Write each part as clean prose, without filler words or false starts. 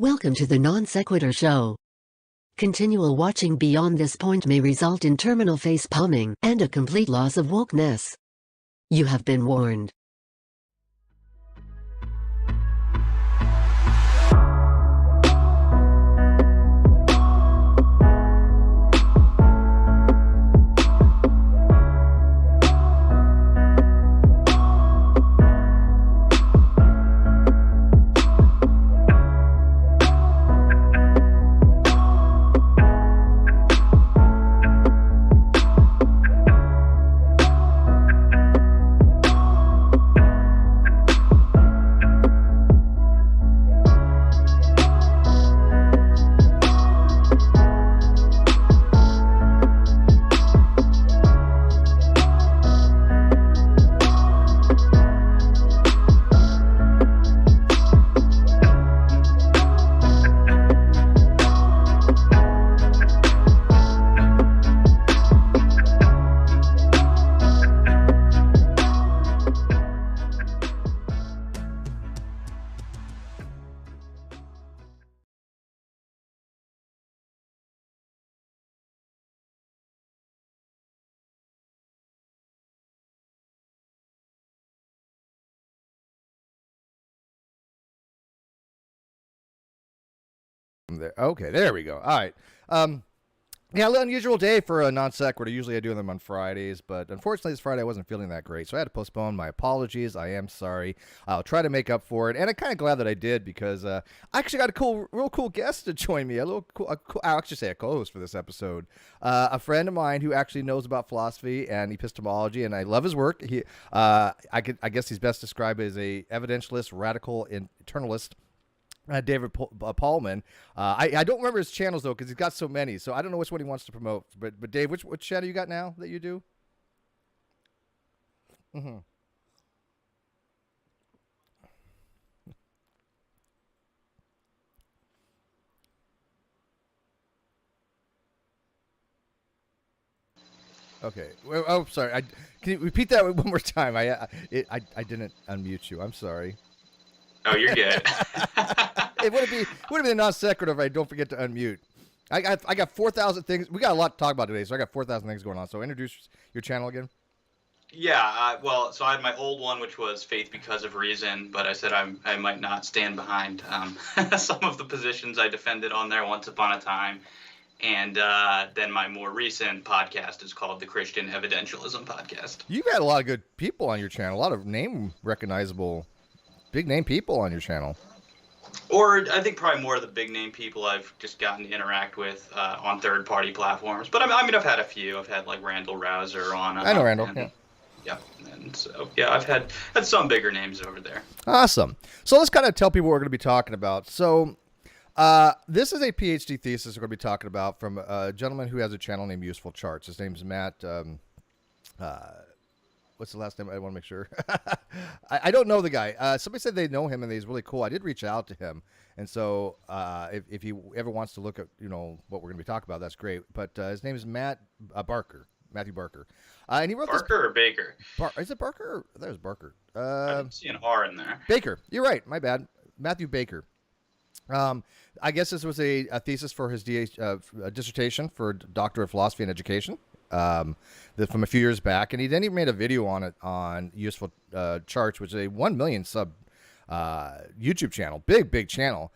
Welcome to the Non-Sequitur Show. Continual watching beyond this point may result in terminal face palming and a complete loss of wokeness. You have been warned. There. Okay, there we go. All right. Yeah, a little unusual day for a non-sequitur. Usually I do them on Fridays, but unfortunately this Friday I wasn't feeling that great, so I had to postpone. My apologies. I am sorry. I'll try to make up for it, and I'm kind of glad that I did because I actually got a real cool guest to join me. I'll actually say a co-host for this episode. A friend of mine who actually knows about philosophy and epistemology, and I love his work. I guess he's best described as a evidentialist, radical, internalist. David Pallmann. I don't remember his channels though because he's got so many, so I don't know which one he wants to promote. But Dave, which channel you got now that you do? Mm-hmm. Okay. Well, oh, sorry. Can you repeat that one more time? I didn't unmute you. I'm sorry. Oh, you're good. It would have been a non-sequitur if I don't forget to unmute. I got 4,000 things. We got a lot to talk about today, so I got 4,000 things going on. So introduce your channel again. Yeah, so I had my old one, which was Faith Because of Reason, but I said I might not stand behind some of the positions I defended on there once upon a time. And then my more recent podcast is called the Christian Evidentialism Podcast. You've had a lot of good people on your channel, a lot of recognizable big name people on your channel. Or I think probably more of the big name people I've just gotten to interact with on third party platforms. But I mean, I've had a few. I've had like Randall Rouser on. I know Randall. Yeah. And so, yeah, I've had some bigger names over there. Awesome. So let's kind of tell people what we're going to be talking about. So this is a PhD thesis we're going to be talking about from a gentleman who has a channel named Useful Charts. His name's Matt. What's the last name? I want to make sure. I don't know the guy. Somebody said they know him and he's really cool. I did reach out to him. And so if he ever wants to look at, what we're going to be talking about, that's great. But his name is Matthew Barker. And he wrote Barker or Baker? Is it Barker? There's Barker. I didn't see an R in there. Baker. You're right. My bad. Matthew Baker. I guess this was a thesis for his dissertation for Doctor of Philosophy and Education. From a few years back, and he made a video on it on Useful Charts, which is a 1 million sub YouTube channel, big channel.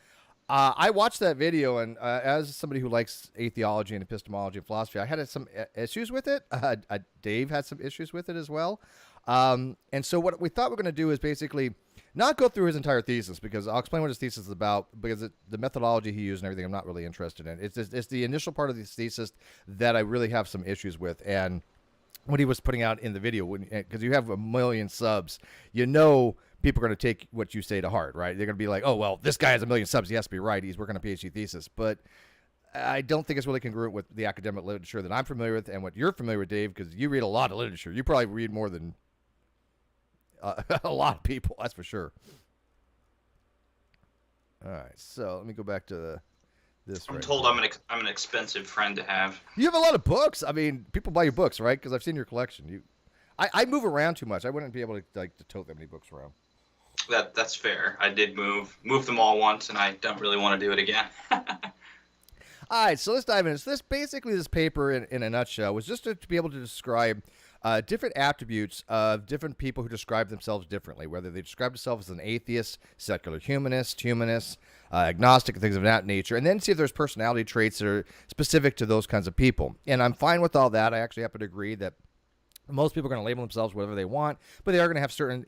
I watched that video, and as somebody who likes atheology and epistemology and philosophy, I had some issues with it. Dave had some issues with it as well. And so what we thought we were going to do is basically not go through his entire thesis, because I'll explain what his thesis is about, because the methodology he used and everything I'm not really interested in. It's the initial part of this thesis that I really have some issues with. And what he was putting out in the video, because you have 1 million subs, people are going to take what you say to heart, right? They're going to be like, oh, well, this guy has 1 million subs. He has to be right. He's working on a PhD thesis. But I don't think it's really congruent with the academic literature that I'm familiar with and what you're familiar with, Dave, because you read a lot of literature. You probably read more than a lot of people, that's for sure. All right, so let me go back to this. I'm told I'm an expensive friend to have. You have a lot of books. I mean, people buy your books, right? Because I've seen your collection. I move around too much. I wouldn't be able to tote that many books around. That's fair. I did move them all once, and I don't really want to do it again. All right, so let's dive in. So this paper in a nutshell was just to be able to describe different attributes of different people who describe themselves differently, whether they describe themselves as an atheist, secular humanist, agnostic, things of that nature, and then see if there's personality traits that are specific to those kinds of people. And I'm fine with all that. I actually happen to agree that most people are going to label themselves whatever they want, but they are going to have certain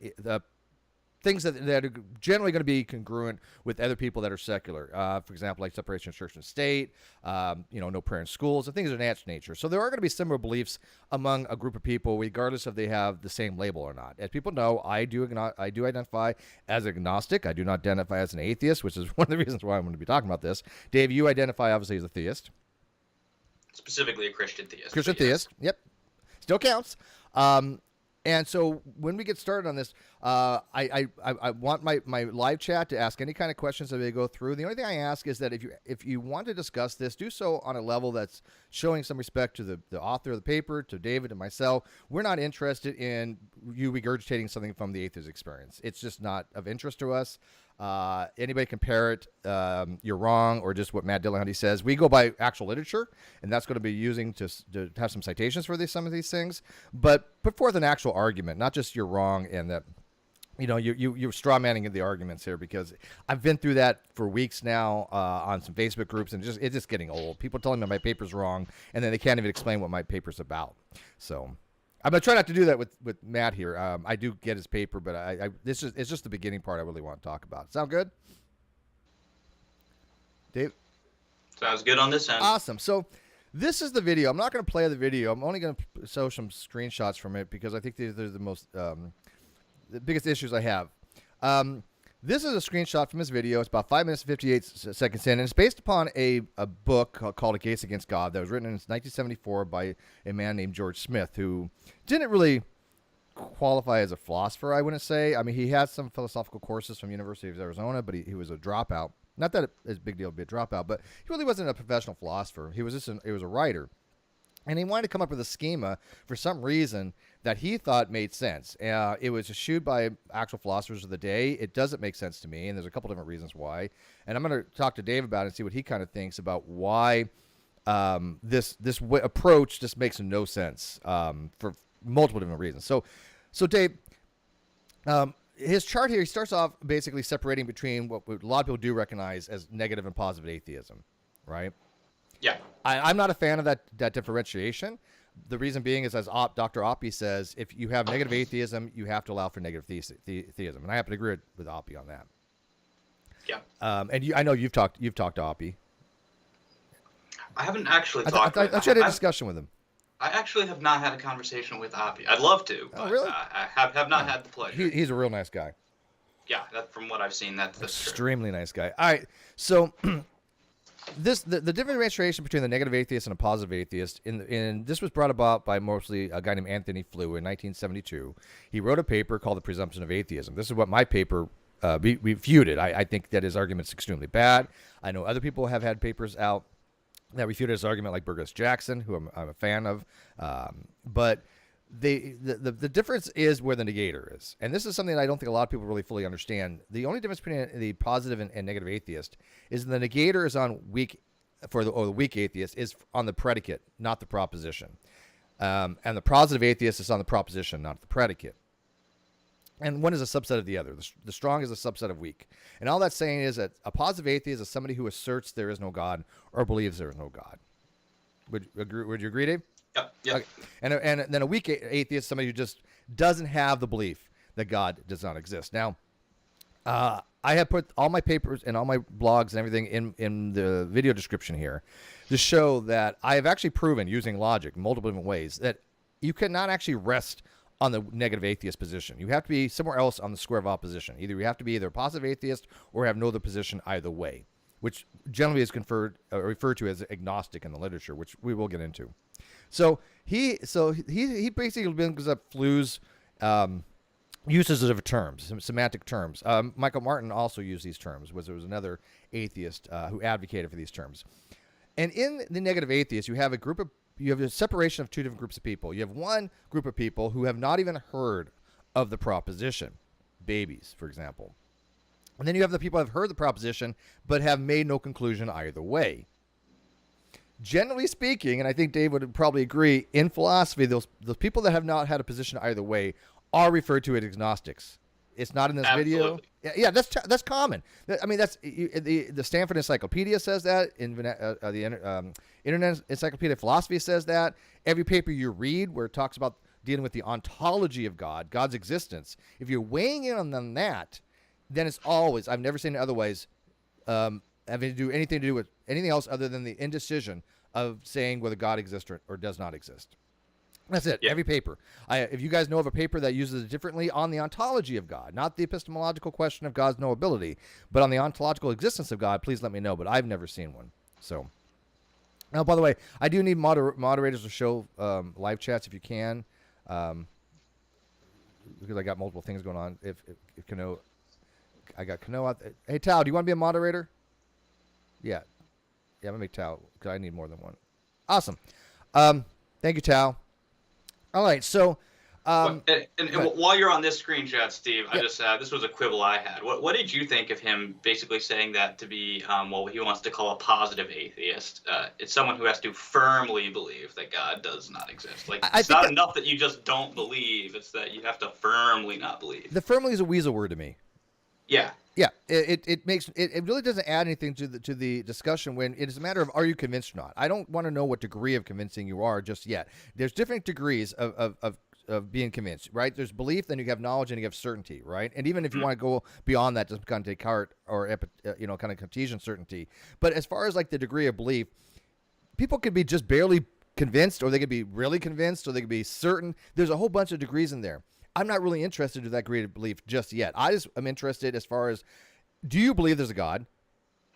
things that are generally going to be congruent with other people that are secular. For example, like separation of church and state, no prayer in schools, and things of that nature. So there are going to be similar beliefs among a group of people, regardless if they have the same label or not. As people know, I do identify as agnostic. I do not identify as an atheist, which is one of the reasons why I'm going to be talking about this. Dave, you identify obviously as a theist. Specifically a Christian theist. Christian theist, yep. Still counts. And so when we get started on this, I want my live chat to ask any kind of questions that they go through. The only thing I ask is that if you want to discuss this, do so on a level that's showing some respect to the author of the paper, to David and myself. We're not interested in you regurgitating something from the atheist experience. It's just not of interest to us. Anybody compare it, you're wrong, or just what Matt Dillahunty says. We go by actual literature, and that's going to be using to have some citations for some of these things, but put forth an actual argument, not just you're wrong and that you're straw manning the arguments here, because I've been through that for weeks now on some Facebook groups, and it's just getting old. People telling me my paper's wrong, and then they can't even explain what my paper's about. So I'm going to try not to do that with Matt here. I do get his paper, but it's just the beginning part I really want to talk about. Sound good? Dave? Sounds good on this end. Awesome. So this is the video. I'm not going to play the video. I'm only going to show some screenshots from it because I think they're the most the biggest issues I have. This is a screenshot from his video. It's about 5 minutes and 58 seconds in, and it's based upon a book called A Case Against God that was written in 1974 by a man named George Smith, who didn't really qualify as a philosopher, I wouldn't say. I mean, he had some philosophical courses from University of Arizona, but he was a dropout. Not that it's a big deal to be a dropout, but he really wasn't a professional philosopher. He was a writer. And he wanted to come up with a schema for some reason that he thought made sense. It was eschewed by actual philosophers of the day. It doesn't make sense to me, and there's a couple different reasons why. And I'm going to talk to Dave about it and see what he kind of thinks about why this approach just makes no sense for multiple different reasons. So Dave, his chart here, he starts off basically separating between what a lot of people do recognize as negative and positive atheism, right? Yeah. I'm not a fan of that differentiation. The reason being is, as Dr. Oppie says, if you have negative atheism, you have to allow for negative theism. And I happen to agree with Oppie on that. Yeah. And I know you've talked to Oppie. I haven't actually talked to him. I thought you had a discussion with him. I actually have not had a conversation with Oppie. I'd love to, but really? I have not had the pleasure. He's a real nice guy. Yeah, from what I've seen, that's extremely nice guy. All right, so the differentiation between the negative atheist and a positive atheist, in this was brought about by mostly a guy named Anthony Flew in 1972. He wrote a paper called The Presumption of Atheism. This is what my paper refuted. I think that his argument's extremely bad. I know other people have had papers out that refuted his argument, like Burgess Jackson, who I'm a fan of. But the difference is where the negator is. And this is something that I don't think a lot of people really fully understand. The only difference between the positive and negative atheist is the negator is on the weak atheist is on the predicate, not the proposition. And the positive atheist is on the proposition, not the predicate. And one is a subset of the other. The strong is a subset of weak. And all that's saying is that a positive atheist is somebody who asserts there is no God or believes there is no God. Would you agree, Dave? Yep. Okay. And then a weak atheist is somebody who just doesn't have the belief that God does not exist. Now, I have put all my papers and all my blogs and everything in the video description here to show that I have actually proven, using logic, multiple different ways, that you cannot actually rest on the negative atheist position. You have to be somewhere else on the square of opposition. Either you have to be either a positive atheist or have no other position either way, which generally is referred to as agnostic in the literature, which we will get into. So he basically brings up Flew's uses of terms, semantic terms. Michael Martin also used these terms. There was another atheist who advocated for these terms. And in the negative atheist, you have a separation of two different groups of people. You have one group of people who have not even heard of the proposition, babies, for example. And then you have the people who have heard the proposition but have made no conclusion either way. Generally speaking, and I think Dave would probably agree, in philosophy, those people that have not had a position either way are referred to as agnostics. It's not in this video. Yeah, that's common. I mean, that's the Stanford Encyclopedia says that. The Internet Encyclopedia of Philosophy says that. Every paper you read where it talks about dealing with the ontology of God, God's existence, if you're weighing in on that, then it's always, I've never seen it otherwise, having to do anything to do with anything else other than the indecision of saying whether God exists or does not exist. That's it. Yeah. Every paper. If you guys know of a paper that uses it differently on the ontology of God, not the epistemological question of God's knowability, but on the ontological existence of God, please let me know. But I've never seen one. So, now, by the way, I do need moderators to show live chats if you can, because I got multiple things going on. If Kano, I got Kano out there. Hey, Tao, do you want to be a moderator? Yeah. Yeah, I'm going to make Tao, because I need more than one. Awesome. Thank you, Tao. All right, so... and while you're on this screenshot, Steve, I just this was a quibble I had. What did you think of him basically saying that to be what he wants to call a positive atheist? It's someone who has to firmly believe that God does not exist. Like, it's not enough that you just don't believe. It's that you have to firmly not believe. The firmly is a weasel word to me. Yeah. Yeah, it makes it really doesn't add anything to the discussion when it is a matter of, are you convinced or not? I don't want to know what degree of convincing you are just yet. There's different degrees of being convinced, right? There's belief, then you have knowledge, and you have certainty, right? And even if you want to go beyond that, just kind of Descartes or kind of Cartesian certainty. But as far as like the degree of belief, people could be just barely convinced, or they could be really convinced, or they could be certain. There's a whole bunch of degrees in there. I'm not really interested in that degree of belief just yet. I just am interested as far as, do you believe there's a God?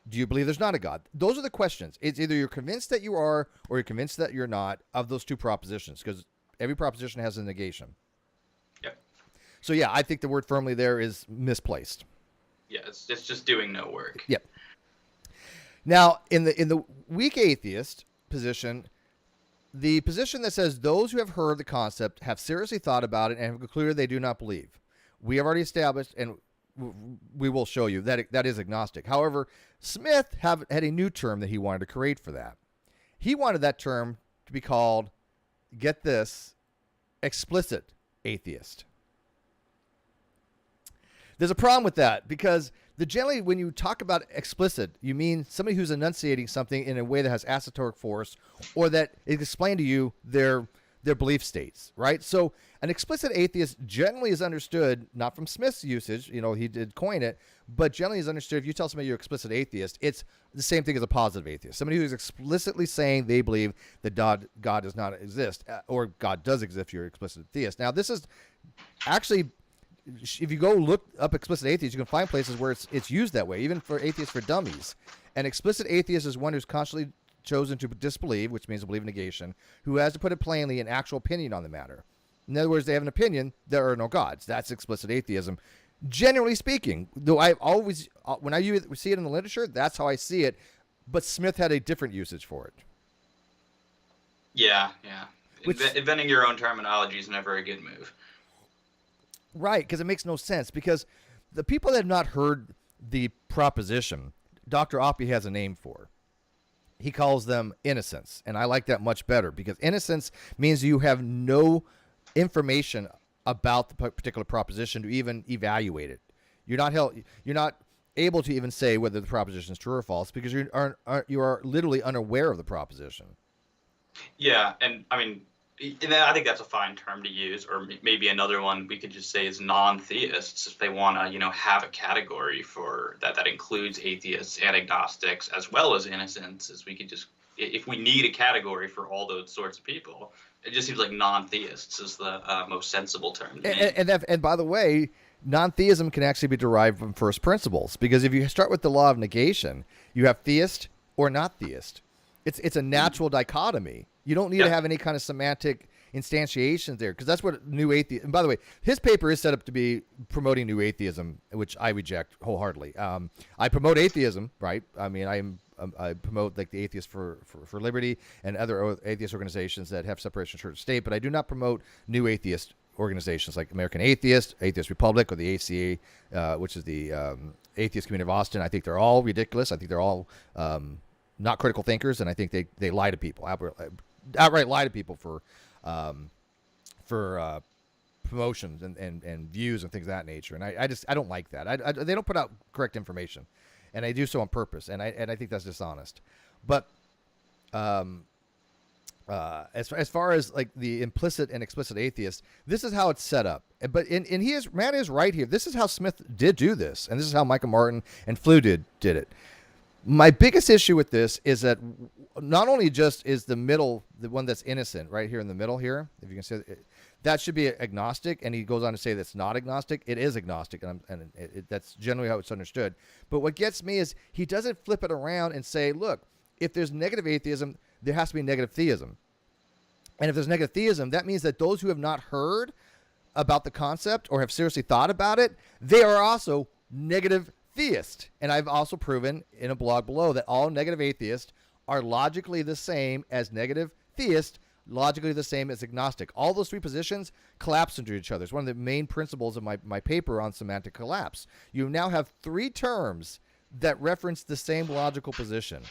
Do you believe there's not a God? Those are the questions. It's either you're convinced that you are, or you're convinced that you're not, of those two propositions, because every proposition has a negation. Yep. So yeah, I think the word firmly there is misplaced. Yeah, it's just doing no work. Yep. Now, in the weak atheist position, the position that says those who have heard the concept have seriously thought about it and have concluded they do not believe. We have already established, and we will show you, that that is agnostic. However, Smith had a new term that he wanted to create for that. He wanted that term to be called, get this, explicit atheist. There's a problem with that, because generally when you talk about explicit, you mean somebody who's enunciating something in a way that has asymptotic force, or that is explained to you their belief states, right? So an explicit atheist generally is understood, not from Smith's usage, he did coin it, but generally is understood, if you tell somebody you're explicit atheist, it's the same thing as a positive atheist. Somebody who's explicitly saying they believe that God does not exist, or God does exist if you're an explicit theist. Now, this is actually, if you go look up explicit atheist, you can find places where it's used that way, even for atheists for dummies. An explicit atheist is one who's constantly chosen to disbelieve, which means to believe in negation, who has, to put it plainly, an actual opinion on the matter. In other words, they have an opinion, there are no gods. That's explicit atheism. Generally speaking, though I always, when I see it in the literature, that's how I see it, but Smith had a different usage for it. Yeah. Inventing your own terminology is never a good move. Right, because it makes no sense. Because the people that have not heard the proposition, Dr. Oppie has a name for. He calls them innocents, and I like that much better, because innocence means you have no information about the particular proposition to even evaluate it. You're not able to even say whether the proposition is true or false, because you are literally unaware of the proposition. Yeah, and I mean, I think that's a fine term to use, or maybe another one we could just say is non-theists, if they want to, have a category for that includes atheists and agnostics as well as innocents. As we could just, if we need a category for all those sorts of people, it just seems like non-theists is the most sensible term. And by the way, non-theism can actually be derived from first principles, because if you start with the law of negation, you have theist or not theist. It's a natural dichotomy. You don't need to have any kind of semantic instantiations there, because that's what new atheism. And by the way, his paper is set up to be promoting new atheism, which I reject wholeheartedly. I promote atheism, right? I mean, I promote like the Atheists for Liberty and other atheist organizations that have separation of church and state, but I do not promote new atheist organizations like American Atheist, Atheist Republic, or the ACA, which is the Atheist Community of Austin. I think they're all ridiculous. I think they're all not critical thinkers, and I think they lie to people, outright lie to people for promotions and views and things of that nature. And I don't like that. They don't put out correct information, and they do so on purpose. And I think that's dishonest. But as far as like the implicit and explicit atheist, this is how it's set up. But Matt is right here. This is how Smith did do this, and this is how Michael Martin and Flew did it. My biggest issue with this is that not only just is the middle, the one that's innocent right here in the middle here, if you can see it, that should be agnostic, and he goes on to say that's not agnostic. It is agnostic, and that's generally how it's understood. But what gets me is he doesn't flip it around and say, look, if there's negative atheism, there has to be negative theism. And if there's negative theism, that means that those who have not heard about the concept or have seriously thought about it, they are also negative theist. And I've also proven in a blog below that all negative atheists are logically the same as negative theist, logically the same as agnostic. All those three positions collapse into each other. It's one of the main principles of my paper on semantic collapse. You now have three terms that reference the same logical position.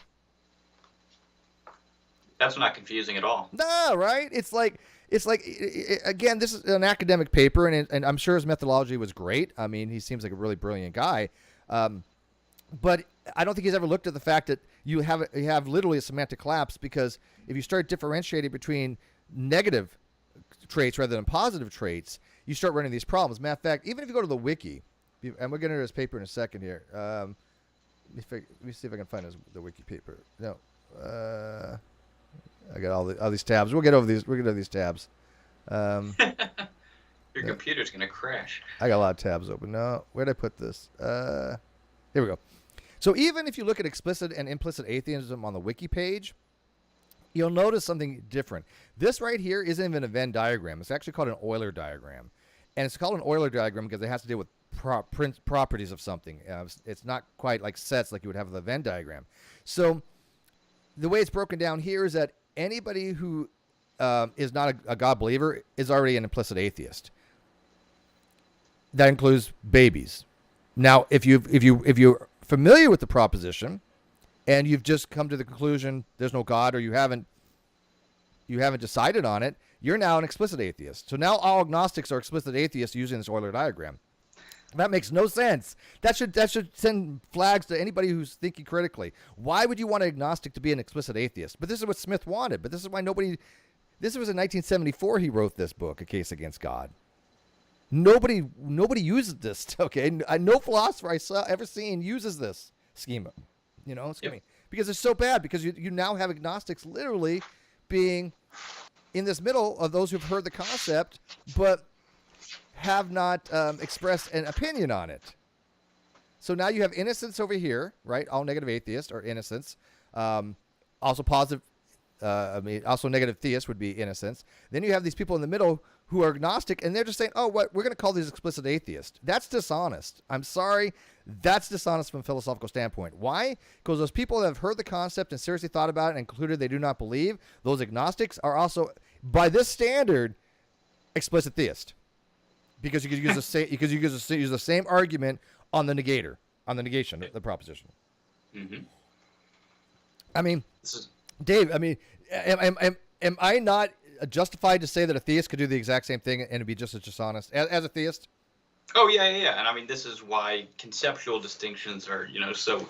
That's not confusing at all. No, right? It's like again, this is an academic paper, and I'm sure his methodology was great. I mean, he seems like a really brilliant guy. But I don't think he's ever looked at the fact that you have literally a semantic collapse, because if you start differentiating between negative traits rather than positive traits, you start running these problems. Matter of fact, even if you go to the wiki, and we'll get into his paper in a second here. Let me see if I can find the wiki paper. No. I got all these tabs. We'll get over these tabs. Your computer's gonna crash. I got a lot of tabs open. No, where'd I put this? Here we go. So even if you look at explicit and implicit atheism on the wiki page, you'll notice something different. This right here isn't even a Venn diagram. It's actually called an Euler diagram. And it's called an Euler diagram because it has to deal with properties of something. It's not quite like sets like you would have with a Venn diagram. So the way it's broken down here is that anybody who is not a God believer is already an implicit atheist. That includes babies. Now, if you're familiar with the proposition and you've just come to the conclusion there's no God, or you haven't decided on it, you're now an explicit atheist. So now all agnostics are explicit atheists using this Euler diagram. That makes no sense. That should send flags to anybody who's thinking critically. Why would you want an agnostic to be an explicit atheist? But this is what Smith wanted. But this is why nobody. This was in 1974 he wrote this book, A Case Against God. Nobody uses this. Okay, no philosopher I saw ever seen uses this schema. You know, because it's so bad. Because you now have agnostics literally being in this middle of those who've heard the concept, but have not expressed an opinion on it. So now you have innocence over here, right? All negative atheists are innocence. Also positive, also negative theists would be innocence. Then you have these people in the middle who are agnostic, and they're just saying, oh, what we're going to call these explicit atheists. That's dishonest. I'm sorry. That's dishonest from a philosophical standpoint. Why? Because those people that have heard the concept and seriously thought about it and concluded they do not believe, those agnostics are also, by this standard, explicit theist. Because you could use the same argument on the negation, the proposition. Mm-hmm. I mean, Dave. I mean, am I not justified to say that a theist could do the exact same thing and be just as dishonest as a theist? Oh yeah. And I mean, this is why conceptual distinctions are so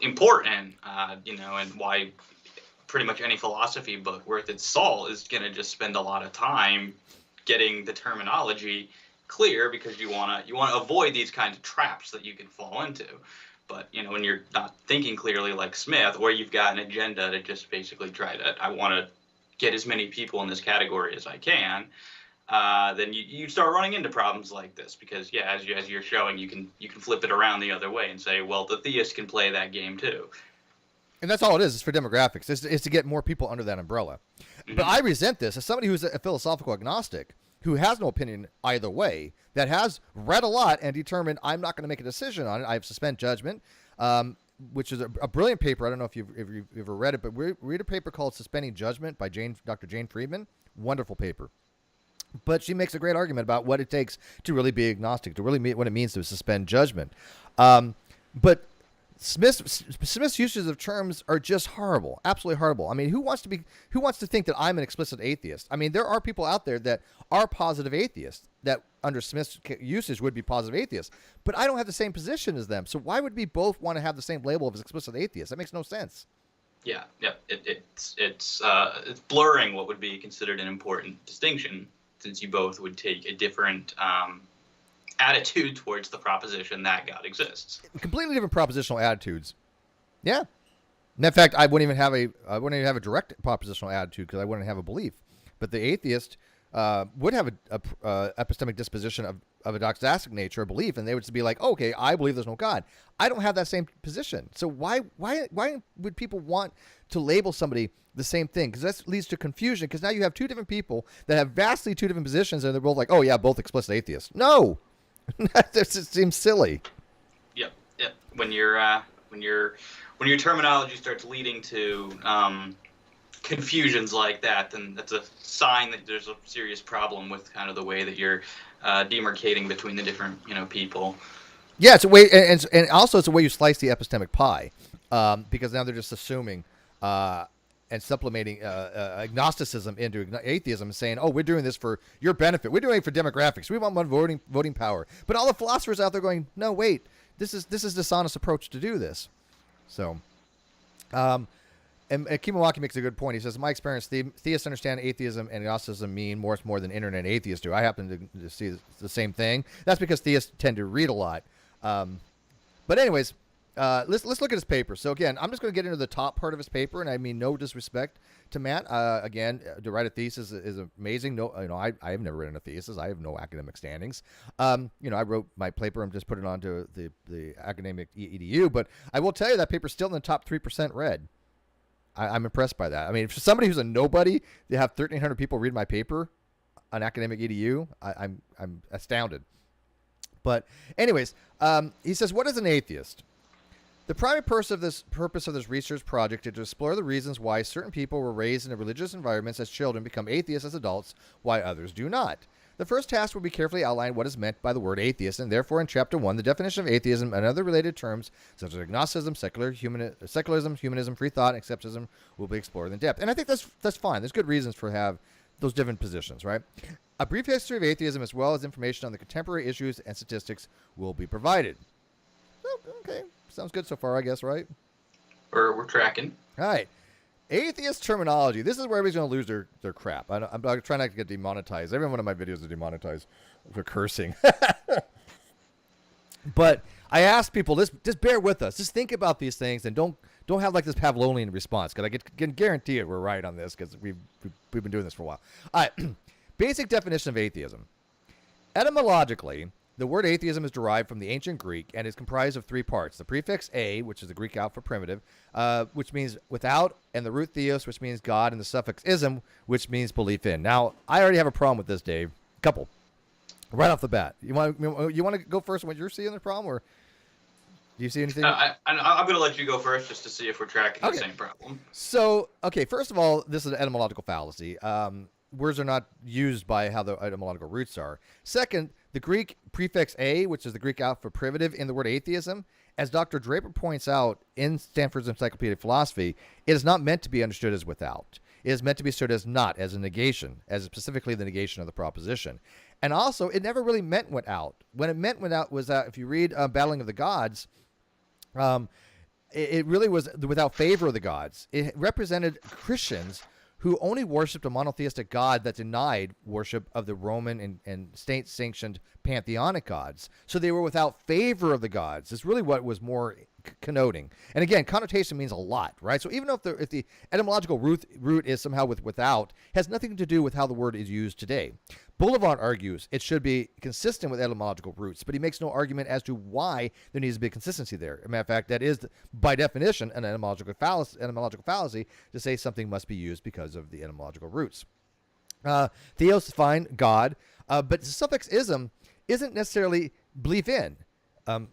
important. And why pretty much any philosophy book worth its salt is going to just spend a lot of time getting the terminology clear, because you want to avoid these kinds of traps that you can fall into. But when you're not thinking clearly like Smith, or you've got an agenda to just basically try to, I want to get as many people in this category as I can, then you start running into problems like this. Because as you're showing, you can flip it around the other way and say, well, the theist can play that game too. And that's all it is. It's for demographics. It's to get more people under that umbrella. Mm-hmm. But I resent this as somebody who's a philosophical agnostic, who has no opinion either way, that has read a lot and determined I'm not going to make a decision on it. I have suspend judgment, which is a brilliant paper. I don't know if you've ever read it, but read a paper called Suspending Judgment by Dr. Jane Friedman. Wonderful paper. But she makes a great argument about what it takes to really be agnostic, to really mean what it means to suspend judgment. But Smith's uses of terms are just horrible, absolutely horrible. I mean, who wants to think that I'm an explicit atheist? I mean, there are people out there that are positive atheists that under Smith's usage would be positive atheists, but I don't have the same position as them. So why would we both want to have the same label of explicit atheist? That makes no sense. Yeah. It's blurring what would be considered an important distinction, since you both would take a different attitude towards the proposition that God exists. Completely different propositional attitudes. Yeah. And in fact, I wouldn't even have a direct propositional attitude because I wouldn't have a belief. But the atheist would have a epistemic disposition of a doxastic nature, a belief, and they would just be like, oh, okay, I believe there's no God. I don't have that same position. So why would people want to label somebody the same thing? Because that leads to confusion, because now you have two different people that have vastly two different positions, and they're both like, oh yeah, both explicit atheists. No, that just seems silly. Yep. When your terminology starts leading to confusions like that, then that's a sign that there's a serious problem with kind of the way that you're demarcating between the different people. Yeah, it's a way, and also it's a way you slice the epistemic pie, because now they're just assuming and supplementing agnosticism into atheism and saying, oh, we're doing this for your benefit. We're doing it for demographics. We want more voting power. But all the philosophers out there going, no, wait, this is dishonest approach to do this. So, and Kimawaki makes a good point. He says, in my experience, theists understand atheism and agnosticism mean more than internet atheists do. I happen to see the same thing. That's because theists tend to read a lot. But anyways, let's look at his paper. So again, I'm just going to get into the top part of his paper, and I mean no disrespect to Matt. Again, to write a thesis is amazing. No, I have never written a thesis. I have no academic standings. I wrote my paper and just put it onto the academic edu. But I will tell you that paper's still in the top 3% read. I'm impressed by that. I mean, for somebody who's a nobody, to have 1,300 people read my paper on academic edu, I'm astounded. But anyways, he says, what is an atheist? The primary purpose of this research project is to explore the reasons why certain people were raised in religious environments as children become atheists as adults, why others do not. The first task will be carefully outline what is meant by the word atheist, and therefore in Chapter 1, the definition of atheism and other related terms such as agnosticism, secularism, humanism, free thought, and skepticism will be explored in depth. And I think that's fine. There's good reasons for have those different positions, right? A brief history of atheism as well as information on the contemporary issues and statistics will be provided. Okay, sounds good so far, I guess, right? We're tracking. All right. Atheist terminology. This is where everybody's going to lose their crap. I'm trying not to get demonetized. Every one of my videos is demonetized for cursing. But I asked people, just bear with us. Just think about these things and don't have like this Pavlovian response, because I can guarantee it we're right on this, because we've been doing this for a while. All right. Basic definition of atheism. Etymologically, the word atheism is derived from the ancient Greek and is comprised of three parts. The prefix a, which is the Greek out for primitive, which means without, and the root theos, which means God, and the suffix ism, which means belief in. Now, I already have a problem with this, Dave. Couple. Right off the bat. You want to go first on what you're seeing the problem, or do you see anything? I'm going to let you go first just to see if we're tracking the same problem. So, okay, first of all, this is an etymological fallacy. Words are not used by how the etymological roots are. Second, the Greek prefix a, which is the Greek out for primitive in the word atheism, as Dr. Draper points out in Stanford's Encyclopedia of Philosophy, it is not meant to be understood as without. It is meant to be understood as not, as a negation, as specifically the negation of the proposition. And also, it never really meant without. When it meant without was that if you read Battling of the Gods, it really was without favor of the gods. It represented Christians who only worshipped a monotheistic God that denied worship of the Roman and state-sanctioned pantheonic gods. So they were without favor of the gods. It's really what was more connoting. And again, connotation means a lot, right? So even if the etymological root is somehow without, has nothing to do with how the word is used today. Boulevard argues it should be consistent with etymological roots, but he makes no argument as to why there needs to be consistency there. As a matter of fact, that is, by definition, an etymological fallacy to say something must be used because of the etymological roots. Theos is fine, God, but the suffix ism isn't necessarily belief in.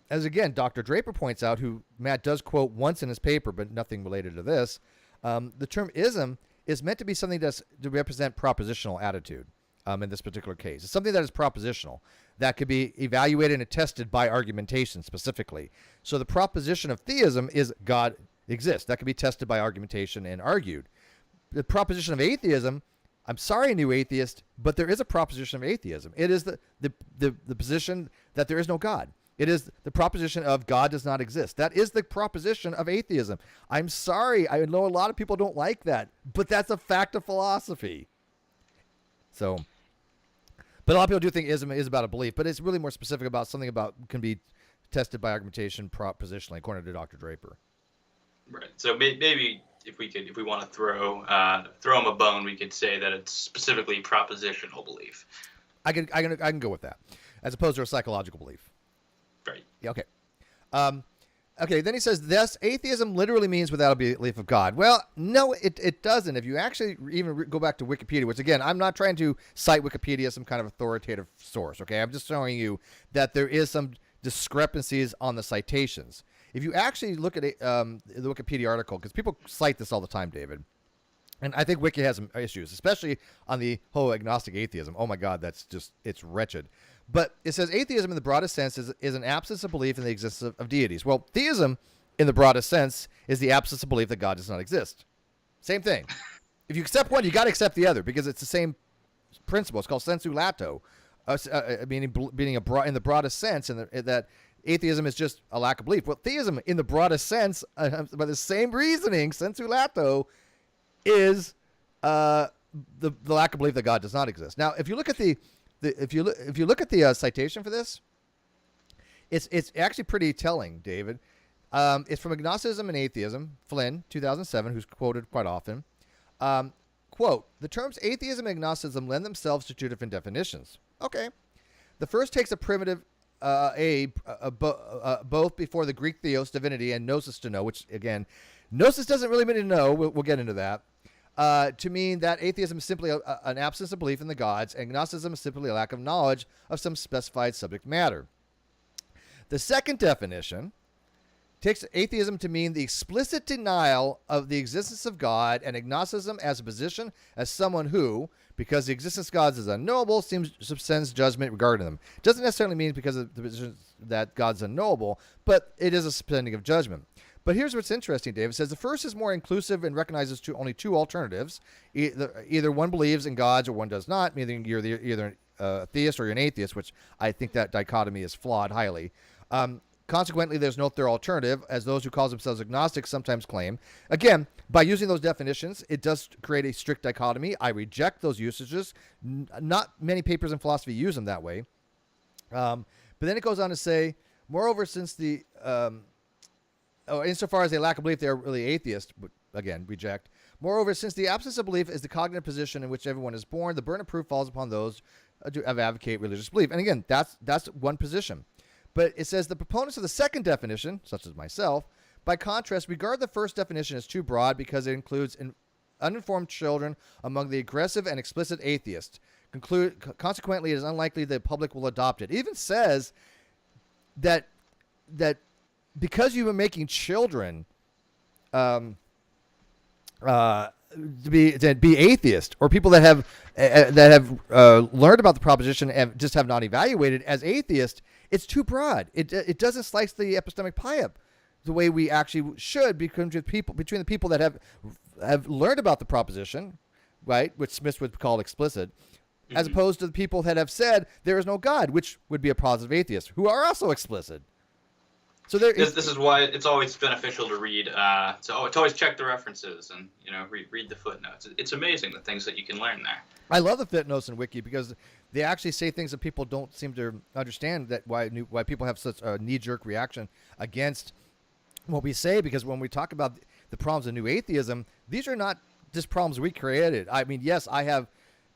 As again, Dr. Draper points out, who Matt does quote once in his paper, but nothing related to this, the term ism is meant to be something to represent propositional attitude. in this particular case. It's something that is propositional, that could be evaluated and tested by argumentation specifically. So the proposition of theism is God exists. That can be tested by argumentation and argued. The proposition of atheism, I'm sorry, new atheist, but there is a proposition of atheism. It is the position that there is no God. It is the proposition of God does not exist. That is the proposition of atheism. I'm sorry. I know a lot of people don't like that, but that's a fact of philosophy. So, but a lot of people do think ism is about a belief, but it's really more specific about something about can be tested by argumentation propositionally, according to Dr. Draper. Right. So maybe if we want to throw him a bone, we could say that it's specifically propositional belief. I can go with that, as opposed to a psychological belief. Right. Yeah, okay. Okay, then he says, thus, atheism literally means without a belief of God. Well, no, it doesn't. If you actually even go back to Wikipedia, which, again, I'm not trying to cite Wikipedia as some kind of authoritative source, okay? I'm just showing you that there is some discrepancies on the citations. If you actually look at the Wikipedia article, because people cite this all the time, David, and I think Wiki has some issues, especially on the whole agnostic atheism. Oh, my God, it's wretched. But it says atheism in the broadest sense is an absence of belief in the existence of deities. Well, theism in the broadest sense is the absence of belief that God does not exist. Same thing. If you accept one, you got to accept the other because it's the same principle. It's called sensu lato, meaning in the broadest sense, and that atheism is just a lack of belief. Well, theism in the broadest sense, by the same reasoning, sensu lato, is the lack of belief that God does not exist. Now, if you look at if you look at the citation for this, it's actually pretty telling, David. It's from Agnosticism and Atheism, Flynn, 2007, who's quoted quite often. Quote, the terms atheism and agnosticism lend themselves to two different definitions. Okay. The first takes a primitive both before the Greek theos, divinity, and gnosis to know, which, again, gnosis doesn't really mean to know. We'll get into that. To mean that atheism is simply an absence of belief in the gods, and agnosticism is simply a lack of knowledge of some specified subject matter. The second definition takes atheism to mean the explicit denial of the existence of God, and agnosticism as a position as someone who, because the existence of gods is unknowable, sends judgment regarding them. It doesn't necessarily mean because of the position that God's unknowable, but it is a suspending of judgment. But here's what's interesting, David. It says the first is more inclusive and recognizes only two alternatives. Either one believes in gods or one does not, meaning you're either a theist or you're an atheist, which I think that dichotomy is flawed highly. Consequently, there's no third alternative, as those who call themselves agnostics sometimes claim. Again, by using those definitions, it does create a strict dichotomy. I reject those usages. Not many papers in philosophy use them that way. But then it goes on to say, moreover, since the... insofar as they lack a belief, they are really atheist, but again, reject. Moreover, since the absence of belief is the cognitive position in which everyone is born, the burden of proof falls upon those who advocate religious belief. And again, that's one position. But it says the proponents of the second definition, such as myself, by contrast, regard the first definition as too broad because it includes uninformed children among the aggressive and explicit atheists. Consequently, it is unlikely the public will adopt it. It even says that because you were making children to be atheist, or people that have learned about the proposition and just have not evaluated as atheist, it's too broad. It doesn't slice the epistemic pie up the way we actually should between the people that have learned about the proposition, right, which Smith would call explicit, as opposed to the people that have said there is no God, which would be a positive atheist, who are also explicit. So this is why it's always beneficial to read. To always check the references and read the footnotes. It's amazing the things that you can learn there. I love the footnotes in Wiki because they actually say things that people don't seem to understand. That why people have such a knee-jerk reaction against what we say. Because when we talk about the problems of new atheism, these are not just problems we created. I mean, yes, I have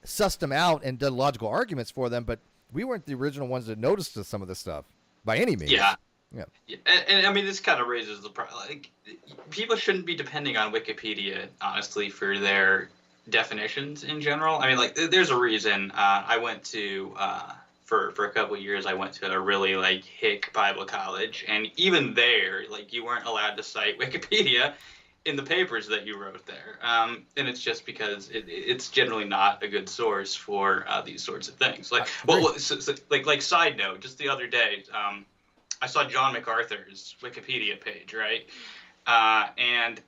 sussed them out and done logical arguments for them, but we weren't the original ones that noticed some of this stuff by any means. Yeah. Yeah. And I mean, this kind of raises the problem. Like, people shouldn't be depending on Wikipedia, honestly, for their definitions in general. I mean, like, there's a reason. I went to, for a couple of years, I went to a really, hick Bible college. And even there, you weren't allowed to cite Wikipedia. in the papers that you wrote there, and it's just because it's generally not a good source for these sorts of things. Like, like side note, just the other day, I saw John MacArthur's Wikipedia page, right? And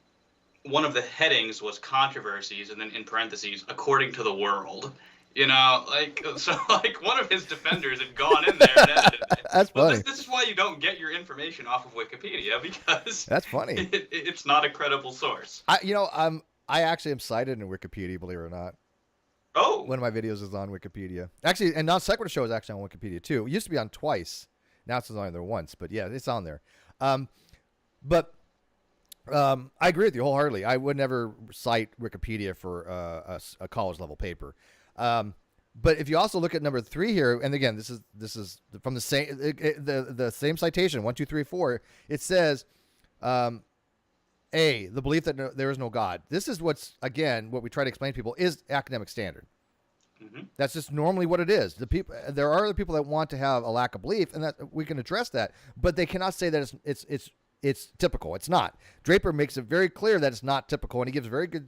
one of the headings was controversies, and then in parentheses, according to the world. You know, like, so, like, one of his defenders had gone in there and edited it. That's funny. This is why you don't get your information off of Wikipedia, because that's funny. It's not a credible source. I actually am cited in Wikipedia, believe it or not. Oh. One of my videos is on Wikipedia. Actually, and NonSequitur show is actually on Wikipedia, too. It used to be on twice. Now it's only there once, but yeah, it's on there. But I agree with you wholeheartedly. I would never cite Wikipedia for a college level paper. But if you also look at number 3 here, and again, this is from the same the same citation 1, 2, 3, 4. It says, the belief that there is no God. This is what we try to explain to people is academic standard. Mm-hmm. That's just normally what it is. There are other people that want to have a lack of belief, and that we can address that, but they cannot say that it's typical. It's not. Draper makes it very clear that it's not typical, and he gives very good,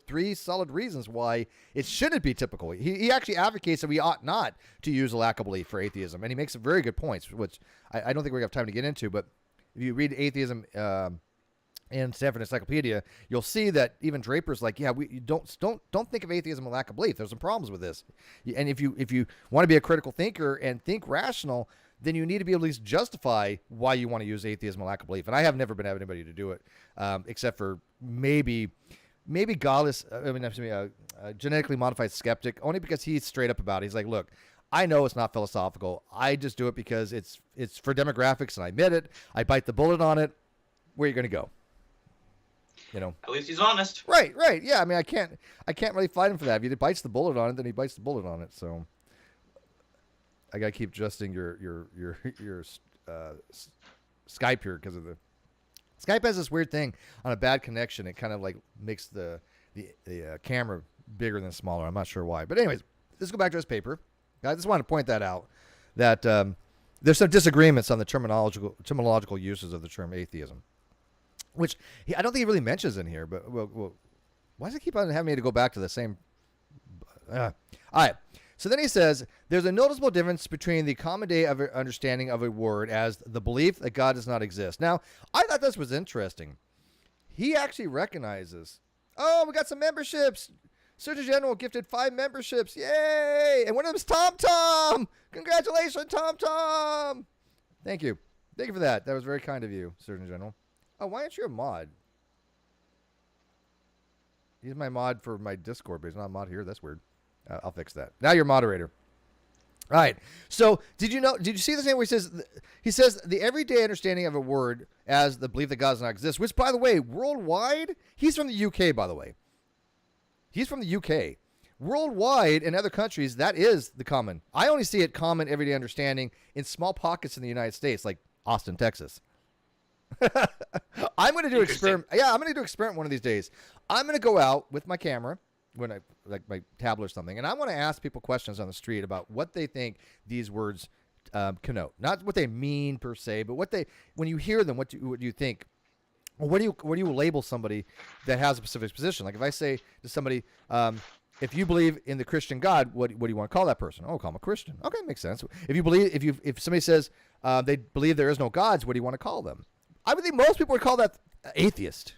three solid reasons why it shouldn't be typical. He actually advocates that we ought not to use a lack of belief for atheism, and he makes very good points, which I don't think we have time to get into, but if you read Atheism in Stanford Encyclopedia, you'll see that even Draper's like, yeah, we don't think of atheism a lack of belief. There's some problems with this, and if you want to be a critical thinker and think rational, then you need to be able to at least justify why you want to use atheism and lack of belief. And I have never been able anybody to do it, except for maybe godless. A genetically modified skeptic, only because he's straight up about it. He's like, look, I know it's not philosophical. I just do it because it's for demographics, and I admit it. I bite the bullet on it. Where are you going to go? You know. At least he's honest. Right. Yeah. I mean, I can't really fight him for that. If he bites the bullet on it, then he bites the bullet on it. So I gotta keep adjusting your Skype here, because of the Skype has this weird thing on a bad connection. It kind of like makes the camera bigger than smaller. I'm not sure why, but anyways, let's go back to this paper. I just want to point that out, that there's some disagreements on the terminological uses of the term atheism, which I don't think he really mentions in here. But why does it keep on having me to go back to the same? All right. So then he says, there's a noticeable difference between the common day of understanding of a word as the belief that God does not exist. Now, I thought this was interesting. He actually recognizes, we got some memberships. Surgeon General gifted 5 memberships. Yay! And one of them is Tom Tom. Congratulations, Tom Tom. Thank you. Thank you for that. That was very kind of you, Surgeon General. Oh, why aren't you a mod? He's my mod for my Discord, but he's not a mod here. That's weird. I'll fix that. Now you're moderator. All right. So did you see the thing where he says the everyday understanding of a word as the belief that God does not exist, which, by the way, worldwide, he's from the UK, by the way. He's from the UK. Worldwide, in other countries, that is the common. I only see it common everyday understanding in small pockets in the United States, like Austin, Texas. I'm going to do an experiment. Yeah, I'm going to do an experiment one of these days. I'm going to go out with my camera, when I like my tablet or something, and I want to ask people questions on the street about what they think these words connote. Not what they mean per se, but when you hear them, what do you think? Well, what do you label somebody that has a specific position? Like if I say to somebody, if you believe in the Christian God, what do you want to call that person? Oh, call them a Christian. Okay, makes sense. If somebody says they believe there is no gods, what do you want to call them? I would think most people would call that atheist.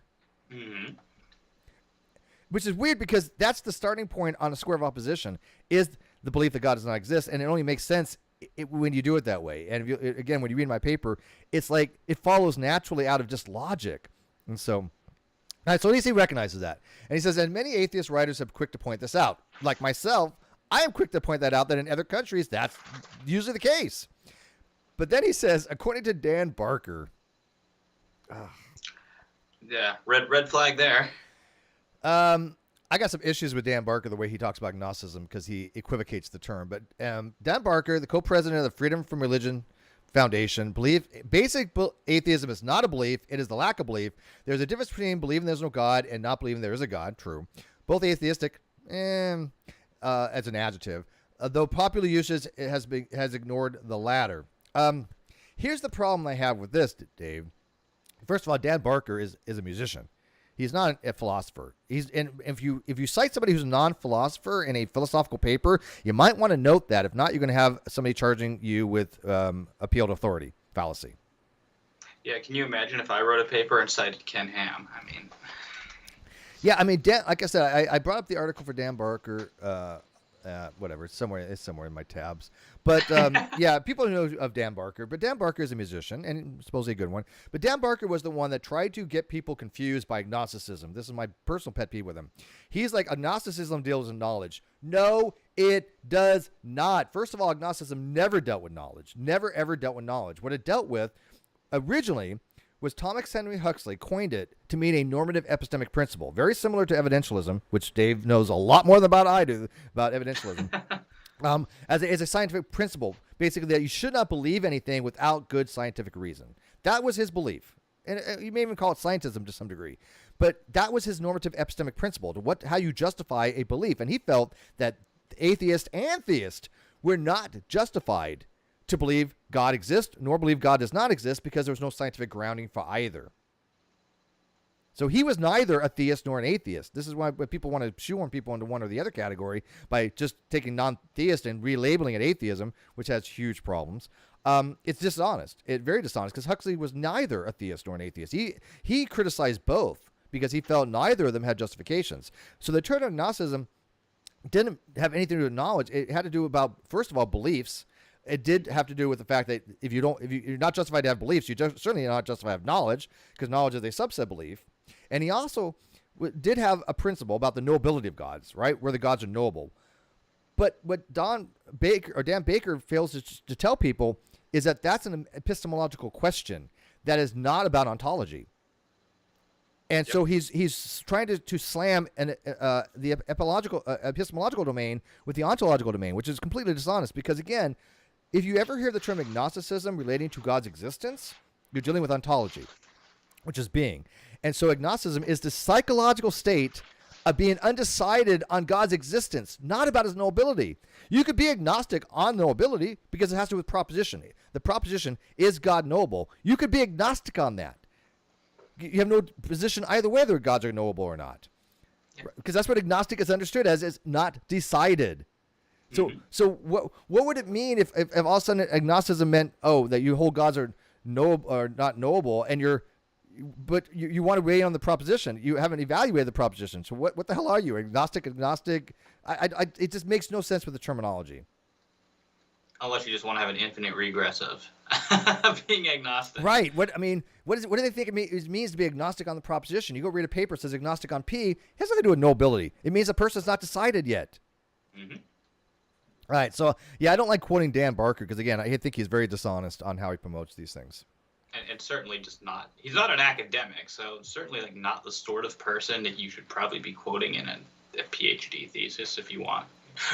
Mm-hmm. Which is weird, because that's the starting point on a square of opposition, is the belief that God does not exist, and it only makes sense when you do it that way. And when you read my paper, it's like it follows naturally out of just logic. And so, all right, so at least he recognizes that. And he says, and many atheist writers have quick to point this out. Like myself, I am quick to point that out, that in other countries, that's usually the case. But then he says, according to Dan Barker. Yeah, red flag there. I got some issues with Dan Barker, the way he talks about Gnosticism, because he equivocates the term. But Dan Barker, the co-president of the Freedom from Religion Foundation, basic atheism is not a belief. It is the lack of belief. There's a difference between believing there's no God and not believing there is a God. True. Both atheistic as an adjective, though popular usage has ignored the latter. Here's the problem I have with this, Dave. First of all, Dan Barker is a musician. He's not a philosopher. And if you cite somebody who's a non-philosopher in a philosophical paper, you might want to note that. If not, you're going to have somebody charging you with appeal to authority fallacy. Yeah, can you imagine if I wrote a paper and cited Ken Ham? I mean, yeah, I mean, like I said, I brought up the article for Dan Barker. Whatever, it's somewhere in my tabs. But yeah, people know of Dan Barker. But Dan Barker is a musician, and supposedly a good one. But Dan Barker was the one that tried to get people confused by agnosticism. This is my personal pet peeve with him. He's like, agnosticism deals in knowledge. No, it does not. First of all, agnosticism never dealt with knowledge. Never, ever dealt with knowledge. What it dealt with originally was Thomas Henry Huxley coined it to mean a normative epistemic principle, very similar to evidentialism, which Dave knows a lot more than I do about evidentialism, as a scientific principle, basically that you should not believe anything without good scientific reason. That was his belief. And you may even call it scientism to some degree. But that was his normative epistemic principle, to how you justify a belief. And he felt that atheist and theist were not justified to believe God exists, nor believe God does not exist, because there was no scientific grounding for either. So he was neither a theist nor an atheist. This is why people want to shoehorn people into one or the other category by just taking non-theist and relabeling it atheism, which has huge problems. It's dishonest. It's very dishonest, because Huxley was neither a theist nor an atheist. He criticized both because he felt neither of them had justifications. So the term agnosticism didn't have anything to do with knowledge. It had to do about, first of all, beliefs. It did have to do with the fact that if you're not justified to have beliefs, you're certainly not justified to have knowledge, because knowledge is a subset belief. And he also did have a principle about the knowability of gods, right, where the gods are knowable. But what Dan Baker fails to tell people is that that's an epistemological question that is not about ontology. And so he's trying to slam the epistemological domain with the ontological domain, which is completely dishonest, because, again, if you ever hear the term agnosticism relating to God's existence, you're dealing with ontology, which is being. And so agnosticism is the psychological state of being undecided on God's existence, not about his knowability. You could be agnostic on knowability because it has to do with proposition. The proposition, is God knowable? You could be agnostic on that. You have no position either way whether gods are knowable or not. Because that's what agnostic is understood as, is not decided. So what would it mean if all of a sudden agnosticism meant, that you hold gods are knowable or not knowable, and you want to weigh in on the proposition? You haven't evaluated the proposition. So what the hell are you? Agnostic? It just makes no sense with the terminology. Unless you just want to have an infinite regress of being agnostic. Right. What do they think it means to be agnostic on the proposition? You go read a paper that says agnostic on P. It has nothing to do with knowability. It means a person's not decided yet. Mm-hmm. Right. So, yeah, I don't like quoting Dan Barker because, again, I think he's very dishonest on how he promotes these things. And certainly just not, he's not an academic, so certainly like not the sort of person that you should probably be quoting in a PhD thesis if you want.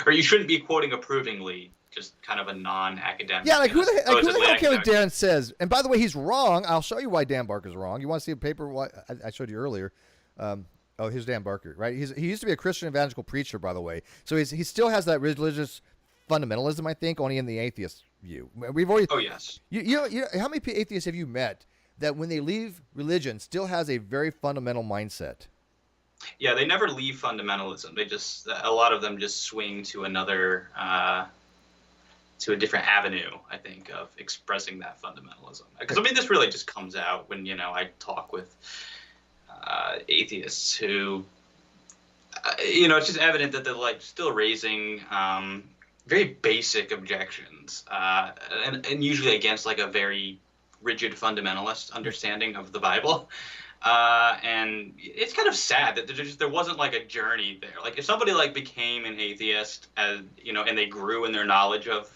Or you shouldn't be quoting approvingly, just kind of a non-academic. Yeah, like who the hell cares what Dan says? And by the way, he's wrong. I'll show you why Dan Barker's wrong. You want to see a paper I showed you earlier? Here's Dan Barker, right? He used to be a Christian evangelical preacher, by the way. So he still has that religious fundamentalism, I think, only in the atheist view. We've always. Oh yes. You know how many atheists have you met that when they leave religion still has a very fundamental mindset? Yeah, they never leave fundamentalism. They just, a lot of them just swing to another, to a different avenue, I think, of expressing that fundamentalism. Because I mean, this really just comes out when I talk with atheists who, it's just evident that they're like still raising very basic objections, and usually against like a very rigid fundamentalist understanding of the Bible. And it's kind of sad that there wasn't like a journey there. Like if somebody like became an atheist, and they grew in their knowledge of,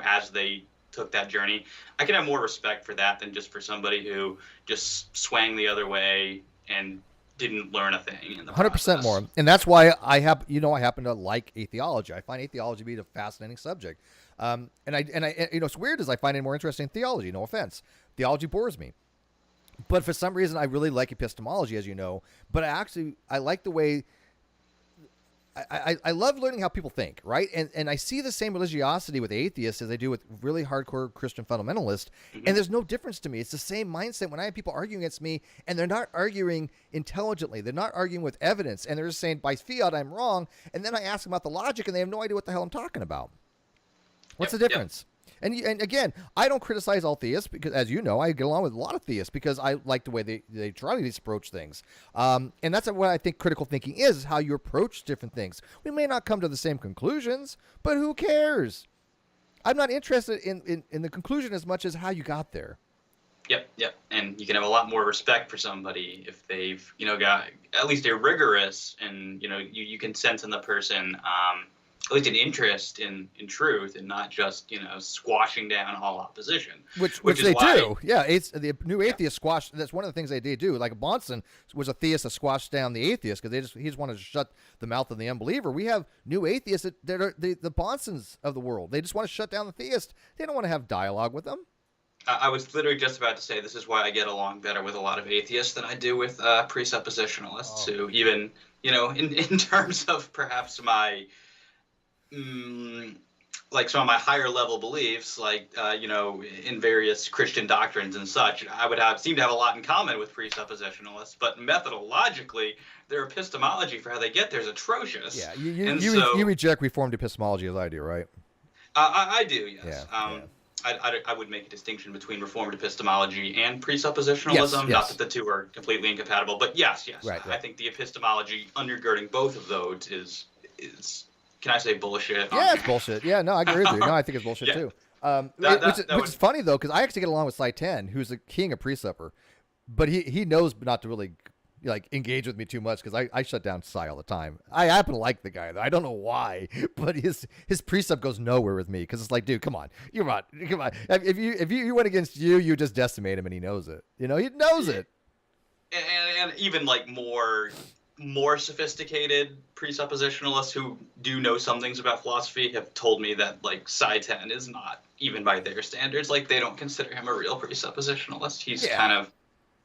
as they took that journey, I can have more respect for that than just for somebody who just swang the other way and didn't learn a thing in the 100% more. And that's why I happen to like atheology. I find atheology to be a fascinating subject. And it's weird as I find it more interesting than theology. No offense. Theology bores me. But for some reason, I really like epistemology, as you know. But I like the way I love learning how people think, right? And I see the same religiosity with atheists as I do with really hardcore Christian fundamentalists, and there's no difference to me. It's the same mindset when I have people arguing against me, and they're not arguing intelligently. They're not arguing with evidence, and they're just saying, by fiat, I'm wrong, and then I ask them about the logic, and they have no idea what the hell I'm talking about. What's the difference? And again, I don't criticize all theists because, as you know, I get along with a lot of theists because I like the way they try to approach things. And that's what I think critical thinking is how you approach different things. We may not come to the same conclusions, but who cares? I'm not interested in the conclusion as much as how you got there. Yep. And you can have a lot more respect for somebody if they've, got at least a rigorous and, you can sense in the person at least an interest in truth and not just, squashing down all opposition. Which they do. Yeah, it's the new atheist squash. That's one of the things they do. Like Bahnsen was a theist that squashed down the atheist because he just wanted to shut the mouth of the unbeliever. We have new atheists that are the Bahnsens of the world. They just want to shut down the theist. They don't want to have dialogue with them. I was literally just about to say this is why I get along better with a lot of atheists than I do with presuppositionalists who even, in terms of perhaps my like some of my higher level beliefs, like, in various Christian doctrines and such, I would seem to have a lot in common with presuppositionalists, but methodologically, their epistemology for how they get there is atrocious. Yeah, you reject Reformed epistemology as I do, right? I do, yes. Yeah, I would make a distinction between Reformed epistemology and presuppositionalism. Yes. Not that the two are completely incompatible, but yes. Right. I think the epistemology undergirding both of those is can I say bullshit? Yeah, it's bullshit. Yeah, no, I agree with you. No, I think it's bullshit too. Which is funny though, because I actually get along with Sly 10, who's the king of presupper, but he knows not to really engage with me too much because I shut down Sly all the time. I happen to like the guy though. I don't know why, but his precept goes nowhere with me because it's like, dude, come on. If you went against you just decimate him, and he knows it. He knows it. And even more sophisticated presuppositionalists who do know some things about philosophy have told me that Sly 10 is not, even by their standards, they don't consider him a real presuppositionalist. He's kind of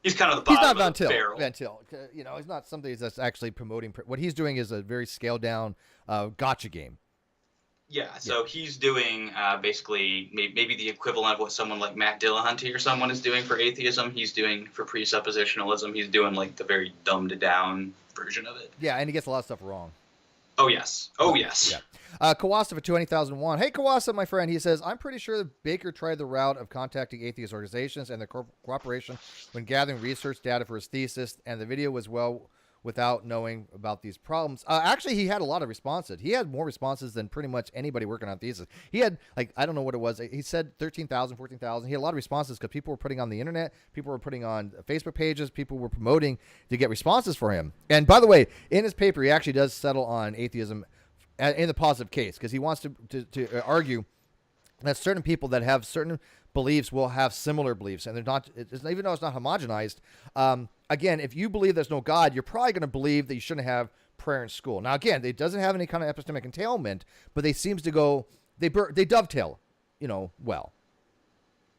the bottom of the barrel. Van Til. He's not somebody that's actually promoting. What he's doing is a very scaled down gotcha game. Yeah, so he's doing basically maybe the equivalent of what someone like Matt Dillahunty or someone is doing for atheism. He's doing for presuppositionalism. He's doing the very dumbed down version of it. Yeah, and he gets a lot of stuff wrong. Oh yes. Yeah. Kawasa for 20,001. Hey Kawasa, my friend. He says, I'm pretty sure that Baker tried the route of contacting atheist organizations and their cooperation when gathering research data for his thesis, and the video was without knowing about these problems. Actually, he had a lot of responses. He had more responses than pretty much anybody working on thesis. He had, I don't know what it was. He said 13,000, 14,000. He had a lot of responses because people were putting on the internet. People were putting on Facebook pages. People were promoting to get responses for him. And by the way, in his paper, he actually does settle on atheism in the positive case because he wants to argue that certain people that have certain beliefs will have similar beliefs, and they're not. Even though it's not homogenized. Again, if you believe there's no God, you're probably going to believe that you shouldn't have prayer in school. Now, again, it doesn't have any kind of epistemic entailment, but they seems to go. They dovetail, well,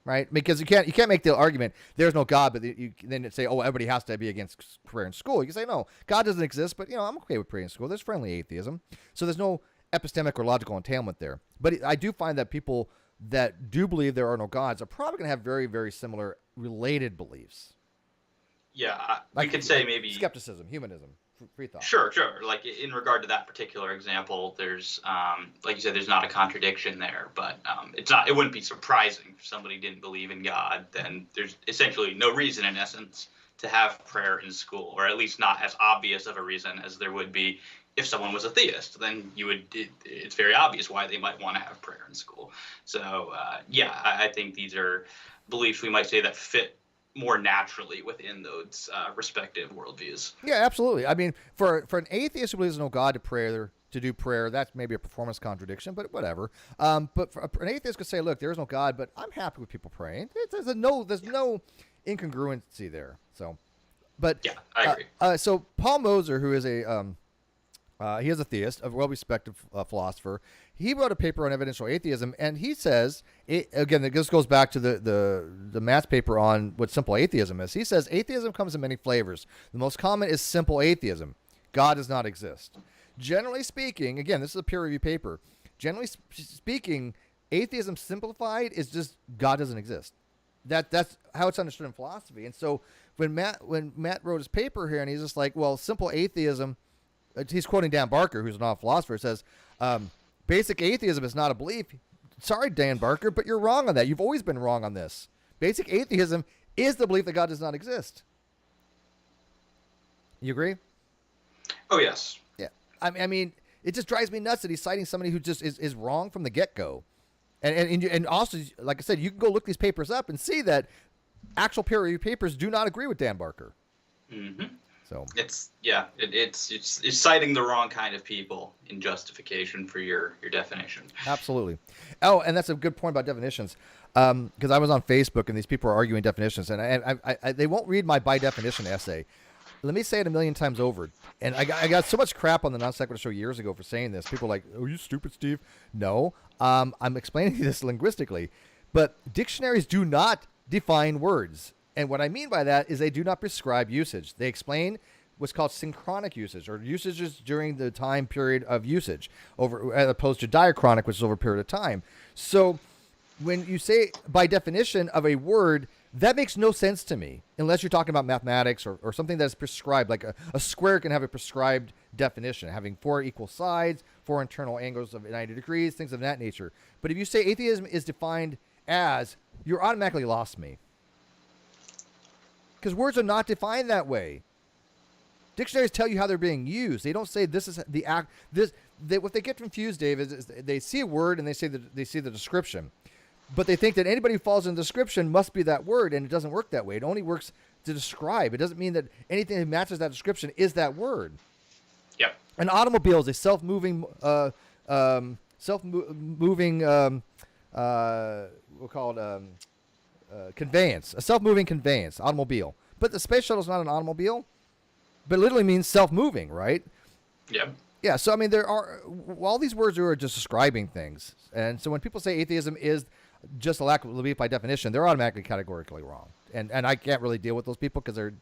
right? Because you can't make the argument there's no God, but you then say, oh, everybody has to be against prayer in school. You can say no, God doesn't exist, but I'm okay with prayer in school. There's friendly atheism, so there's no epistemic or logical entailment there. But I do find that people that do believe there are no gods are probably going to have very, very similar related beliefs. Yeah, we could say maybe skepticism, humanism, free thought. Sure. In regard to that particular example, there's, like you said, there's not a contradiction there, but it wouldn't be surprising if somebody didn't believe in God. Then there's essentially no reason, in essence, to have prayer in school, or at least not as obvious of a reason as there would be if someone was a theist. Then it's very obvious why they might want to have prayer in school. So, I think these are beliefs we might say that fit more naturally within those respective worldviews. Yeah, absolutely. I mean, for an atheist who believes in no God to do prayer, that's maybe a performance contradiction, but whatever. But for an atheist could say, look, there is no God, but I'm happy with people praying. There's no incongruency there. So, but yeah, I agree. So Paul Moser, who is he is a theist, a well-respected philosopher. He wrote a paper on evidential atheism, and he says, again, this goes back to the Matt's paper on what simple atheism is. He says atheism comes in many flavors. The most common is simple atheism. God does not exist. Generally speaking, again, this is a peer review paper. Generally speaking, atheism simplified is just God doesn't exist. That's how it's understood in philosophy. And so when Matt wrote his paper here, and he's just like, well, simple atheism, he's quoting Dan Barker, who's not a philosopher, says, basic atheism is not a belief. Sorry, Dan Barker, but you're wrong on that. You've always been wrong on this. Basic atheism is the belief that God does not exist. You agree? Oh, yes. Yeah. I mean, it just drives me nuts that he's citing somebody who just is wrong from the get-go. And also, like I said, you can go look these papers up and see that actual peer review papers do not agree with Dan Barker. Mm-hmm. So it's citing the wrong kind of people in justification for your definition. Absolutely. Oh, and that's a good point about definitions, because I was on Facebook and these people are arguing definitions, and I they won't read my by definition essay. Let me say it a million times over. And I got so much crap on the NonSequitur show years ago for saying this. People are like, oh, you stupid, Steve. No, I'm explaining this linguistically. But dictionaries do not define words. And what I mean by that is they do not prescribe usage. They explain what's called synchronic usage, or usages during the time period of usage, as opposed to diachronic, which is over a period of time. So when you say by definition of a word, that makes no sense to me unless you're talking about mathematics or something that's prescribed. Like a square can have a prescribed definition, having 4 equal sides, 4 internal angles of 90 degrees, things of that nature. But if you say atheism is defined as, you're automatically lost me. Because words are not defined that way. Dictionaries tell you how they're being used. They don't say this is the act. What they get confused, Dave, is they see a word and they see the description. But they think that anybody who falls in the description must be that word, and it doesn't work that way. It only works to describe. It doesn't mean that anything that matches that description is that word. Yep. An automobile is a self-moving, we'll call it conveyance, a self-moving conveyance, automobile. But the space shuttle is not an automobile, but it literally means self-moving, right? Yep. Yeah, so I mean, there are all these words are just describing things, and so when people say atheism is just a lack of belief by definition, they're automatically categorically wrong, and I can't really deal with those people because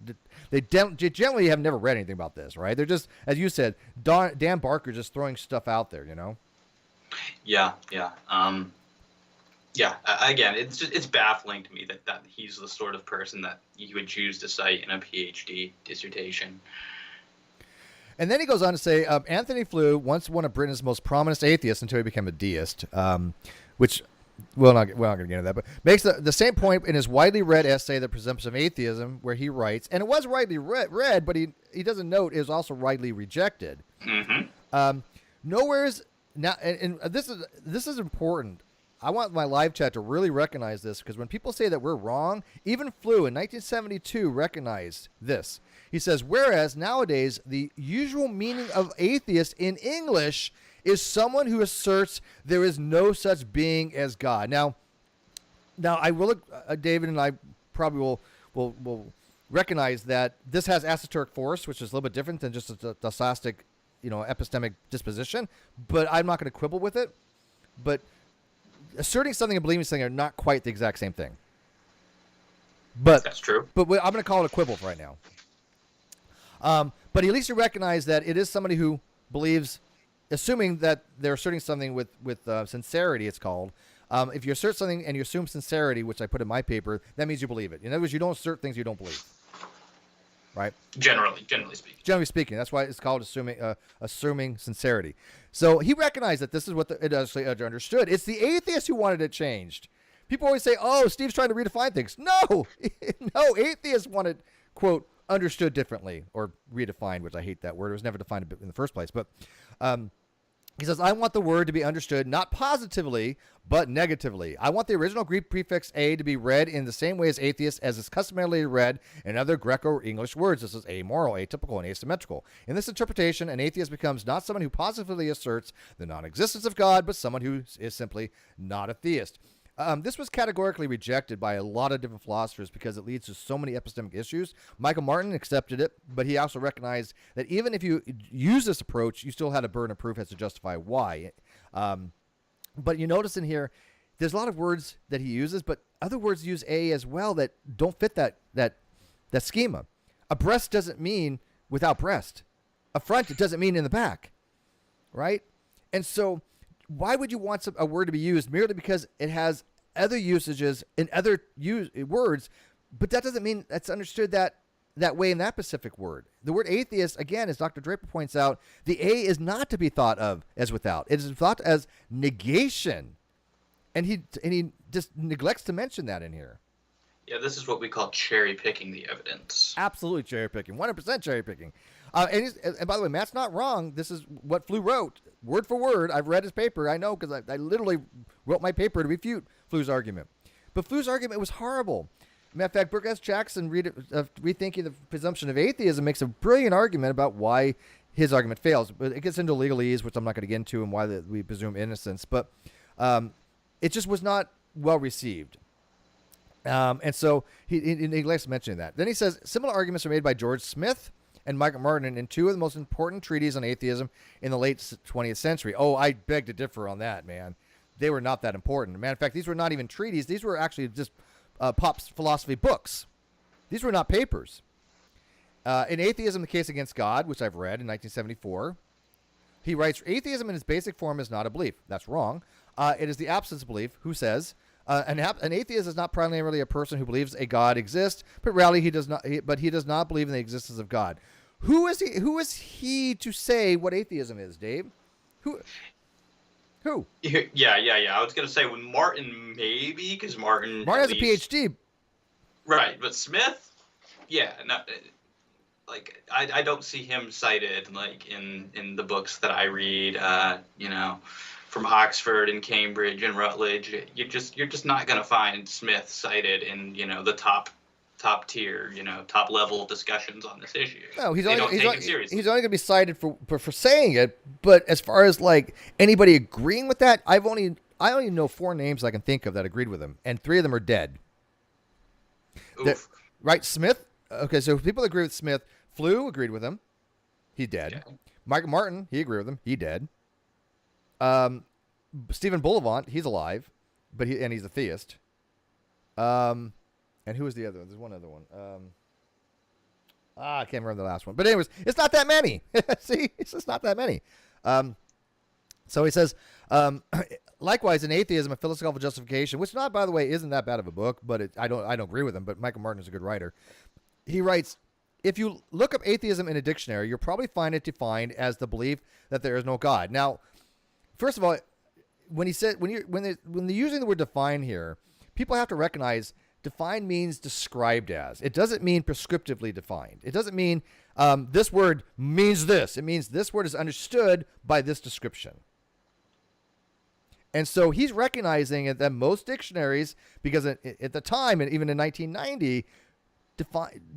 they generally have never read anything about this, right? They're just, as you said, Dan Barker just throwing stuff out there, you know? Yeah. Again, it's baffling to me that he's the sort of person that you would choose to cite in a PhD dissertation. And then he goes on to say, Anthony Flew, once one of Britain's most prominent atheists until he became a deist, which we're not going to get into that, but makes the same point in his widely read essay, The Presumption of Atheism, where he writes, and it was widely read, but he doesn't note it was also widely rejected. Mm-hmm. Nowhere's now, and this is important. I want my live chat to really recognize this, because when people say that we're wrong, even Flew in 1972 recognized this. He says, whereas nowadays the usual meaning of atheist in English is someone who asserts there is no such being as God. Now I will, David and I probably will recognize that this has esoteric force, which is a little bit different than just a dosastic, epistemic disposition. But I'm not going to quibble with it. But asserting something and believing something are not quite the exact same thing. But that's true. But I'm going to call it a quibble for right now. But at least you recognize that it is somebody who believes, assuming that they're asserting something with sincerity, it's called. If you assert something and you assume sincerity, which I put in my paper, that means you believe it. In other words, you don't assert things you don't believe. Right? Generally speaking. Generally speaking. That's why it's called assuming sincerity. So he recognized that this is what it actually understood. It's the atheists who wanted it changed. People always say, oh, Steve's trying to redefine things. No, atheists wanted, quote, understood differently, or redefined, which I hate that word. It was never defined in the first place. But he says, I want the word to be understood not positively, but negatively. I want the original Greek prefix a to be read in the same way as atheist as is customarily read in other Greco-English words. This is amoral, atypical, and asymmetrical. In this interpretation, an atheist becomes not someone who positively asserts the non-existence of God, but someone who is simply not a theist. This was categorically rejected by a lot of different philosophers because it leads to so many epistemic issues. Michael Martin accepted it, but he also recognized that even if you use this approach, you still had a burden of proof as to justify why. But you notice in here, there's a lot of words that he uses, but other words use a as well that don't fit that schema. A breast doesn't mean without breast. A front doesn't mean in the back. right? And so why would you want a word to be used merely because it has other usages in other words, but that doesn't mean that's understood that way in that specific word. The word atheist, again, as Dr. Draper points out, the A is not to be thought of as without. It is thought as negation. And he just neglects to mention that in here. Yeah, this is what we call cherry picking the evidence. Absolutely cherry picking, 100% cherry picking. And by the way, Matt's not wrong. This is what Flew wrote, word for word. I've read his paper. I know because I literally wrote my paper to refute Flew's argument. But Flew's argument was horrible. Matter of fact, Brooke S. Jackson, Rethinking the Presumption of Atheism, makes a brilliant argument about why his argument fails. But it gets into legalese, which I'm not going to get into, and why we presume innocence. But it just was not well received. And so he neglects mentioning that. Then he says, similar arguments are made by George Smith and Michael Martin in two of the most important treatises on atheism in the late 20th century. Oh, I beg to differ on that, man. They were not that important. Matter of fact, these were not even treatises. These were actually just pop philosophy books. These were not papers. In Atheism, the Case Against God, which I've read in 1974, he writes, atheism in its basic form is not a belief. That's wrong. It is the absence of belief. Who says? An atheist is not primarily a person who believes a God exists, but rather he does not believe in the existence of God. Who is he? Who is he to say what atheism is, Dave? Who? Yeah. I was gonna say when Martin, maybe, because Martin has a PhD, right? But Smith, yeah, not like I don't see him cited like in the books that I read. From Oxford and Cambridge and Rutledge, you're just not going to find Smith cited in the top tier, top level discussions on this issue. No, he's only going to be cited for saying it. But as far as like anybody agreeing with that, I only know 4 names I can think of that agreed with him, and 3 of them are dead. Right, Smith. Okay, so people agree with Smith. Flew agreed with him. He's dead. Yeah. Michael Martin, he agreed with him. He dead. Stephen Bullivant, he's alive, but he's a theist. And who was the other one? There's one other one. I can't remember the last one. But anyways, it's not that many. See, it's just not that many. So he says, likewise, in Atheism, a philosophical justification, which not, by the way, isn't that bad of a book, but I don't agree with him. But Michael Martin is a good writer. He writes, if you look up atheism in a dictionary, you'll probably find it defined as the belief that there is no God. Now, first of all, when they're using the word define here, people have to recognize define means described as. It doesn't mean prescriptively defined. It doesn't mean this word means this. It means this word is understood by this description. And so he's recognizing that most dictionaries, because at the time, and even in 1990,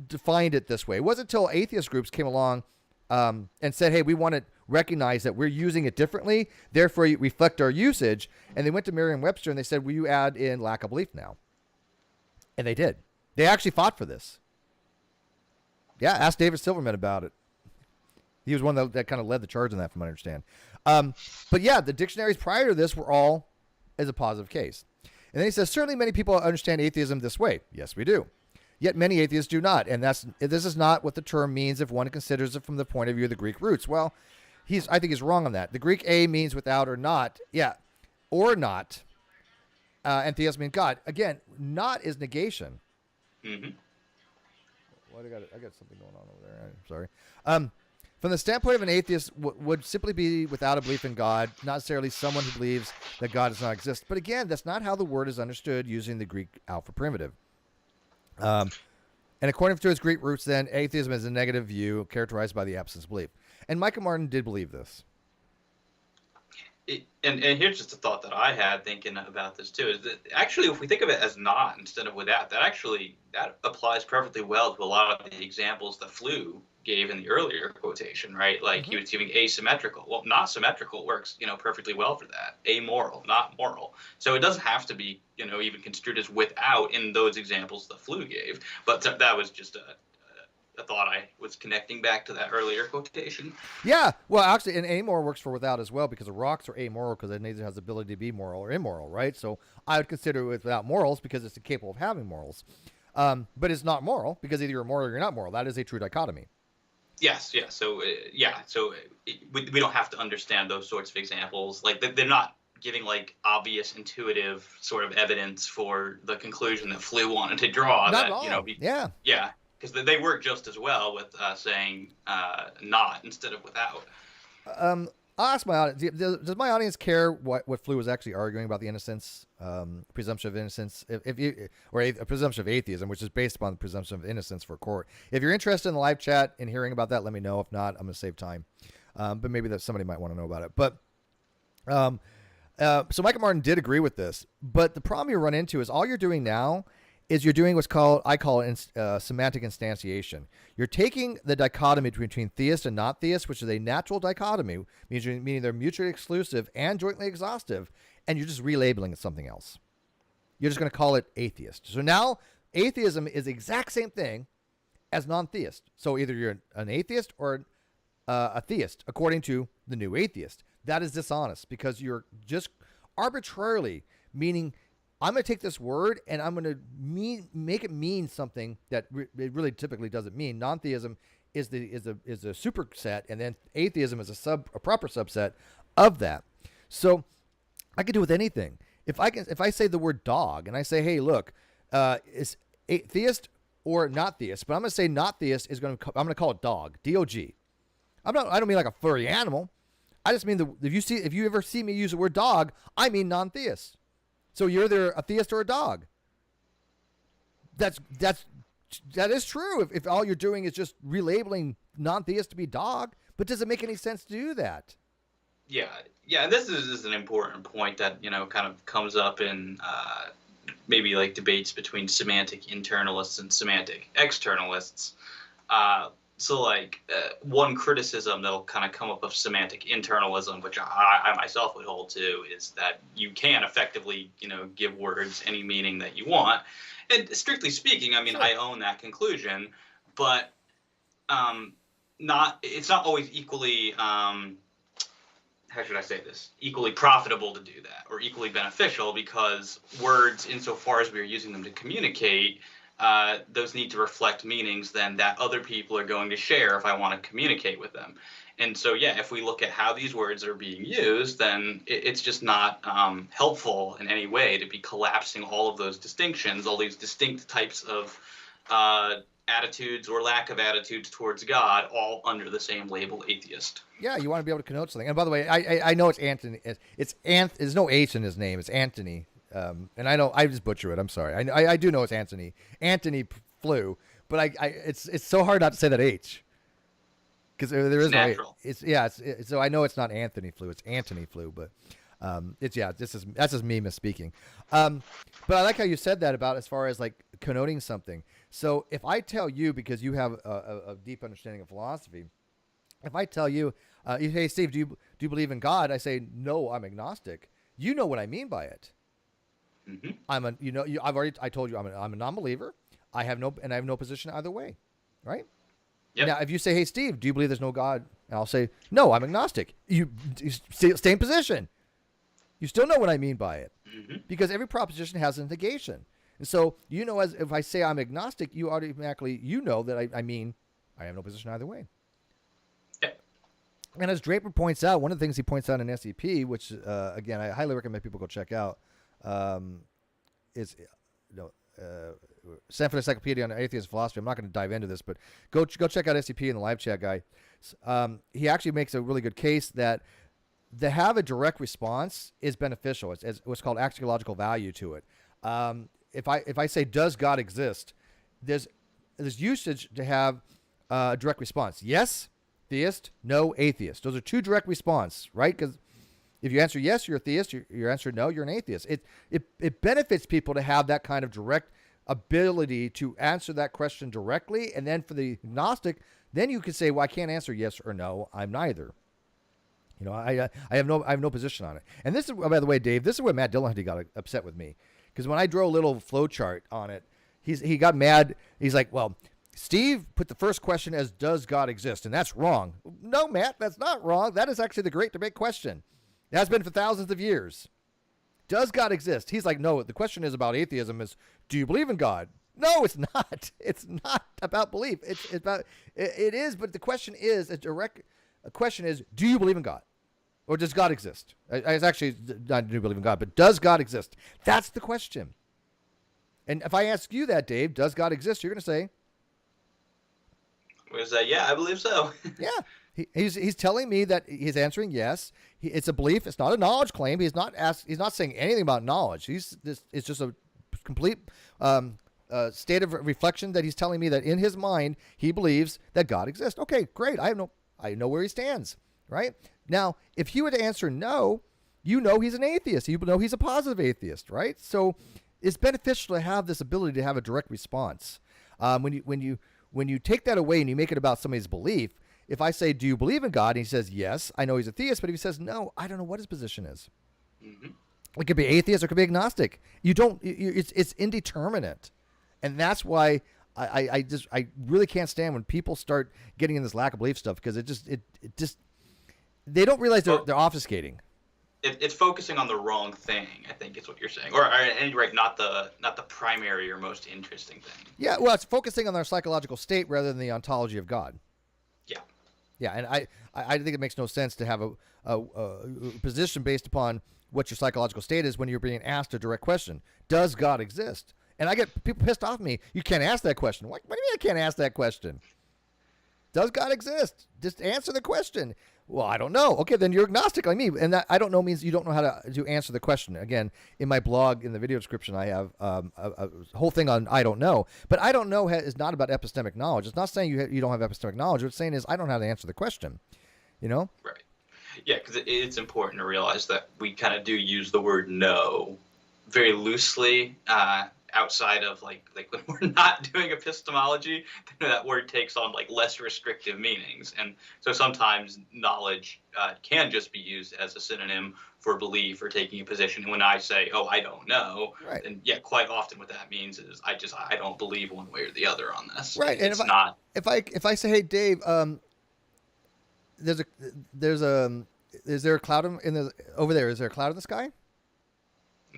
defined it this way. It wasn't until atheist groups came along and said, hey, we want to recognize that we're using it differently, therefore you reflect our usage. And they went to Merriam-Webster and they said, will you add in lack of belief now? And they did. They actually fought for this. Yeah, ask David Silverman about it. He was one that kind of led the charge on that, from what I understand. But yeah, the dictionaries prior to this were all as a positive case. And then he says, certainly many people understand atheism this way. Yes, we do. Yet many atheists do not. And this is not what the term means if one considers it from the point of view of the Greek roots. Well, I think he's wrong on that. The Greek a means without or not. Yeah, or not. And theos means God. Again, not is negation. Mm-hmm. What I got something going on over there. I'm sorry. From the standpoint of an atheist, would simply be without a belief in God, not necessarily someone who believes that God does not exist. But again, that's not how the word is understood using the Greek alpha primitive. And according to its Greek roots, then, atheism is a negative view characterized by the absence of belief. And Michael Martin did believe this. And here's just a thought that I had thinking about this too, is that actually if we think of it as not instead of without, that applies perfectly well to a lot of the examples that Flew gave in the earlier quotation, right? Like he was giving asymmetrical. Well, not symmetrical works, perfectly well for that. Amoral, not moral. So it doesn't have to be, even construed as without in those examples that Flew gave. But that was just a thought I was connecting back to that earlier quotation. Yeah, well, actually, and amoral works for without as well, because the rocks are amoral because it neither has the ability to be moral or immoral, right? So I would consider it without morals because it's capable of having morals. But it's not moral because either you're moral or you're not moral. That is a true dichotomy. Yes, yeah. So we don't have to understand those sorts of examples. Like they're not giving like obvious intuitive sort of evidence for the conclusion that Flew wanted to draw. Not that at all. Yeah, because they work just as well with saying not instead of without. I'll ask my audience, does my audience care what Flew was actually arguing about the innocence, presumption of innocence, or a presumption of atheism, which is based upon the presumption of innocence for court? If you're interested in the live chat and hearing about that, let me know. If not, I'm going to save time. But maybe that somebody might want to know about it. But so Michael Martin did agree with this. But the problem you run into is all you're doing now is you're doing I call it semantic instantiation. You're taking the dichotomy between theist and not theist, which is a natural dichotomy, meaning they're mutually exclusive and jointly exhaustive, and you're just relabeling it something else. You're just going to call it atheist. So now atheism is the exact same thing as non-theist. So either you're an atheist or a theist, according to the new atheist. That is dishonest because you're just arbitrarily meaning I'm going to take this word and I'm going to make it mean something that it really typically doesn't mean. Non-theism is a superset, and then atheism is a proper subset of that. So I could do with anything. If I say the word dog and I say, hey, look, is theist or not theist? But I'm going to say not theist I'm going to call it dog, D-O-G. I don't mean like a furry animal. I just mean if you ever see me use the word dog, I mean non-theist. So you're either a theist or a dog. That is true. If all you're doing is just relabeling non-theist to be dog, but does it make any sense to do that? Yeah. This is an important point that kind of comes up in maybe like debates between semantic internalists and semantic externalists. So like one criticism that'll kind of come up of semantic internalism, which I myself would hold to, is that you can effectively, give words any meaning that you want. And strictly speaking, I mean, sure. I own that conclusion, but it's not always equally, how should I say this, equally profitable to do that or equally beneficial, because words, insofar as we are using them to communicate, those need to reflect meanings then that other people are going to share if I want to communicate with them. And so, if we look at how these words are being used, then it's just not helpful in any way to be collapsing all of those distinctions, all these distinct types of attitudes or lack of attitudes towards God, all under the same label atheist. Yeah, you want to be able to connote something. And by the way, I know it's Anthony. There's no H in his name. It's Anthony. And I know I just butcher it. I'm sorry. I do know it's Anthony. Anthony Flew, but it's so hard not to say that H because there is natural. No H. So I know it's not Anthony Flew. It's Anthony Flew, but that's just me misspeaking. But I like how you said that about as far as like connoting something. So if I tell you, because you have a deep understanding of philosophy, if I tell you, hey Steve, do you believe in God? I say no, I'm agnostic. You know what I mean by it. Mm-hmm. I told you I'm a non-believer. I have no position either way, right? Yep. Now, if you say, "Hey, Steve, do you believe there's no God?" And I'll say, "No, I'm agnostic." You stay in position. You still know what I mean by it, because every proposition has a negation, and so as if I say I'm agnostic, you automatically know that I mean I have no position either way. Yep. And as Draper points out, one of the things he points out in SEP, which again I highly recommend people go check out. Is Stanford Encyclopedia on Atheist Philosophy. I'm not going to dive into this, but go check out SCP in the live chat guy. He actually makes a really good case that to have a direct response is beneficial. It's what's called axiological value to it. If I say, does God exist? There's usage to have a direct response. Yes, theist. No, atheist. Those are two direct response, right? Because if you answer yes, you're a theist. You answer no, you're an atheist. It benefits people to have that kind of direct ability to answer that question directly. And then for the agnostic, then you could say, well, I can't answer yes or no. I'm neither. I have no position on it. And this is, by the way, Dave, this is where Matt Dillahunty got upset with me, because when I drew a little flow chart on it, he got mad. He's like, well, Steve put the first question as does God exist, and that's wrong. No, Matt, that's not wrong. That is actually the great debate question. It has been for thousands of years. Does God exist? He's like, no, the question is about atheism is, do you believe in God? No, it's not. It's not about belief. It's about, it is, but the question is a direct a question is, do you believe in God? Or does God exist? It's actually not do you believe in God, but does God exist? That's the question. And if I ask you that, Dave, does God exist? You're going to say, yeah, I believe so. yeah. He's telling me that he's answering yes. It's a belief. It's not a knowledge claim. He's not saying anything about knowledge. It's just a complete state of reflection that he's telling me that in his mind he believes that God exists. Okay, great. I know where he stands. Right now, if he were to answer no, you know he's an atheist. You know he's a positive atheist. Right. So it's beneficial to have this ability to have a direct response. When you take that away and you make it about somebody's belief. If I say, do you believe in God? And he says, yes, I know he's a theist. But if he says, no, I don't know what his position is. Mm-hmm. It could be atheist or it could be agnostic. It's indeterminate. And that's why I really can't stand when people start getting in this lack of belief stuff, because it just they don't realize they're obfuscating. It's focusing on the wrong thing, I think is what you're saying. Or at any rate, not the primary or most interesting thing. Yeah, well, it's focusing on their psychological state rather than the ontology of God. Yeah, and I think it makes no sense to have a position based upon what your psychological state is when you're being asked a direct question. Does God exist? And I get people pissed off at me. You can't ask that question. What do you mean I can't ask that question? Does God exist? Just answer the question. Well, I don't know. Okay, then you're agnostic like me. And that I don't know means you don't know how to answer the question. Again, in my blog, in the video description, I have a whole thing on I don't know. But I don't know is not about epistemic knowledge. It's not saying you don't have epistemic knowledge. What it's saying is I don't know how to answer the question. You know? Right. Yeah, because it's important to realize that we kind of do use the word no very loosely outside of like when we're not doing epistemology, that word takes on like less restrictive meanings. And so sometimes knowledge can just be used as a synonym for belief or taking a position. And when I say, oh, I don't know, right. Then yeah, quite often what that means is I don't believe one way or the other on this. Right. And if I say, hey, Dave, is there a cloud over there? Is there a cloud in the sky?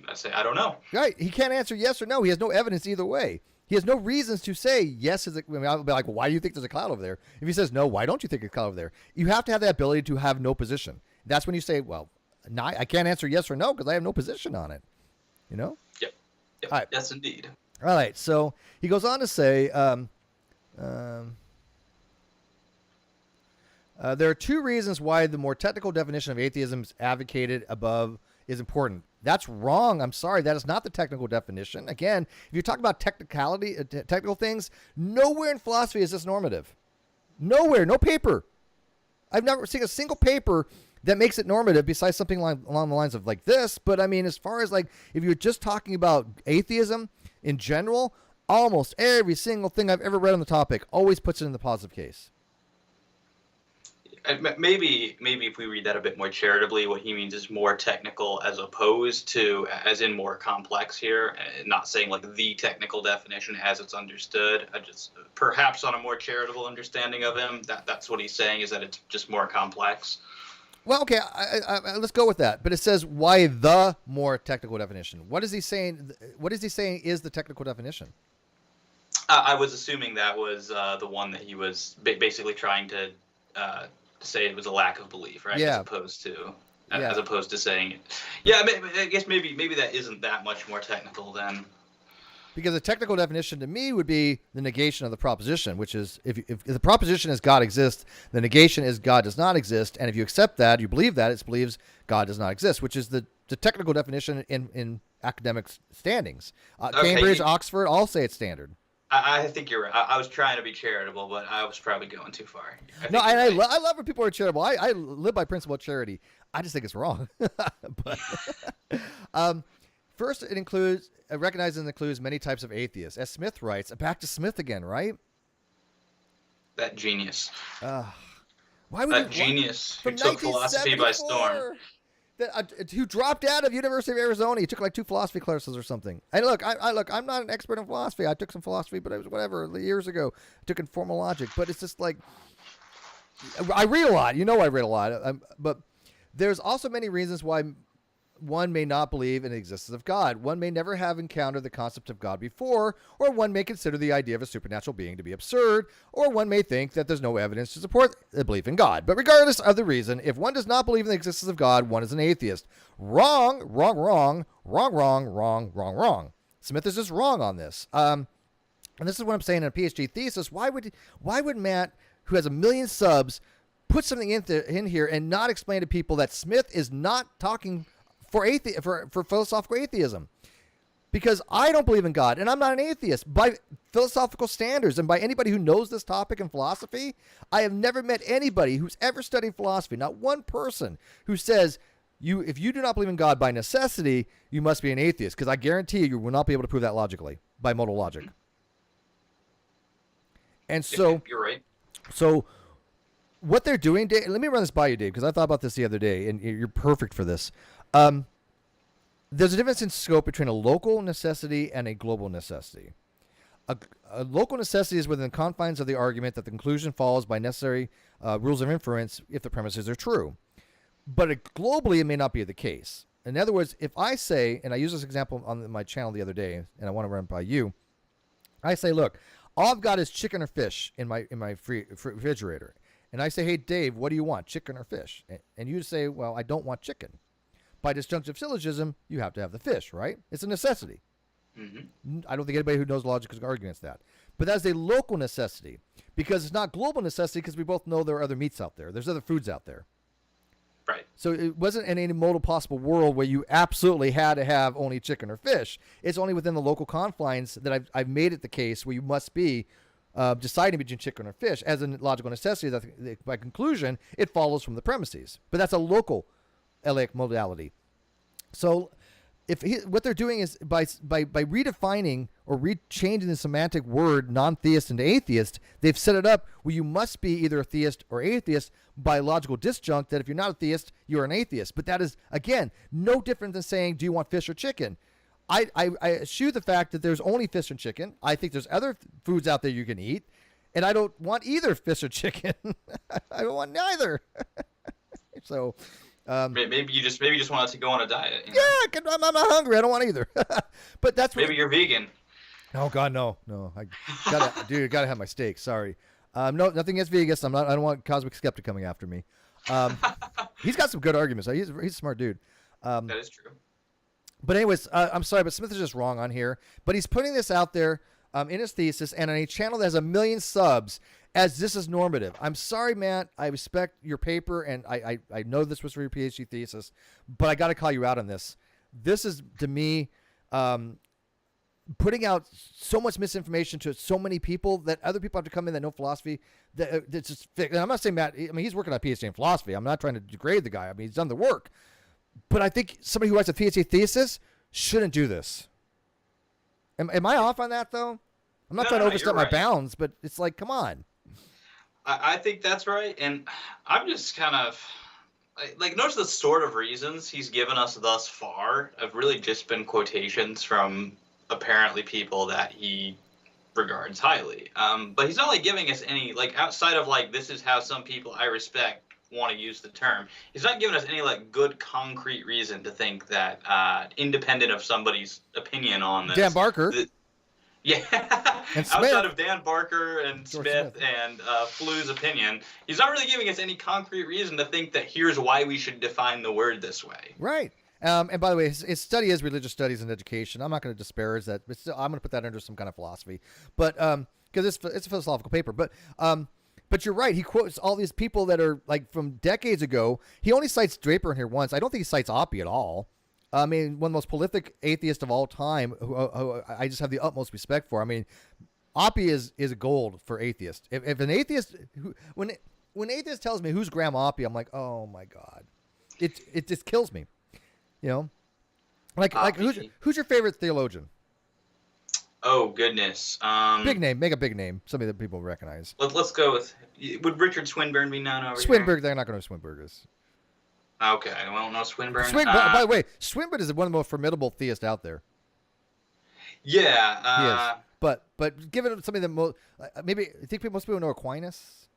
I say, I don't know. Right. He can't answer yes or no. He has no evidence either way. He has no reasons to say yes. I'll be like, well, why do you think there's a cloud over there? If he says no, why don't you think there's a cloud over there? You have to have that ability to have no position. That's when you say, well, no, I can't answer yes or no because I have no position on it. You know? Yep. All right. Yes, indeed. All right. So he goes on to say, there are two reasons why the more technical definition of atheism advocated above is important. That's wrong. I'm sorry. That is not the technical definition. Again, if you talk about technical things, nowhere in philosophy is this normative. Nowhere. No paper. I've never seen a single paper that makes it normative besides something along the lines of like this. But I mean, as far as like, if you're just talking about atheism in general, almost every single thing I've ever read on the topic always puts it in the positive case. Maybe if we read that a bit more charitably, what he means is more technical as opposed to, as in more complex here, not saying like the technical definition as it's understood. I just perhaps on a more charitable understanding of him, that's what he's saying, is that it's just more complex. Well, okay, let's go with that. But it says why the more technical definition. What is he saying? What is he saying is the technical definition? I was assuming that was the one that he was basically trying to say it was a lack of belief, right? Yeah. As opposed to saying, yeah, I guess maybe that isn't that much more technical then. Because the technical definition to me would be the negation of the proposition, which is if the proposition is God exists, the negation is God does not exist, and if you accept that, you believe that, it believes God does not exist, which is the technical definition in academic standings. Okay. Cambridge, Oxford, all say it's standard. I think you're right. I was trying to be charitable, but I was probably going too far. I love when people are charitable. I live by principle of charity. I just think it's wrong. But first, it recognizes and includes many types of atheists. As Smith writes, back to Smith again, right? That genius. Why would that genius who took philosophy by storm. Who dropped out of University of Arizona. He took like 2 philosophy classes or something. And look, I'm not an expert in philosophy. I took some philosophy, but it was whatever, years ago. I took informal logic. But it's just like, I read a lot. I read a lot. But there's also many reasons why one may not believe in the existence of God. One may never have encountered the concept of God before, or one may consider the idea of a supernatural being to be absurd, or one may think that there's no evidence to support the belief in God. But regardless of the reason, if one does not believe in the existence of God, one is an atheist. Wrong, wrong, wrong, wrong, wrong, wrong, wrong, wrong. Smith is just wrong on this. And this is what I'm saying in a PhD thesis. Why would Matt, who has 1 million subs, put something in here and not explain to people that Smith is not talking for philosophical atheism? Because I don't believe in God, and I'm not an atheist. By philosophical standards, and by anybody who knows this topic in philosophy, I have never met anybody who's ever studied philosophy, not one person, who says, if you do not believe in God by necessity, you must be an atheist, because I guarantee you will not be able to prove that logically, by modal logic. And so... You're right. So... what they're doing, Dave, let me run this by you, Dave, because I thought about this the other day, and you're perfect for this. There's a difference in scope between a local necessity and a global necessity. A local necessity is within the confines of the argument that the conclusion follows by necessary rules of inference if the premises are true. But globally, it may not be the case. In other words, if I say, and I used this example on my channel the other day, and I want to run it by you, I say, look, all I've got is chicken or fish in my refrigerator. And I say, hey, Dave, what do you want, chicken or fish? And you say, well, I don't want chicken. By disjunctive syllogism, you have to have the fish, right? It's a necessity. Mm-hmm. I don't think anybody who knows logic is going to argue against that. But that's a local necessity, because it's not global necessity, because we both know there are other meats out there. There's other foods out there. Right. So it wasn't in any modal possible world where you absolutely had to have only chicken or fish. It's only within the local confines that I've made it the case where you must be deciding between chicken or fish as a logical necessity. That by conclusion, it follows from the premises. But that's a local Eliac modality. So what they're doing is by redefining or changing the semantic word non-theist into atheist, they've set it up where you must be either a theist or atheist by logical disjunct, that if you're not a theist, you're an atheist. But that is, again, no different than saying, do you want fish or chicken? I eschew the fact that there's only fish and chicken. I think there's other foods out there you can eat, and I don't want either fish or chicken. I don't want neither. So... maybe you just want to go on a diet. You know? Yeah, I'm not hungry. I don't want either. But that's maybe you're vegan. Oh God, no. I gotta have my steak. Sorry. No, nothing against vegans. I don't want Cosmic Skeptic coming after me. He's got some good arguments. He's a smart dude. That is true. But anyways, I'm sorry, but Smith is just wrong on here. But he's putting this out there in his thesis and on a channel that has 1 million subs, as this is normative. I'm sorry, Matt. I respect your paper, and I know this was for your PhD thesis, but I got to call you out on this. This is, to me, putting out so much misinformation to so many people that other people have to come in that know philosophy. That's just. And I'm not saying Matt. I mean, he's working on a PhD in philosophy. I'm not trying to degrade the guy. I mean, he's done the work. But I think somebody who writes a PhD thesis shouldn't do this. Am I off on that, though? I'm not trying to overstep my bounds, but it's like, come on. I think that's right, and I'm just kind of like, notice the sort of reasons he's given us thus far have really just been quotations from apparently people that he regards highly. But he's not like giving us any, like, outside of like, this is how some people I respect want to use the term. He's not giving us any like good concrete reason to think that independent of somebody's opinion on this. Dan Barker. Yeah, and outside of Dan Barker and Smith and Flu's opinion, he's not really giving us any concrete reason to think that here's why we should define the word this way. Right. And by the way, his study is religious studies and education. I'm not going to disparage that, but still, I'm going to put that under some kind of philosophy. But because it's a philosophical paper. But you're right. He quotes all these people that are like from decades ago. He only cites Draper in here once. I don't think he cites Oppie at all. I mean, one of the most prolific atheists of all time, who I just have the utmost respect for. I mean, Oppie is a gold for atheists. If an atheist, when atheist tells me who's Graham Oppie, I'm like, oh my God, it just kills me. You know, like who's your favorite theologian? Oh goodness, big name, make a big name, somebody that people recognize. Let's go with. Would Richard Swinburne be known over Swinburne, here? they're not going to know Swinburne is. Okay, well, no Swinburne. By the way, Swinburne is one of the most formidable theists out there. Yeah. He is. But given something that most maybe I think most people know Aquinas.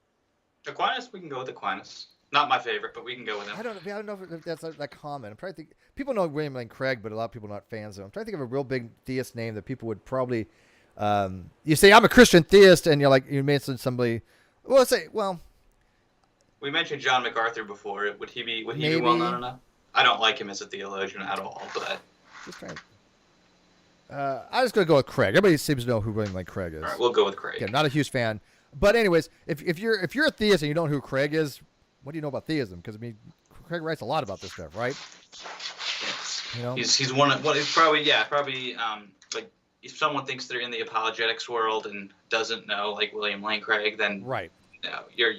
Aquinas, we can go with Aquinas. Not my favorite, but we can go with him. I don't know if that's that common. I'm trying to think. People know William Lane Craig, but a lot of people are not fans of him. I'm trying to think of a real big theist name that people would probably. You say I'm a Christian theist, and you're like you mentioned somebody. Well, let's say we mentioned John MacArthur before. Would he be maybe, well known enough? I don't like him as a theologian at all, but just trying. I'm just gonna go with Craig. Everybody seems to know who William Lane Craig is. All right, we'll go with Craig. Okay, not a huge fan, but anyways, if you're a theist and you don't know who Craig is, what do you know about theism? Because I mean, Craig writes a lot about this stuff, right? Yes. You know, he's one of he's probably like if someone thinks they're in the apologetics world and doesn't know like William Lane Craig, then right. No, you're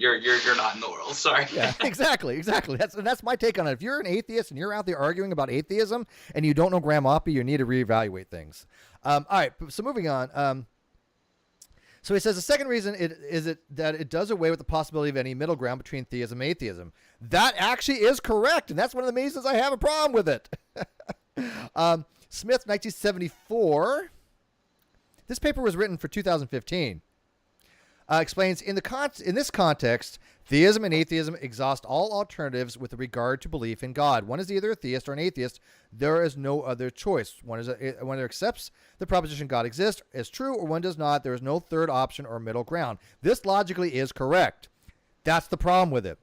not in the world. Sorry. Yeah, exactly. That's my take on it. If you're an atheist and you're out there arguing about atheism and you don't know Graham Oppie, you need to reevaluate things. All right. So moving on. So he says the second reason is that it does away with the possibility of any middle ground between theism and atheism. That actually is correct, and that's one of the reasons I have a problem with it. Smith, 1974. This paper was written for 2015. Explains in this context, theism and atheism exhaust all alternatives with regard to belief in God. One is either a theist or an atheist. There is no other choice. One accepts the proposition God exists as true, or one does not. There is no third option or middle ground. This logically is correct. That's the problem with it,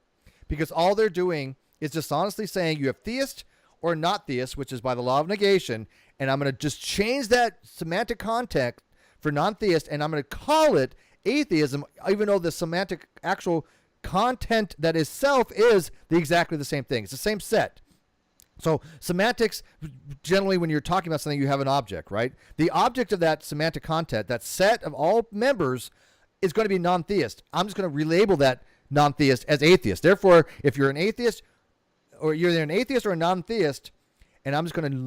because all they're doing is dishonestly saying you have theist or not theist, which is by the law of negation, and I'm going to just change that semantic context for non-theist, and I'm going to call it atheism, even though the semantic actual content that is self is exactly the same thing. It's the same set. So semantics, generally when you're talking about something, you have an object, right? The object of that semantic content, that set of all members, is going to be non-theist. I'm just going to relabel that non-theist as atheist. Therefore, if you're an atheist, or you're either an atheist or a non-theist, and I'm just going to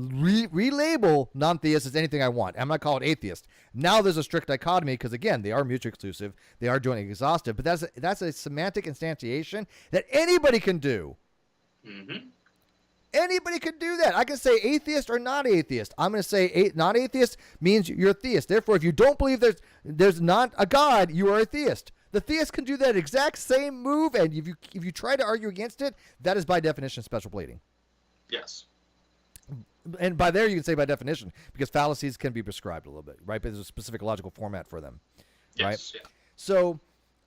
relabel non-theist as anything I want. I'm going to call it atheist. Now there's a strict dichotomy because, again, they are mutually exclusive. They are jointly exhaustive. But that's a semantic instantiation that anybody can do. Mm-hmm. Anybody can do that. I can say atheist or not atheist. I'm going to say not atheist means you're a theist. Therefore, if you don't believe there's not a God, you are a theist. The theist can do that exact same move, and if you try to argue against it, that is by definition special pleading. Yes. And by there, you can say by definition, because fallacies can be prescribed a little bit, right? But there's a specific logical format for them, right? Yes, yeah. So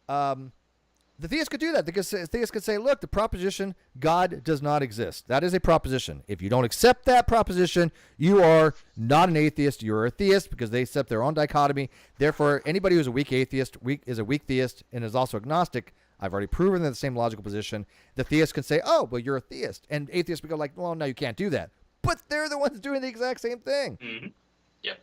the theist could do that. The theist could say, look, the proposition God does not exist. That is a proposition. If you don't accept that proposition, you are not an atheist. You're a theist because they accept their own dichotomy. Therefore, anybody who's a weak atheist is a weak theist and is also agnostic. I've already proven they're the same logical position. The theist can say, oh, well, you're a theist. And atheists would go like, well, no, you can't do that. But they're the ones doing the exact same thing. Mm-hmm. Yep.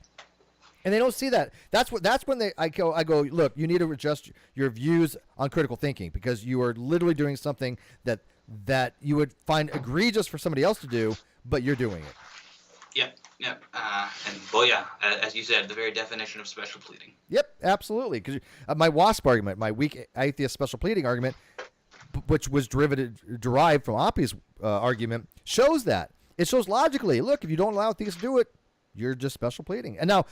And they don't see that. That's when I go, look, you need to adjust your views on critical thinking because you are literally doing something that you would find egregious for somebody else to do, but you're doing it. Yep. And well, yeah, as you said, the very definition of special pleading. Yep, absolutely. Because my WASP argument, my weak atheist special pleading argument, which was derived from Oppie's argument, shows that. It shows logically, look, if you don't allow theists to do it, you're just special pleading. And now,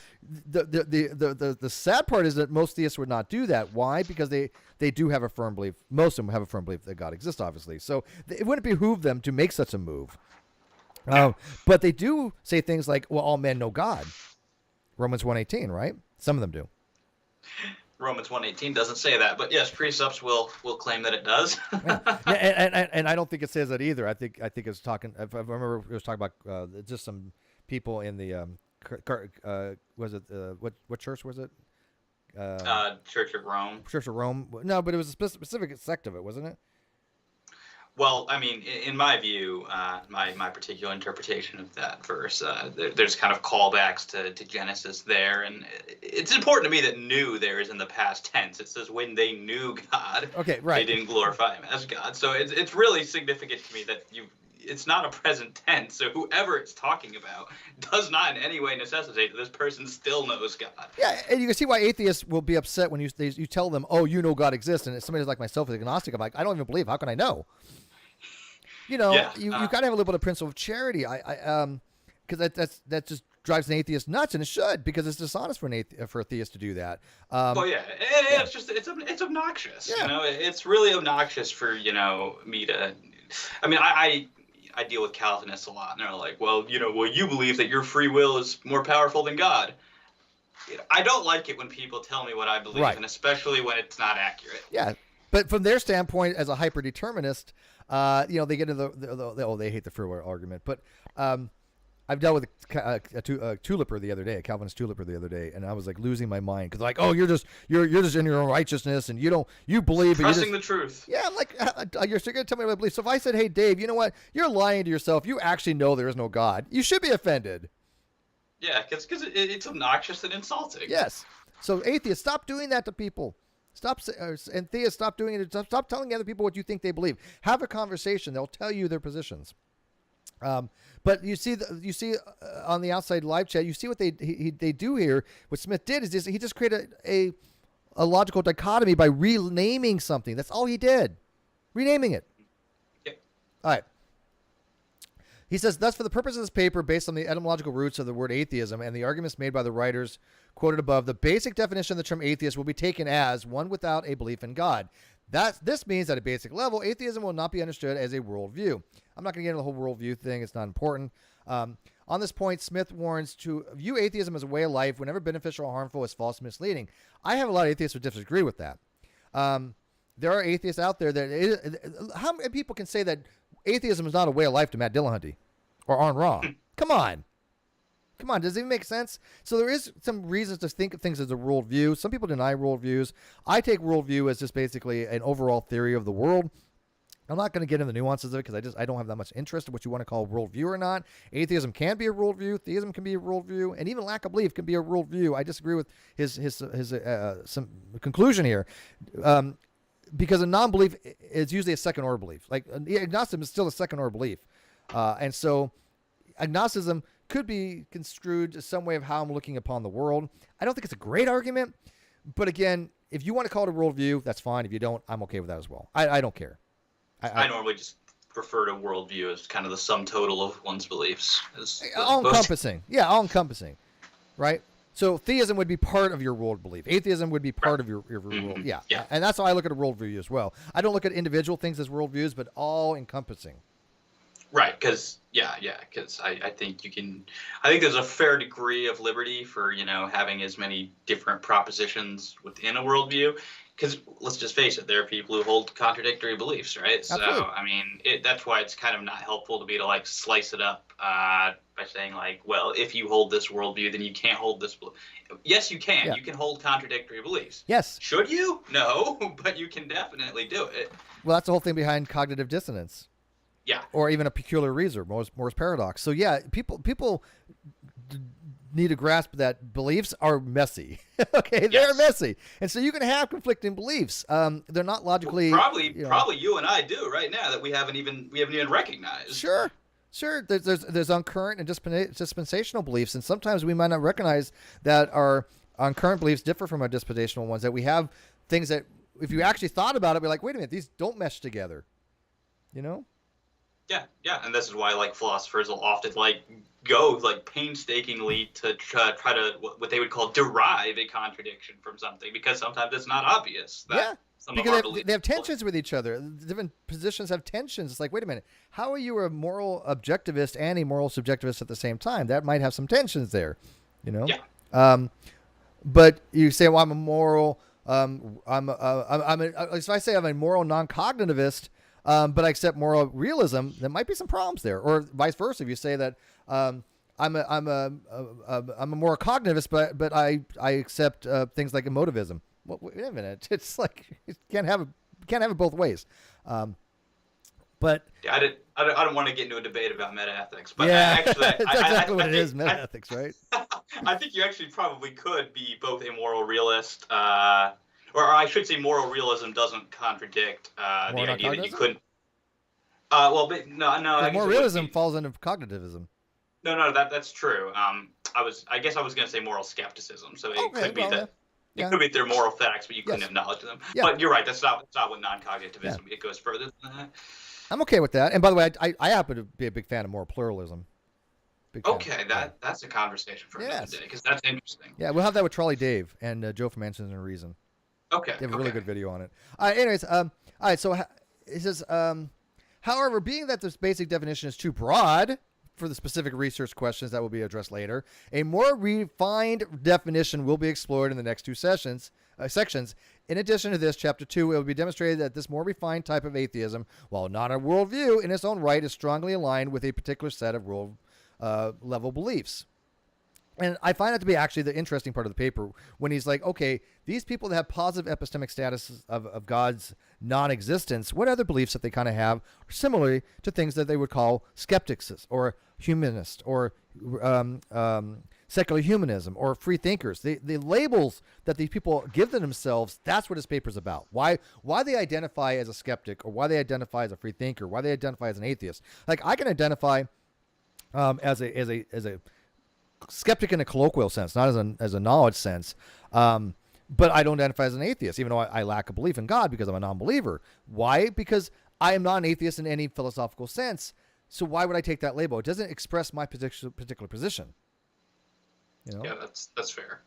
the sad part is that most theists would not do that. Why? Because they do have a firm belief. Most of them have a firm belief that God exists, obviously. So it wouldn't behoove them to make such a move. But they do say things like, well, all men know God. Romans 1:18, right? Some of them do. Romans 1:18 doesn't say that, but yes, precepts will claim that it does. and I don't think it says that either. I think it's talking. If I remember, it was talking about just some people in the was it what church was it? Church of Rome. Church of Rome. No, but it was a specific sect of it, wasn't it? Well, I mean, in my view, my particular interpretation of that verse, there's kind of callbacks to Genesis there, and it's important to me that knew there is in the past tense. It says when they knew God, okay, right. They didn't glorify Him as God. So it's really significant to me that it's not a present tense. So whoever it's talking about does not in any way necessitate that this person still knows God. Yeah, and you can see why atheists will be upset when you tell them, oh, you know God exists, and somebody like myself is agnostic. I'm like, I don't even believe. How can I know? You know, you got to have a little bit of principle of charity. Because that's just drives an atheist nuts, and it should, because it's dishonest for for a theist to do that. Well, yeah, it's just it's obnoxious. Yeah. You know, it's really obnoxious for me to. I mean, I deal with Calvinists a lot, and they're like, well, you believe that your free will is more powerful than God. I don't like it when people tell me what I believe, Right. and especially when it's not accurate. Yeah, but from their standpoint, as a hyper-determinist, they get into they hate the free will argument. But I've dealt with a tuliper the other day, a Calvinist tuliper the other day, and I was like losing my mind because like, oh, you're just in your own righteousness, and you believe Pressing the truth. Yeah, like you're still gonna tell me what I believe. So if I said, hey, Dave, you know what? You're lying to yourself. You actually know there is no God. You should be offended. Yeah, because it's obnoxious and insulting. Yes. So atheists, stop doing that to people. And theists, stop doing it. Stop telling other people what you think they believe. Have a conversation. They'll tell you their positions. But you see on the outside live chat, you see what they do here. What Smith did is he just created a logical dichotomy by renaming something. That's all he did, renaming it. Yep. All right. He says, thus, for the purpose of this paper, based on the etymological roots of the word atheism and the arguments made by the writers quoted above, the basic definition of the term atheist will be taken as one without a belief in God. This means at a basic level, atheism will not be understood as a worldview. I'm not going to get into the whole worldview thing. It's not important. On this point, Smith warns to view atheism as a way of life, whenever beneficial or harmful, is false and misleading. I have a lot of atheists who disagree with that. There are atheists out there how many people can say that atheism is not a way of life to Matt Dillahunty or Arn Ra? Come on. Does it even make sense? So there is some reasons to think of things as a worldview. Some people deny worldviews. I take worldview as just basically an overall theory of the world. I'm not going to get into the nuances of it because I don't have that much interest in what you want to call worldview or not. Atheism can be a worldview. Theism can be a worldview, and even lack of belief can be a worldview. I disagree with his some conclusion here, because a non-belief is usually a second order belief. Like agnosticism is still a second order belief, and so agnosticism could be construed as some way of how I'm looking upon the world. I don't think it's a great argument, but again, if you want to call it a worldview, that's fine. If you don't, I'm okay with that as well. I don't care. I normally just refer to worldview as kind of the sum total of one's beliefs. All-encompassing. Yeah, all-encompassing, right? So theism would be part of your world belief. Atheism would be part of your world. Yeah. And that's how I look at a worldview as well. I don't look at individual things as worldviews, but all-encompassing. Right, because I think I think there's a fair degree of liberty for having as many different propositions within a worldview. Because let's just face it, there are people who hold contradictory beliefs, right? Absolutely. So I mean, that's why it's kind of not helpful to me to like slice it up by saying like, well, if you hold this worldview, then you can't hold this. Yes, you can. Yeah. You can hold contradictory beliefs. Yes. Should you? No, but you can definitely do it. Well, that's the whole thing behind cognitive dissonance. Yeah. Or even a peculiar reason, Moore's paradox. So yeah, people need to grasp that beliefs are messy. Okay, they're messy, and so you can have conflicting beliefs. They're not logically. Probably you and I do right now that we haven't even recognized. Sure. There's uncurrent and dispensational beliefs, and sometimes we might not recognize that our uncurrent beliefs differ from our dispensational ones. That we have things that, if you actually thought about it, we're like, wait a minute, these don't mesh together. Yeah, and this is why like philosophers will often go painstakingly to try to what they would call derive a contradiction from something, because sometimes it's not obvious. Because they have tensions with each other. Different positions have tensions. It's like, wait a minute, how are you a moral objectivist and a moral subjectivist at the same time? That might have some tensions there, Yeah. But you say, well, I'm a moral. If I say I'm a moral non-cognitivist, but I accept moral realism, there might be some problems there, or vice versa. If you say that I'm a moral cognitivist, but I accept things like emotivism. Well, wait a minute, it's like you can't have it both ways. But yeah, I don't want to get into a debate about metaethics, but that's exactly what it is, metaethics, right? I think you actually probably could be both a moral realist. Or I should say, moral realism doesn't contradict the idea that you couldn't. No. Moral realism falls under cognitivism. No, that's true. I guess I was going to say moral skepticism. So it could be that it could be their moral facts, but you couldn't acknowledge them. Yeah. But you're right. That's not what non-cognitivism. Yeah. It goes further than that. I'm okay with that. And by the way, I happen to be a big fan of moral pluralism. Big fan. Okay, that's a conversation for another day, because that's interesting. Yeah, we'll have that with Trolley Dave and Joe from Answers and Reason. Okay. They have a really good video on it. Anyways, all right, so it says, however, being that this basic definition is too broad for the specific research questions that will be addressed later, a more refined definition will be explored in the next two sections. In addition to this, Chapter 2, it will be demonstrated that this more refined type of atheism, while not a worldview in its own right, is strongly aligned with a particular set of world level beliefs. And I find that to be actually the interesting part of the paper, when he's like, okay, these people that have positive epistemic status of God's non-existence, what other beliefs that they kind of have are similarly to things that they would call skeptics or humanist or secular humanism or free thinkers. The labels that these people give to themselves, that's what his paper's about. Why they identify as a skeptic, or why they identify as a free thinker, why they identify as an atheist. Like, I can identify as a skeptic in a colloquial sense, not as a knowledge sense. But I don't identify as an atheist, even though I lack a belief in God because I'm a non-believer. Why? Because I am not an atheist in any philosophical sense. So why would I take that label? It doesn't express my particular position. You know? Yeah, that's fair.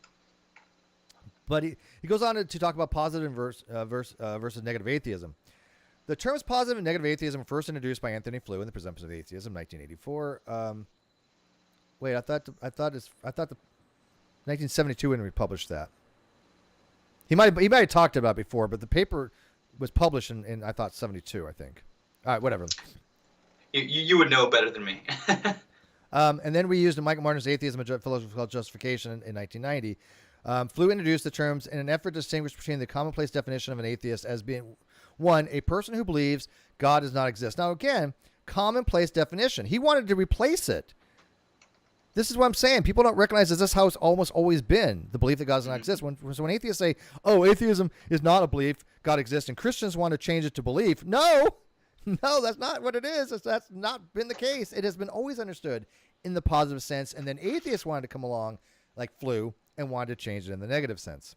But he goes on to talk about positive versus negative atheism. The terms positive and negative atheism were first introduced by Anthony Flew in the Presumption of Atheism, 1984. Wait, I thought the 1972 when we published that. He might have talked about it before, but the paper was published in I thought 72, I think. All right, whatever. You would know better than me. And then we used Michael Martin's Atheism and Philosophical Justification in 1990. Flew introduced the terms in an effort to distinguish between the commonplace definition of an atheist as being, one, a person who believes God does not exist. Now, again, commonplace definition. He wanted to replace it. This is what I'm saying. People don't recognize that this is how it's almost always been, the belief that God does not exist. When atheists say, oh, atheism is not a belief, God exists, and Christians want to change it to belief, no, that's not what it is. That's not been the case. It has been always understood in the positive sense, and then atheists wanted to come along, like Flew, and wanted to change it in the negative sense.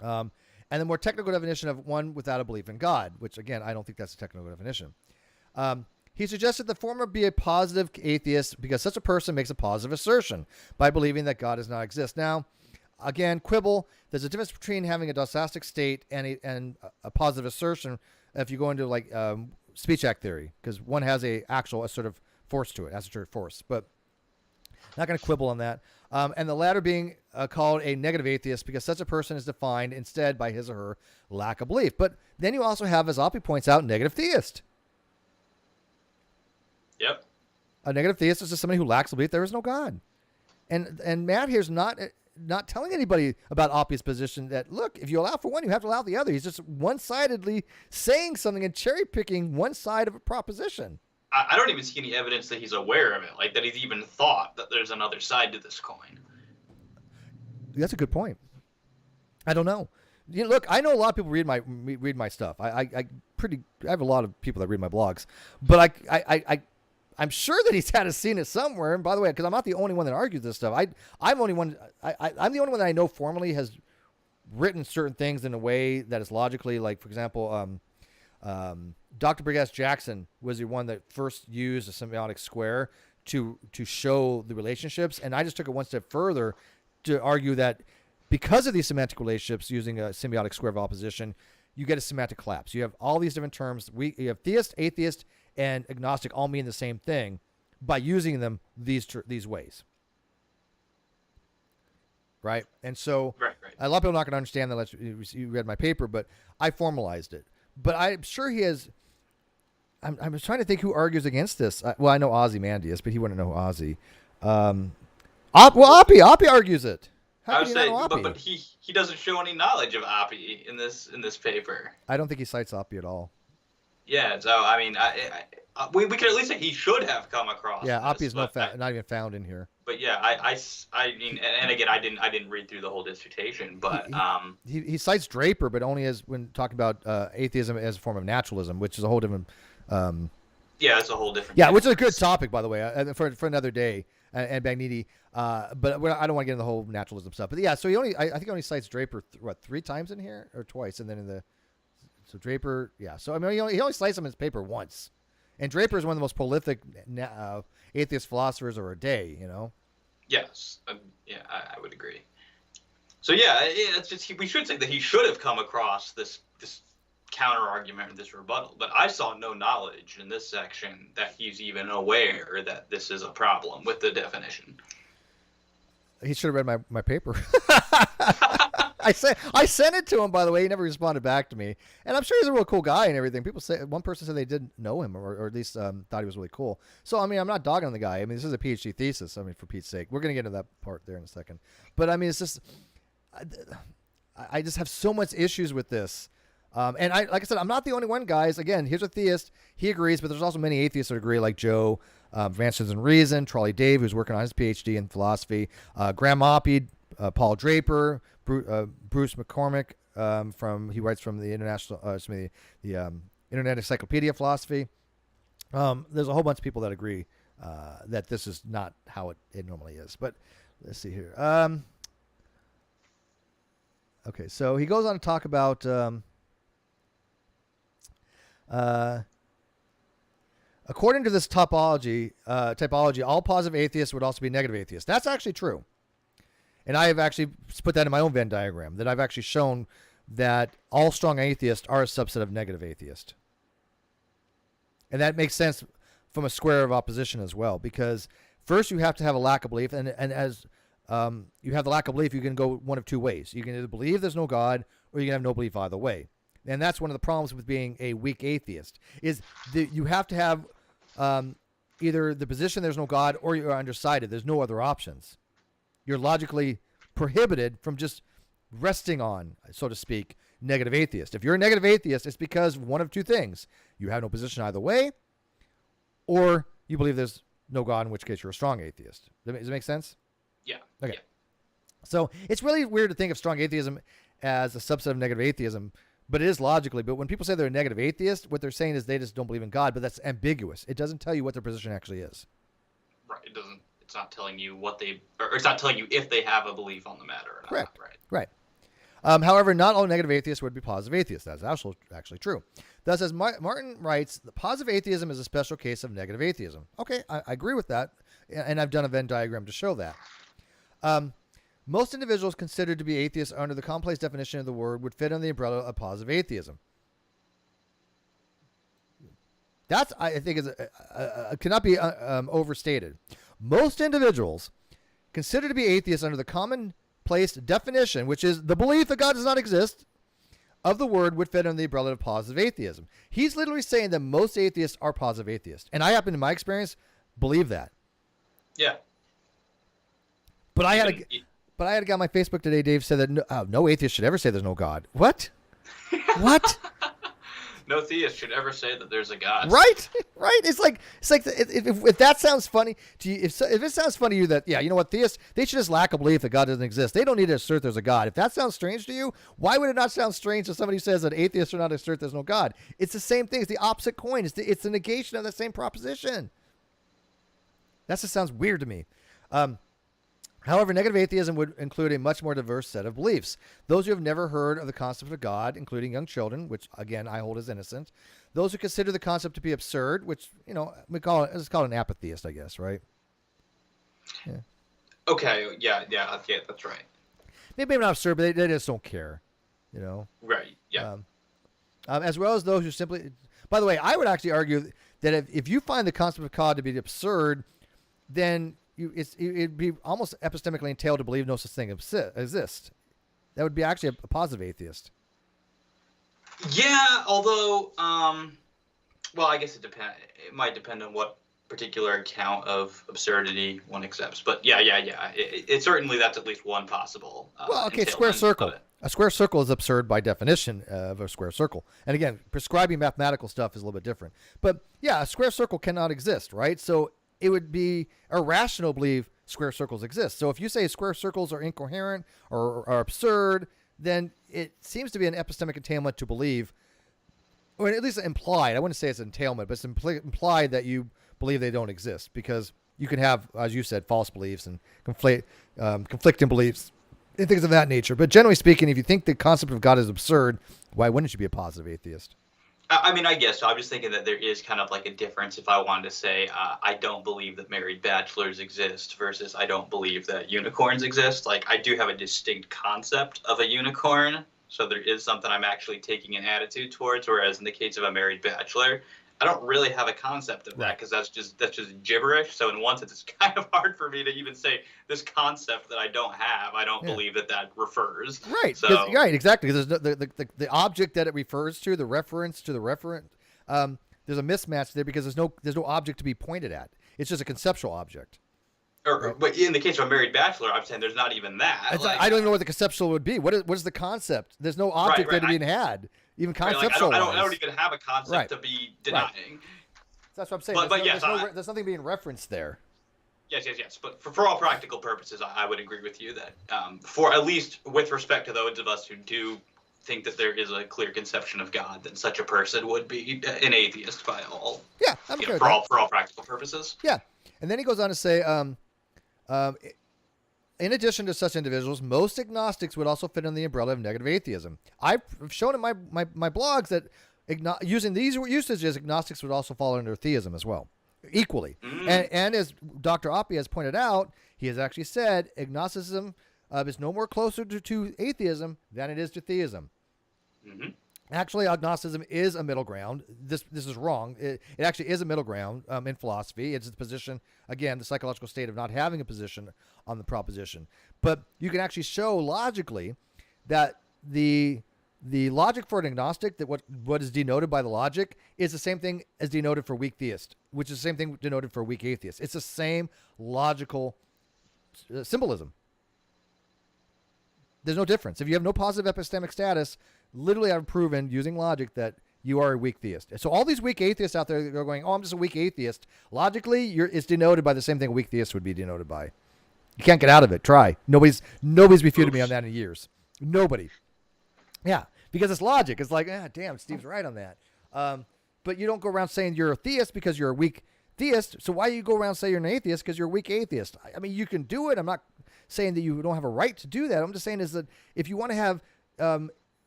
And the more technical definition of one without a belief in God, which, again, I don't think that's a technical definition. He suggested the former be a positive atheist because such a person makes a positive assertion by believing that God does not exist. Now, again, quibble. There's a difference between having a doxastic state and a positive assertion if you go into like speech act theory, because one has a actual assertive force to it, assertive force. But not going to quibble on that. And the latter being called a negative atheist because such a person is defined instead by his or her lack of belief. But then you also have, as Oppie points out, negative theist. Yep. A negative theist is just somebody who lacks belief there is no God. And Matt here's not telling anybody about Oppie's position that, look, if you allow for one, you have to allow the other. He's just one-sidedly saying something and cherry-picking one side of a proposition. I don't even see any evidence that he's aware of it, like that he's even thought that there's another side to this coin. That's a good point. I don't know. You know, look, I know a lot of people read my stuff. I have a lot of people that read my blogs, but I'm sure that he's had to seen it somewhere. And by the way, because I'm not the only one that argues this stuff. I'm the only one that I know formally has written certain things in a way that is logically, like, for example, Dr. Brigas Jackson was the one that first used a semiotic square to show the relationships, and I just took it one step further to argue that because of these semantic relationships using a semiotic square of opposition, you get a semantic collapse. You have all these different terms. You have theist, atheist, and agnostic all mean the same thing by using them these ways. Right? And so right. A lot of people are not going to understand that unless you read my paper, but I formalized it. But I'm sure he has... I'm just trying to think who argues against this. Well, I know Ozymandias, but he wouldn't know Ozzy. Oppie argues it. I would say, but he doesn't show any knowledge of Oppie in this paper. I don't think he cites Oppie at all. Yeah, so I mean, we could at least say he should have come across. Yeah, Oppie is not even found in here. But yeah, I mean, and again, I didn't read through the whole dissertation, but he cites Draper, but only as when talking about atheism as a form of naturalism, which is a whole different. Yeah, it's a whole different. Yeah, which is a good topic, by the way, for another day. And Bagniti, but I don't want to get into the whole naturalism stuff. But yeah, so I think he only cites Draper 3 times in here or twice, and then so Draper, yeah. So I mean, he only cites him in his paper once, And Draper is one of the most prolific atheist philosophers of our day, you know? Yes. Yeah, I would agree. So yeah, it's just we should say that he should have come across this counter argument or this rebuttal, but I saw no knowledge in this section that he's even aware that this is a problem with the definition. He should have read my paper. I sent it to him, by the way. He never responded back to me, and I'm sure he's a real cool guy and everything. People say one person said they didn't know him, or at least thought he was really cool. So I mean, I'm not dogging on the guy. I mean, this is a PhD thesis. I mean, for Pete's sake, we're gonna get into that part there in a second. But I mean, it's just I just have so much issues with this. And like I said, I'm not the only one, guys. Again, here's a theist. He agrees, but there's also many atheists that agree, like Joe Advances in Reason, Charlie Dave, who's working on his PhD in philosophy, Graham Oppie, Paul Draper, Bruce McCormick, he writes from the Internet Encyclopedia of Philosophy. There's a whole bunch of people that agree that this is not how it normally is. But let's see here. Okay, so he goes on to talk about according to this typology, all positive atheists would also be negative atheists. That's actually true. And I have actually put that in my own Venn diagram, that I've actually shown that all strong atheists are a subset of negative atheists. And that makes sense from a square of opposition as well, because first you have to have a lack of belief, and as you have the lack of belief, you can go one of two ways. You can either believe there's no God, or you can have no belief either way. And that's one of the problems with being a weak atheist, is that you have to have either the position there's no God, or you're undecided. There's no other options. You're logically prohibited from just resting on, so to speak, negative atheist. If you're a negative atheist, it's because one of two things. You have no position either way, or you believe there's no God, in which case you're a strong atheist. Does it make sense? Yeah. Okay. Yeah. So it's really weird to think of strong atheism as a subset of negative atheism, but it is logically. But when people say they're a negative atheist, what they're saying is they just don't believe in God, but that's ambiguous. It doesn't tell you what their position actually is. Right. It's not telling you it's not telling you if they have a belief on the matter or not. Correct. Right. However, not all negative atheists would be positive atheists. That's actually true. Thus, as Martin writes, the positive atheism is a special case of negative atheism. Okay, I agree with that, and I've done a Venn diagram to show that. Most individuals considered to be atheists under the complex definition of the word would fit under the umbrella of positive atheism. That's, I think, cannot be overstated. Most individuals considered to be atheists under the commonplace definition, which is the belief that God does not exist, of the word would fit under the umbrella of positive atheism. He's literally saying that most atheists are positive atheists. And I happen, in my experience, believe that. Yeah. But I had a guy on my Facebook today, Dave, said that no atheist should ever say there's no God. What? What? No theist should ever say that there's a God. Right. It's like if that sounds funny to you, if it sounds funny to you that, yeah, you know what, theists, they should just lack a belief that God doesn't exist. They don't need to assert there's a God. If that sounds strange to you, why would it not sound strange to somebody who says that atheists are not assert there's no God? It's the same thing. It's the opposite coin. It's the negation of the same proposition. That just sounds weird to me. However, negative atheism would include a much more diverse set of beliefs. Those who have never heard of the concept of God, including young children, which, again, I hold as innocent. Those who consider the concept to be absurd, which, it's called an apatheist, I guess, right? Yeah. Okay, yeah, that's right. Maybe not absurd, but they just don't care, Right, yeah. As well as those who simply... By the way, I would actually argue that if you find the concept of God to be absurd, then... it'd be almost epistemically entailed to believe no such thing exists. That would be actually a positive atheist. Yeah, although, well, I guess it depends. It might depend on what particular account of absurdity one accepts. But yeah. It certainly, that's at least one possible. Well, okay, square circle. A square circle is absurd by definition of a square circle. And again, prescribing mathematical stuff is a little bit different. But yeah, a square circle cannot exist, right? So it would be irrational to believe square circles exist. So if you say square circles are incoherent or are absurd, then it seems to be an epistemic entailment to believe, or at least implied. I wouldn't say it's entailment, but it's implied that you believe they don't exist, because you can have, as you said, false beliefs and conflicting beliefs and things of that nature. But generally speaking, if you think the concept of God is absurd, why wouldn't you be a positive atheist? I mean, I guess so. I'm just thinking that there is kind of like a difference if I wanted to say I don't believe that married bachelors exist versus I don't believe that unicorns exist. Like, I do have a distinct concept of a unicorn, so there is something I'm actually taking an attitude towards, whereas in the case of a married bachelor, I don't really have a concept of that because that's just gibberish. So in one sense, it's kind of hard for me to even say this concept that I don't have. I don't believe that refers. Right. So, right. Exactly. Because the object that it refers to, the reference to the referent, there's a mismatch there because there's no object to be pointed at. It's just a conceptual object. But in the case of a married bachelor, I'm saying there's not even that. Like, I don't even know what the conceptual would be. What is the concept? There's no object that being had. Even conceptual. I don't even have a concept to be denying. Right. That's what I'm saying. There's nothing being referenced there. Yes. But for all practical purposes, I would agree with you that for at least with respect to those of us who do think that there is a clear conception of God, then such a person would be an atheist by all. Yeah, I'm sure. For all practical purposes. Yeah, and then he goes on to say, in addition to such individuals, most agnostics would also fit in the umbrella of negative atheism. I've shown in my blogs that using these usages, agnostics would also fall under theism as well, equally. And as Dr. Oppie has pointed out, he has actually said agnosticism is no more closer to atheism than it is to theism. Mm-hmm. Actually, agnosticism is a middle ground. This is wrong. It actually is a middle ground in philosophy. It's the position, again, the psychological state of not having a position on the proposition. But you can actually show logically that the logic for an agnostic, that what is denoted by the logic, is the same thing as denoted for weak theist, which is the same thing denoted for weak atheist. It's the same logical symbolism. There's no difference. If you have no positive epistemic status, literally I've proven using logic that you are a weak theist. So all these weak atheists out there that are going, oh, I'm just a weak atheist, logically it's denoted by the same thing a weak theist would be denoted by. You can't get out of it. Try. Nobody's refuted me on that in years. Nobody. Yeah, because it's logic. It's like, damn, Steve's right on that. But you don't go around saying you're a theist because you're a weak theist. So why do you go around saying you're an atheist because you're a weak atheist? I mean, you can do it. I'm not saying that you don't have a right to do that. I'm just saying is that if you want to have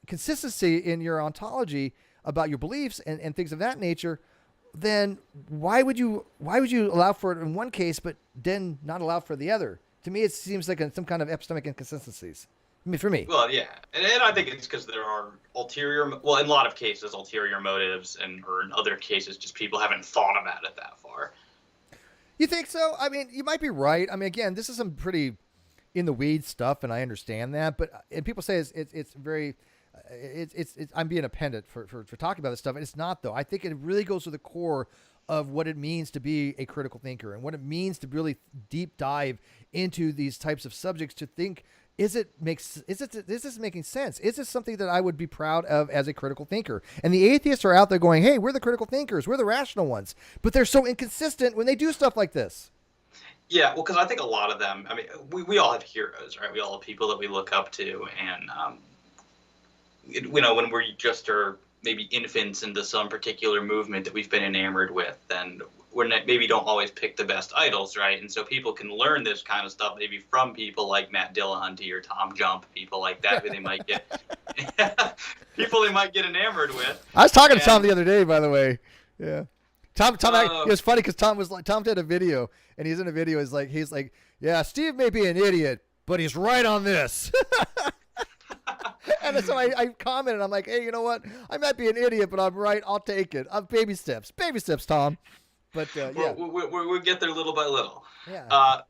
consistency in your ontology about your beliefs and things of that nature, then why would you allow for it in one case but then not allow for the other? To me, it seems like some kind of epistemic inconsistencies. I mean, for me. Well, yeah, and I think it's because there are in a lot of cases, ulterior motives, or in other cases, just people haven't thought about it that far. You think so? I mean, you might be right. I mean, again, this is some pretty in the weeds stuff, and I understand that. And people say it's very, I'm being a pedant for talking about this stuff, and it's not though. I think it really goes to the core of what it means to be a critical thinker and what it means to really deep dive into these types of subjects to think. Is this making sense? Is this something that I would be proud of as a critical thinker? And the atheists are out there going, hey, we're the critical thinkers. We're the rational ones. But they're so inconsistent when they do stuff like this. Yeah, well, because I think a lot of them, I mean, we all have heroes, right? We all have people that we look up to. And, when we just are maybe infants into some particular movement that we've been enamored with, then maybe don't always pick the best idols, right? And so people can learn this kind of stuff maybe from people like Matt Dillahunty or Tom Jump, people like that, who they might get people they might get enamored with. I was talking to Tom the other day, by the way. Yeah, Tom. It was funny because Tom did a video, and he's in a video. He's like, yeah, Steve may be an idiot, but he's right on this. And so I commented, I'm like, hey, you know what? I might be an idiot, but I'm right. I'll take it. Baby steps, Tom. But yeah, we'll get there little by little. Yeah.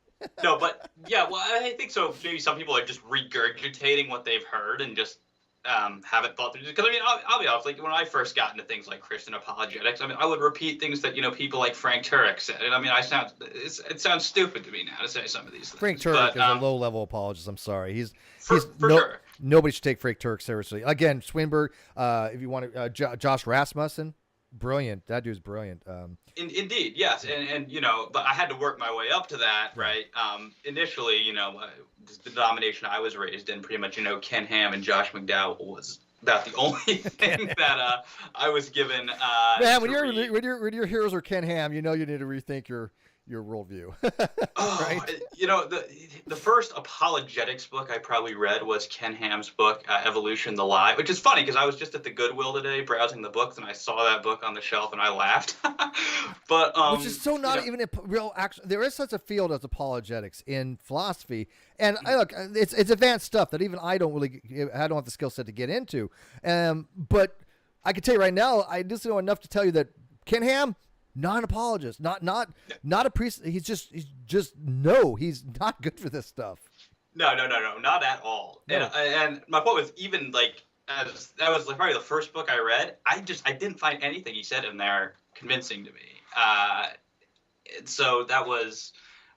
No, but yeah, well, I think so. Maybe some people are just regurgitating what they've heard and just haven't thought through. Because I mean, I'll be honest. Like when I first got into things like Christian apologetics, I mean, I would repeat things that people like Frank Turek said, and I mean, it sounds stupid to me now to say some of these things. Frank Turek is a low-level apologist. I'm sorry. He's sure. Nobody should take Frank Turek seriously. Again, Swinburne. If you want to, Josh Rasmussen. Brilliant. That dude's brilliant. Indeed, yes, and but I had to work my way up to that, right? Initially, the denomination I was raised in, pretty much, Ken Ham and Josh McDowell was about the only thing that I was given. Man, when your heroes are Ken Ham, you need to rethink your your worldview. Oh, Right? you know, the first apologetics book I probably read was Ken Ham's book, Evolution: The Lie, which is funny because I was just at the Goodwill today browsing the books and I saw that book on the shelf and I laughed. But Which is so not even a real action. There is such a field as apologetics in philosophy, and look, it's advanced stuff that even I don't have the skill set to get into. But I can tell you right now, I just know enough to tell you that Ken Ham, not an apologist, not a priest. He's not good for this stuff. No, not at all. No. And my point was, even like, as that was probably the first book I read, I didn't find anything he said in there convincing to me. So that was,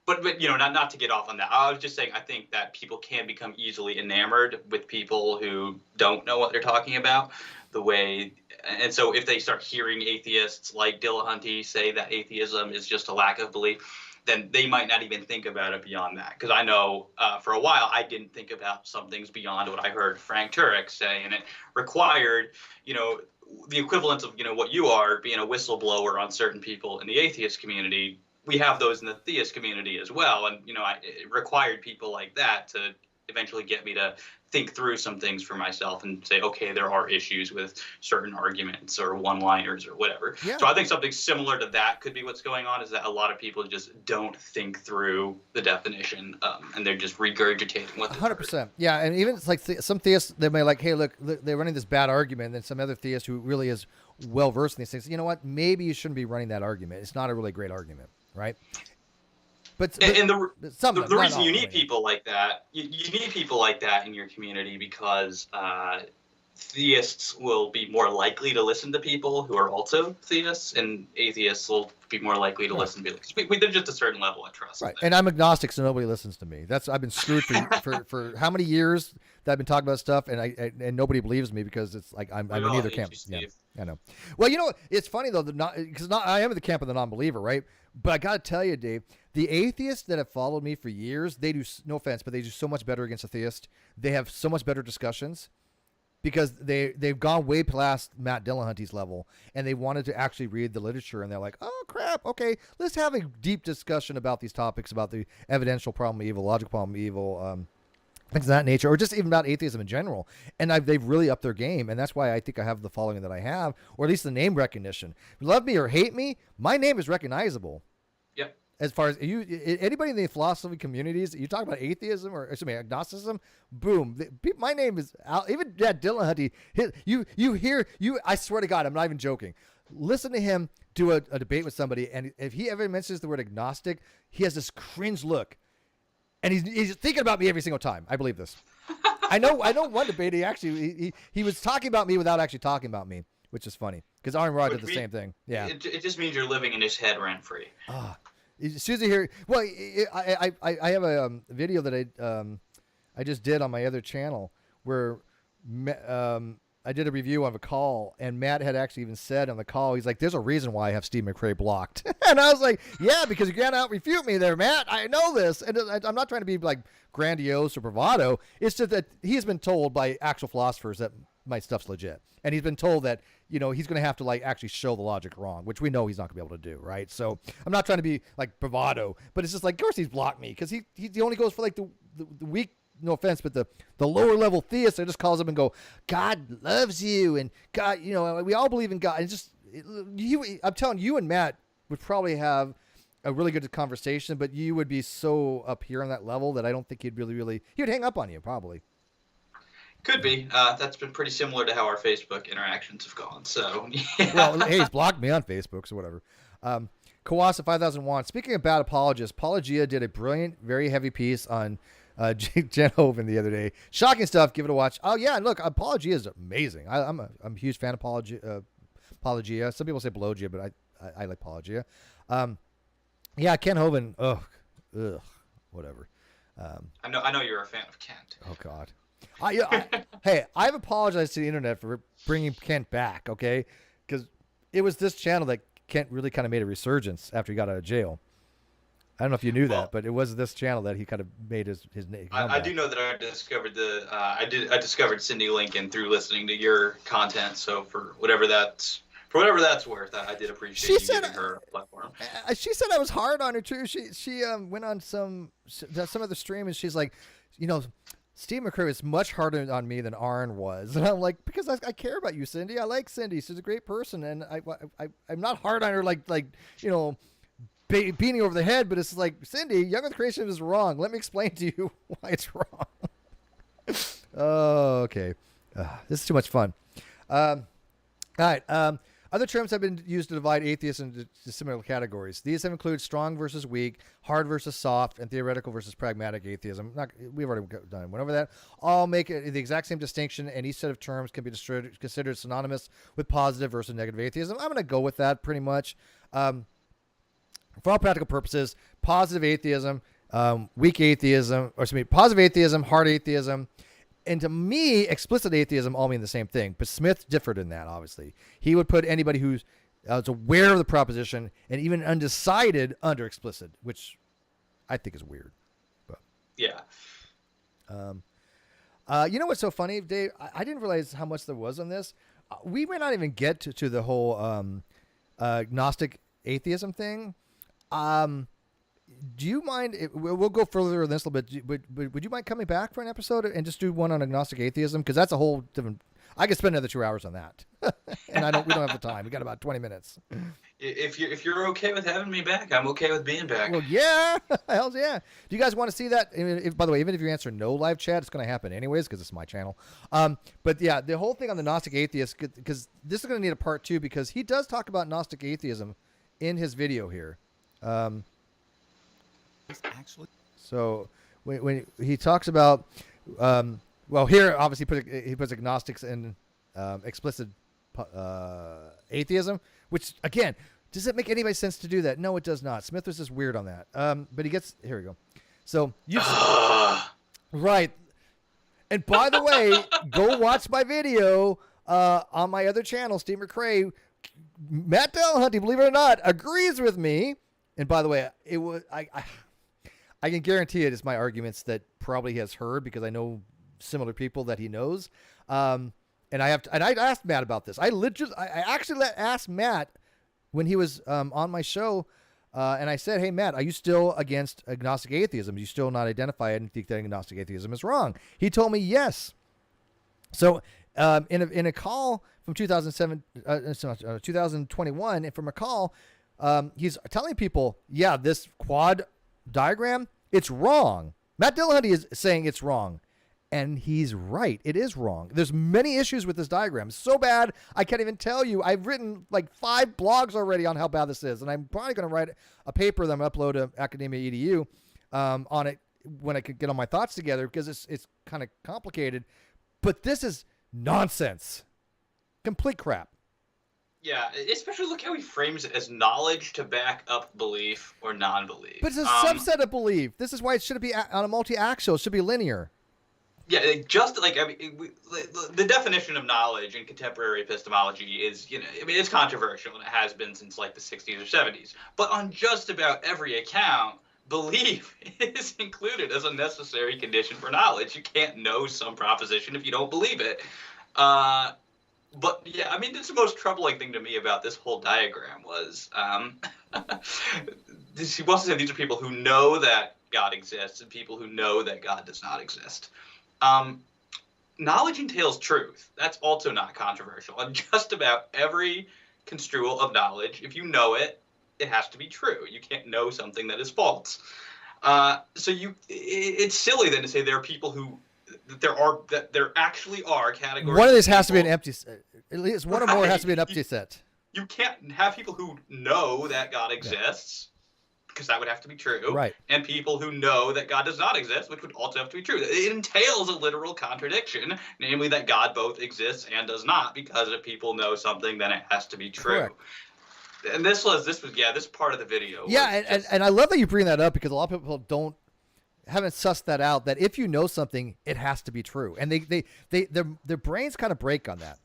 but you know, not to get off on that. I was just saying, I think that people can become easily enamored with people who don't know what they're talking about. And so if they start hearing atheists like Dillahunty say that atheism is just a lack of belief, then they might not even think about it beyond that. Because I know for a while I didn't think about some things beyond what I heard Frank Turek say, and it required, you know, the equivalent of, you know, what you are, being a whistleblower on certain people in the atheist community. We have those in the theist community as well, and you know, it required people like that to eventually get me to think through some things for myself and say, okay, there are issues with certain arguments or one-liners or whatever. Yeah. So I think something similar to that could be what's going on, is that a lot of people just don't think through the definition, and they're just regurgitating what they've 100%. Yeah, and even it's like some theists, they may like, hey, look, they're running this bad argument, and then some other theist who really is well versed in these things, you know what? Maybe you shouldn't be running that argument. It's not a really great argument, right? But the reason you need people like that, you need people like that in your community because theists will be more likely to listen to people who are also theists, and atheists will be more likely to listen to people. There's just a certain level of trust. Right, and I'm agnostic, so nobody listens to me. I've been screwed for how many years that I've been talking about stuff, and nobody believes me because it's like I'm in either camp. Yeah, I know. Well, you know, it's funny though, because I am in the camp of the non-believer, right? But I got to tell you, Dave, the atheists that have followed me for years, they do, no offense, but they do so much better against a theist. They have so much better discussions because they've gone way past Matt Dillahunty's level, and they wanted to actually read the literature, and they're like, oh, crap, okay, let's have a deep discussion about these topics, about the evidential problem of evil, logical problem of evil, things of that nature, or just even about atheism in general. And they've really upped their game, and that's why I think I have the following that I have, or at least the name recognition. Love me or hate me, my name is recognizable. Yep. As far as anybody in the philosophy communities, you talk about atheism or agnosticism, boom, my name is even Dillahunty. I swear to God, I'm not even joking. Listen to him do a debate with somebody, and if he ever mentions the word agnostic, he has this cringe look. And he's thinking about me every single time. I believe this. I know one debate, he was talking about me without actually talking about me, which is funny. Because Aaron Rod did the same thing. Yeah. It just means you're living in his head rent-free. As soon as you hear... Well, I have a video that I just did on my other channel where I did a review of a call, and Matt had actually even said on the call, he's like, there's a reason why I have Steve McRae blocked. And I was like, yeah, because you can't out-refute me there, Matt. I know this. And I'm not trying to be like grandiose or bravado. It's just that he's been told by actual philosophers that my stuff's legit. And he's been told that, you know, he's going to have to like actually show the logic wrong, which we know he's not going to be able to do, right? So I'm not trying to be like bravado, but it's just like, of course he's blocked me because he only goes for like the weak, no offense, but the lower level theist that just calls him and go, God loves you, and God, you know, we all believe in God. And I'm telling you and Matt would probably have a really good conversation, but you would be so up here on that level that I don't think he'd really he would hang up on you probably. Could be. That's been pretty similar to how our Facebook interactions have gone. So, yeah. Well, hey, he's blocked me on Facebook, so whatever. Kawasa 5001. Speaking of bad apologists, Apologia did a brilliant, very heavy piece on Jen Hovind the other day. Shocking stuff. Give it a watch. Oh yeah, and look, Apologia is amazing. I'm a huge fan of Apologia. Some people say Apologia, but I like Apologia. Yeah, Ken Hovind. Ugh, whatever. I know you're a fan of Kent. Oh God. Hey, I've apologized to the internet for bringing Kent back. Okay, because it was this channel that Kent really kind of made a resurgence after he got out of jail. I don't know if you knew that, but it was this channel that he kind of made his name. I do know that I discovered I discovered Cindy Lincoln through listening to your content. So for whatever For whatever that's worth, I did appreciate you giving her a platform. She said I was hard on her too. She went on some other stream and she's like, Steve McRae was much harder on me than Arn was, and I'm like, because I care about you, Cindy. I like Cindy. She's a great person, and I'm not hard on her like beating over the head. But it's like, Cindy, Young Earth Creationism is wrong. Let me explain to you why it's wrong. Oh, okay. This is too much fun. All right. Other terms have been used to divide atheists into similar categories. These have included strong versus weak, hard versus soft, and theoretical versus pragmatic atheism. We've already went over that. All make the exact same distinction, and each set of terms can be considered synonymous with positive versus negative atheism. I'm going to go with that pretty much. For all practical purposes, positive atheism, weak atheism, positive atheism, hard atheism, and to me, explicit atheism all mean the same thing. But Smith differed in that, obviously. He would put anybody who's aware of the proposition and even undecided under explicit, which I think is weird. But yeah. You know what's so funny, Dave? I didn't realize how much there was on this. We may not even get to the whole Gnostic atheism thing. Do you mind? We'll go further on this a little bit. Would you mind coming back for an episode and just do one on agnostic atheism? Because that's a whole different. I could spend another 2 hours on that, and we don't have the time. We got about 20 minutes. If you're okay with having me back, I'm okay with being back. Well, yeah, hell yeah. Do you guys want to see that? By the way, even if you answer no live chat, it's going to happen anyways because it's my channel. But yeah, the whole thing on the Gnostic atheist, because this is going to need a part 2 because he does talk about Gnostic atheism in his video here. Actually, so when he talks about, here obviously he puts agnostics in explicit atheism, which again, does it make any sense to do that? No, it does not. Smith was just weird on that. But here we go. So you right, and by the way, go watch my video on my other channel, Steve McRae. Matt Dillahunty, believe it or not, agrees with me. And by the way, it was I can guarantee it's my arguments that probably he has heard because I know similar people that he knows. And I asked Matt about this. I actually asked Matt when he was on my show, and I said, "Hey Matt, are you still against agnostic atheism? Do you still not identify it and think that agnostic atheism is wrong?" He told me yes. So in a call from 2021, and from a call, he's telling people, "Yeah, this quad diagram, it's wrong." Matt Dillahunty is saying it's wrong, and he's right. It is wrong. There's many issues with this diagram. So bad, I can't even tell you. I've written like 5 blogs already on how bad this is, and I'm probably going to write a paper that I'm going to upload to Academia EDU on it when I can get all my thoughts together because it's kind of complicated. But this is nonsense. Complete crap. Yeah, especially look how he frames it as knowledge to back up belief or non-belief. But it's a subset of belief. This is why it should be on a multi-axial. It should be linear. Yeah, the definition of knowledge in contemporary epistemology is, it's controversial, and it has been since like the 60s or 70s. But on just about every account, belief is included as a necessary condition for knowledge. You can't know some proposition if you don't believe it. But yeah, it's the most troubling thing to me about this whole diagram was he wants to say these are people who know that God exists and people who know that God does not exist. Knowledge entails truth. That's also not controversial. On just about every construal of knowledge, if you know it, it has to be true. You can't know something that is false. It's silly then to say there are people who there actually are categories. One of these has to be an empty set. At least one or more has to be an empty set. You can't have people who know that God exists, because that would have to be true. Right. And people who know that God does not exist, which would also have to be true. It entails a literal contradiction, namely that God both exists and does not, because if people know something, then it has to be true. Correct. And this part of the video. Yeah, and I love that you bring that up because a lot of people haven't sussed that out, that if you know something, it has to be true. And their brains kind of break on that.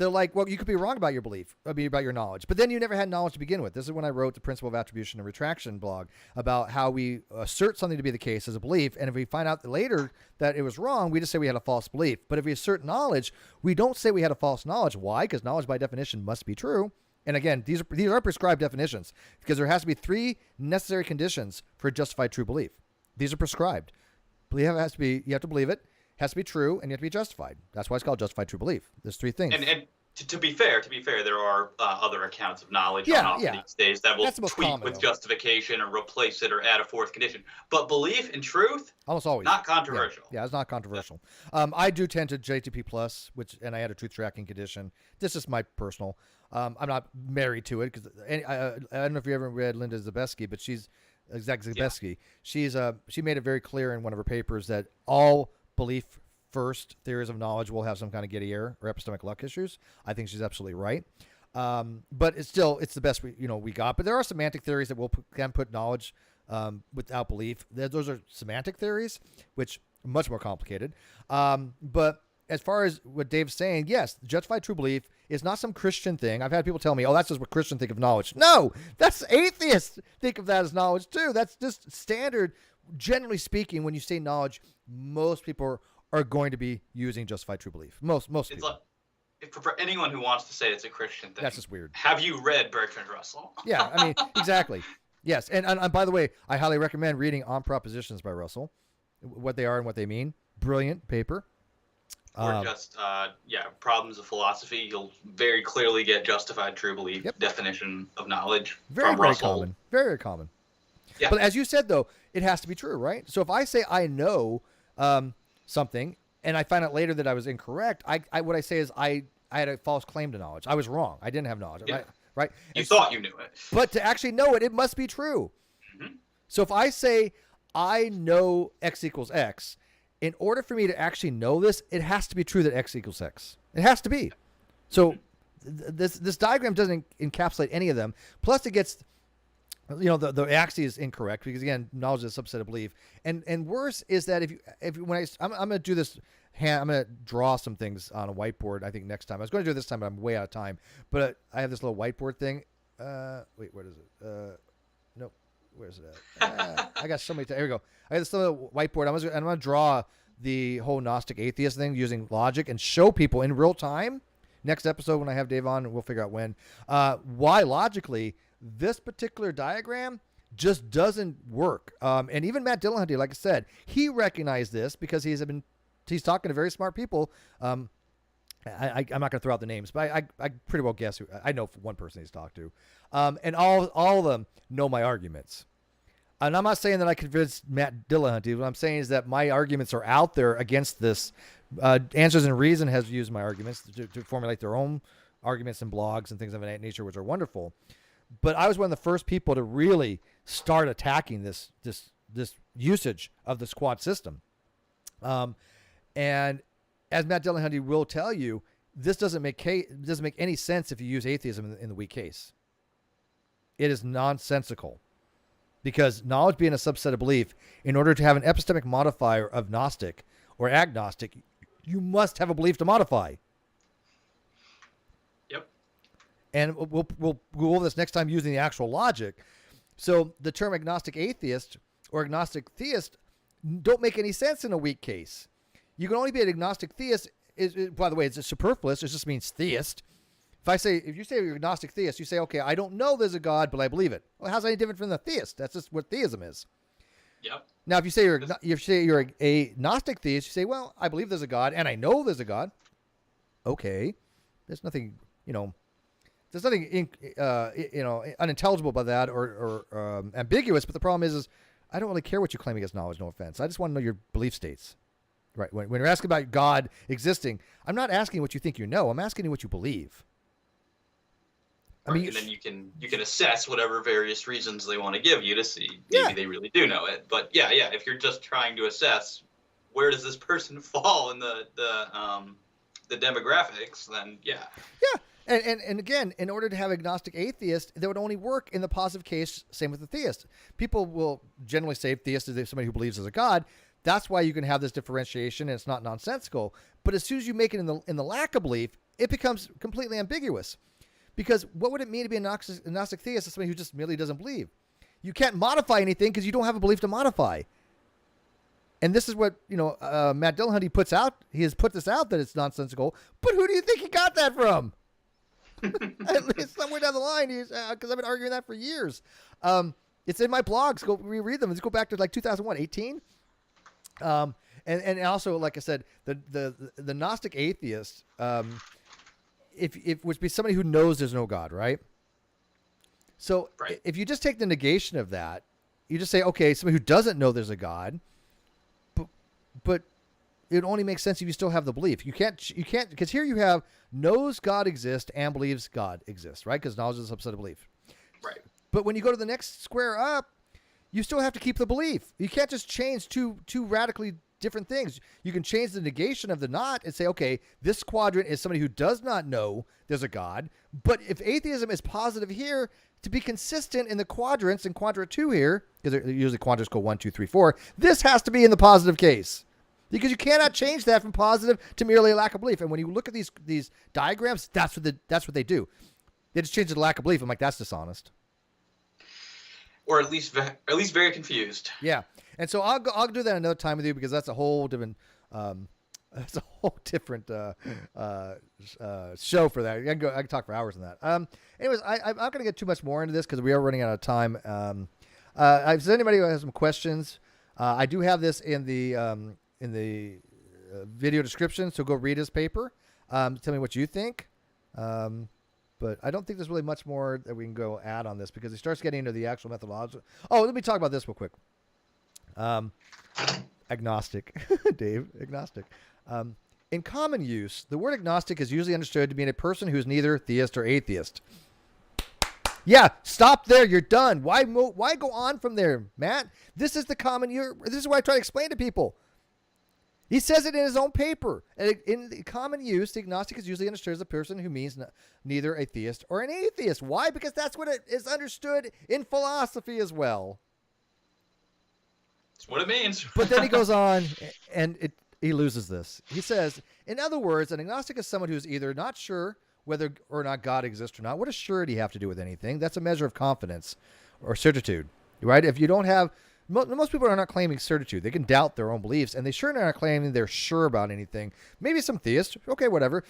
They're like, well, you could be wrong about your belief, about your knowledge, but then you never had knowledge to begin with. This is when I wrote the Principle of Attribution and Retraction blog about how we assert something to be the case as a belief, and if we find out later that it was wrong, we just say we had a false belief. But if we assert knowledge, we don't say we had a false knowledge. Why? Because knowledge by definition must be true. And again, these are prescribed definitions because there has to be 3 necessary conditions for a justified true belief. These are prescribed. You have to believe it, has to be true, and you have to be justified. That's why it's called justified true belief. There's 3 things. And to be fair, there are other accounts of knowledge on offer these days that will tweak with justification or replace it or add a 4th condition. But belief and truth, almost always not controversial. Yeah, it's not controversial. I do tend to JTP plus, and I add a truth tracking condition. This is my personal. I'm not married to it because I don't know if you ever read Linda Zabesky, but she's Zabesky. Yeah. She made it very clear in one of her papers that all belief first theories of knowledge will have some kind of Getty error or epistemic luck issues. I think she's absolutely right. But it's the best we got. But there are semantic theories that can put knowledge without belief. Those are semantic theories, which are much more complicated. But as far as what Dave's saying, yes, justified true belief is not some Christian thing. I've had people tell me, oh, that's just what Christians think of knowledge. No, that's atheists think of that as knowledge too. That's just standard. Generally speaking, when you say knowledge, most people are going to be using justified true belief. Most people. Like, for anyone who wants to say it's a Christian thing, that's just weird. Have you read Bertrand Russell? Yeah, I mean, exactly. Yes, and by the way, I highly recommend reading On Propositions by Russell, what they are and what they mean. Brilliant paper. Or just, Problems of Philosophy. You'll very clearly get justified true belief definition of knowledge from Russell. Common. Very, very common. Yeah. But as you said, though, it has to be true, right? So if I say I know something and I find out later that I was incorrect, what I say is I had a false claim to knowledge. I was wrong. I didn't have knowledge, right? You thought you knew it. But to actually know it, it must be true. Mm-hmm. So if I say I know X equals X, in order for me to actually know this, it has to be true that X equals X. It has to be. So this diagram doesn't encapsulate any of them. Plus it gets, the axis is incorrect because, again, knowledge is a subset of belief. And worse is that I'm going to do this, I'm going to draw some things on a whiteboard, I think, next time. I was going to do it this time, but I'm way out of time. But I have this little whiteboard thing. Wait, what is it? Nope. Where's it at? I got so many. Here we go. I got this little whiteboard. I'm going to draw the whole Gnostic Atheist thing using logic and show people in real time. Next episode when I have Dave on, we'll figure out when. Why logically this particular diagram just doesn't work. And even Matt Dillahunty, like I said, he recognized this because he's talking to very smart people. I'm not going to throw out the names, but I pretty well guess who. I know one person he's talked to. And all of them know my arguments. And I'm not saying that I convinced Matt Dillahunty. What I'm saying is that my arguments are out there against this. Answers and Reason has used my arguments to formulate their own arguments and blogs and things of that nature, which are wonderful. But I was one of the first people to really start attacking this usage of the squad system. And as Matt Dillahunty will tell you, this doesn't make any sense if you use atheism in the weak case. It is nonsensical. Because knowledge being a subset of belief, in order to have an epistemic modifier of Gnostic or agnostic, you must have a belief to modify. Yep. And we'll go over this next time using the actual logic. So the term agnostic atheist or agnostic theist don't make any sense in a weak case. You can only be an agnostic theist. By the way, it's superfluous. It just means theist. If you say you're agnostic theist, you say, okay, I don't know there's a God, but I believe it. Well, how's that any different from the theist? That's just what theism is. Yep. Now, if you say you're a Gnostic theist, you say, well, I believe there's a God, and I know there's a God. Okay, there's nothing, unintelligible about that or ambiguous. But the problem is I don't really care what you claim against knowledge. No offense. I just want to know your belief states. Right. When you're asking about God existing, I'm not asking what you think you know. I'm asking you what you believe. I mean, and then you can assess whatever various reasons they want to give you to see maybe they really do know it. But if you're just trying to assess where does this person fall in the demographics, then And again, in order to have agnostic atheist, that would only work in the positive case. Same with the theist. People will generally say theist is somebody who believes there's a God. That's why you can have this differentiation, and it's not nonsensical. But as soon as you make it in the lack of belief, it becomes completely ambiguous. Because what would it mean to be a Gnostic theist as somebody who just merely doesn't believe? You can't modify anything because you don't have a belief to modify. And this is what, Matt Dillahunty puts out. He has put this out that it's nonsensical. But who do you think he got that from? At least somewhere down the line, because I've been arguing that for years. It's in my blogs. Go reread them. Let's go back to like 2018. And also, like I said, the Gnostic Atheist, if would be somebody who knows there's no God, right? So if you just take the negation of that, you just say, okay, somebody who doesn't know there's a God, but it only makes sense if you still have the belief. You can't, because here you have knows God exists and believes God exists, right? Because knowledge is a subset of belief. Right. But when you go to the next square up, you still have to keep the belief. You can't just change two radically different things. You can change the negation of the not and say, okay, this quadrant is somebody who does not know there's a God. But if atheism is positive here, to be consistent in the quadrants, in quadrant 2 here, because usually quadrants go 1, 2, 3, 4, this has to be in the positive case. Because you cannot change that from positive to merely a lack of belief. And when you look at these diagrams, that's what they do. They just change it to lack of belief. I'm like, that's dishonest. Or at least very confused. Yeah, and so I'll do that another time with you because that's a whole different show for that. I can talk for hours on that. Anyways, I'm not going to get too much more into this because we are running out of time. If there's anybody who has some questions, I do have this in the video description, so go read his paper. Tell me what you think. But I don't think there's really much more that we can go add on this because he starts getting into the actual methodology. Oh, let me talk about this real quick. Agnostic, Dave, agnostic. In common use, the word agnostic is usually understood to mean a person who is neither theist or atheist. Yeah, stop there. You're done. Why go on from there, Matt? This is the common use. This is what I try to explain to people. He says it in his own paper. In the common use, the agnostic is usually understood as a person who means neither a theist or an atheist. Why? Because that's what it is understood in philosophy as well. That's what it means. But then he goes on, and he loses this. He says, in other words, an agnostic is someone who is either not sure whether or not God exists or not. What does surety have to do with anything? That's a measure of confidence or certitude, right? If you don't have... Most people are not claiming certitude. They can doubt their own beliefs, and they sure are not claiming they're sure about anything. Maybe some theists, okay, whatever.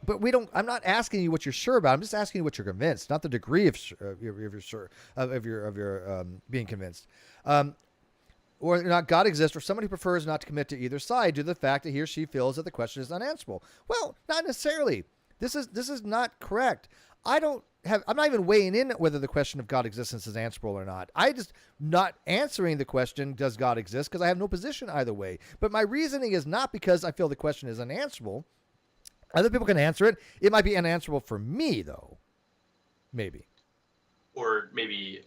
But I'm not asking you what you're sure about. I'm just asking you what you're convinced, not the degree of you're sure of your being convinced. Or not God exists, or somebody who prefers not to commit to either side due to the fact that he or she feels that the question is unanswerable. Well, not necessarily. This is not correct. I'm not even weighing in whether the question of God existence is answerable or not. I just not answering the question, does God exist? Because I have no position either way. But my reasoning is not because I feel the question is unanswerable. Other people can answer it. It might be unanswerable for me, though. Maybe. Or maybe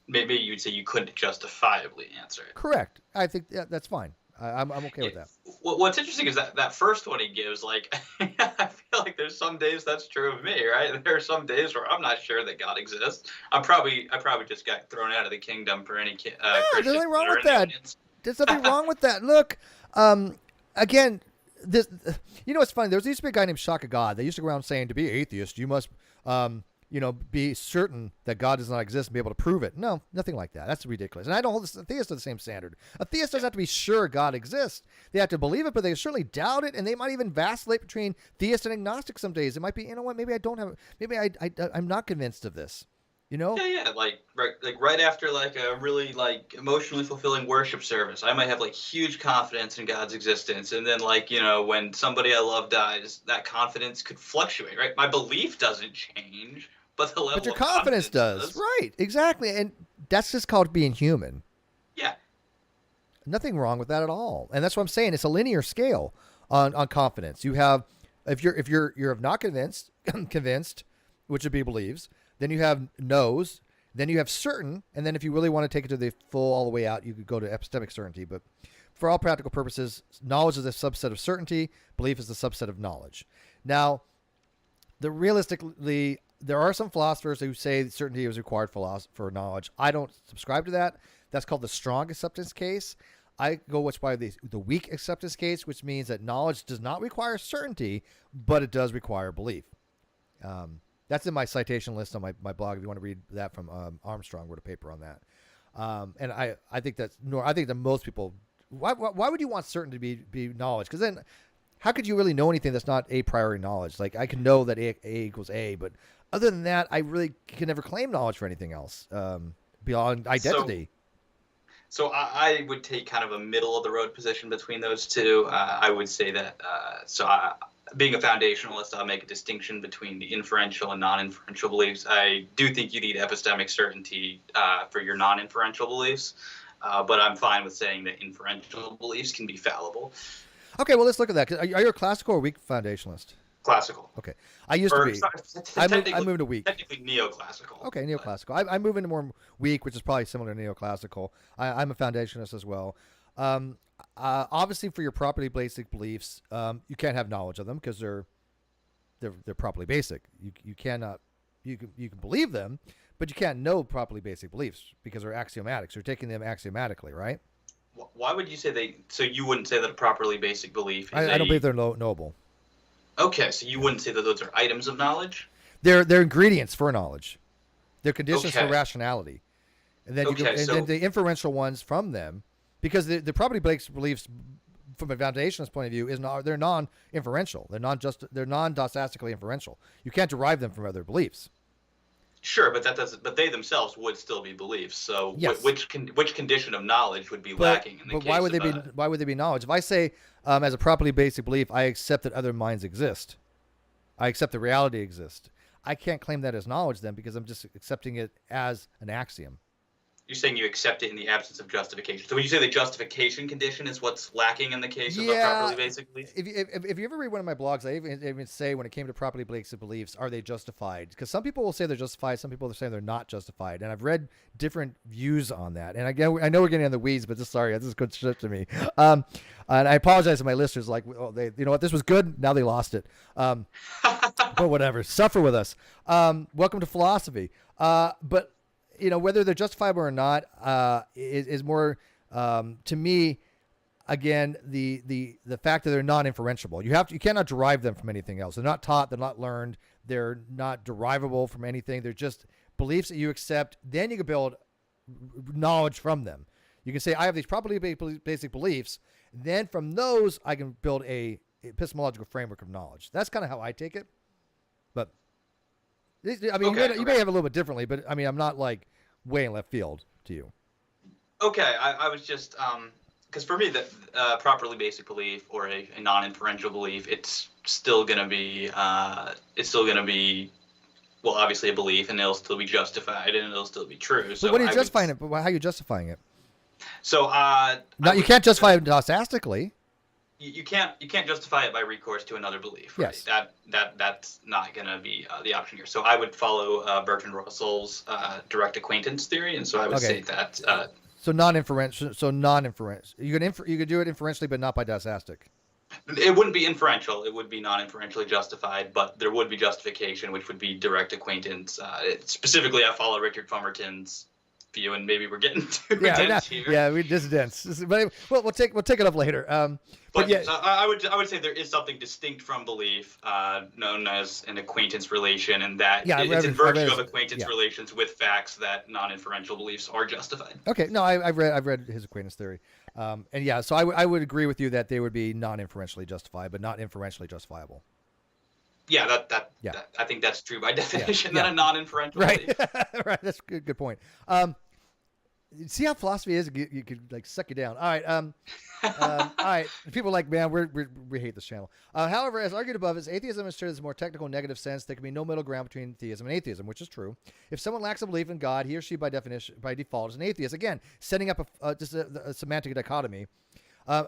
maybe you'd say you couldn't justifiably answer it. Correct. I think that's fine. I'm okay with that. What's interesting is that first one he gives, like, I feel like there's some days that's true of me, right? There are some days where I'm not sure that God exists. I probably just got thrown out of the kingdom for any Christian. There's nothing wrong with that. There's nothing wrong with that. Look, again, this, it's funny. There used to be a guy named Shaka God. They used to go around saying, to be atheist, you must, be certain that God does not exist and be able to prove it. No, nothing like that. That's ridiculous. And I don't hold a theist to the same standard. A theist doesn't have to be sure God exists. They have to believe it, but they certainly doubt it, and they might even vacillate between theist and agnostic some days. It might be, maybe I'm not convinced of this. Yeah, like right after like a really like emotionally fulfilling worship service, I might have like huge confidence in God's existence, and then when somebody I love dies, that confidence could fluctuate, right? My belief doesn't change, but the level but your of confidence does. Right, exactly, and that's just called being human. Yeah, nothing wrong with that at all, and that's what I'm saying. It's a linear scale on confidence. You have if you're not convinced, which would be believes. Then you have knows, then you have certain, and then if you really want to take it to the full all the way out, you could go to epistemic certainty. But for all practical purposes, knowledge is a subset of certainty, belief is a subset of knowledge. Now, realistically, there are some philosophers who say that certainty is required for knowledge. I don't subscribe to that. That's called the strong acceptance case. I go what's by the weak acceptance case, which means that knowledge does not require certainty, but it does require belief. That's in my citation list on my blog. If you want to read that from Armstrong, wrote a paper on that. And I think that most people, why would you want certainty to be knowledge? Because then how could you really know anything that's not a priori knowledge? Like I can know that A equals A, but other than that, I really can never claim knowledge for anything else beyond identity. So I would take kind of a middle of the road position between those two. I would say that, being a foundationalist, I'll make a distinction between the inferential and non-inferential beliefs. I do think you need epistemic certainty for your non-inferential beliefs, but I'm fine with saying that inferential beliefs can be fallible. Okay, well, let's look at that. Are you a classical or weak foundationalist? Classical. Okay. I used to be. Sorry, I moved to weak. Technically neoclassical. Okay, neoclassical. I move into more weak, which is probably similar to neoclassical. I'm a foundationalist as well. Obviously, for your properly basic beliefs, you can't have knowledge of them because they're properly basic. You can believe them, but you can't know properly basic beliefs because they're axiomatic. So you're taking them axiomatically, right? Why would you say so you wouldn't say that a properly basic belief is I don't believe they're knowable. Okay, so you wouldn't say that those are items of knowledge? They're ingredients for knowledge. They're conditions for rationality. And then then the inferential ones from them, because the property based beliefs from a foundationalist point of view they're non-inferential. They're non-dosastically inferential. You can't derive them from other beliefs. Sure, but they themselves would still be beliefs. So yes. which condition of knowledge would be lacking in the case why would they be knowledge? If I say as a properly basic belief, I accept that other minds exist. I accept that reality exists. I can't claim that as knowledge then because I'm just accepting it as an axiom. You're saying you accept it in the absence of justification. So when you say the justification condition is what's lacking in the case of a properly basic belief? If you ever read one of my blogs, I even say when it came to properly basic beliefs, are they justified? Because some people will say they're justified, some people are saying they're not justified, and I've read different views on that. And again, I know we're getting in the weeds, but this is good shit to me. And I apologize to my listeners. Like, you know what, this was good. Now they lost it. But whatever, suffer with us. Welcome to philosophy. But you know, whether they're justifiable or not is more to me. Again, the fact that they're non-inferentiable. You cannot derive them from anything else. They're not taught. They're not learned. They're not derivable from anything. They're just beliefs that you accept. Then you can build knowledge from them. You can say, I have these properly basic beliefs. Then from those, I can build a epistemological framework of knowledge. That's kind of how I take it. But I mean, you may have a little bit differently, but I mean, I'm not like way in left field to you. Okay, I was just because for me, the properly basic belief or a non-inferential belief, it's still gonna be well, obviously a belief, and it'll still be justified, and it'll still be true. So but what are you justifying it? But how are you justifying it? So you can't justify it dosastically. You can't justify it by recourse to another belief, right? Yes. That's not going to be the option here. So I would follow Bertrand Russell's direct acquaintance theory, and so I would say that. So non-inferential. You could do it inferentially, but not by dosastic. It wouldn't be inferential. It would be non-inferentially justified, but there would be justification, which would be direct acquaintance. Specifically, I follow Richard Fumerton's view, and maybe we're getting too dense here. Yeah, this is dense. But we'll take it up later. But yeah, I would say there is something distinct from belief, known as an acquaintance relation, and that it's in virtue of acquaintance relations with facts that non-inferential beliefs are justified. Okay, no, I've read his acquaintance theory, and yeah, so I would agree with you that they would be non-inferentially justified, but not inferentially justifiable. Yeah, I think that's true by definition. That a non-inferential belief. Right. That's a good point. See how philosophy is? You could like suck you down. All right. All right. People are like, man, we hate this channel. However, as argued above, as atheism is treated as a more technical negative sense, there can be no middle ground between theism and atheism, which is true. If someone lacks a belief in God, he or she by default is an atheist. Again, setting up just a semantic dichotomy.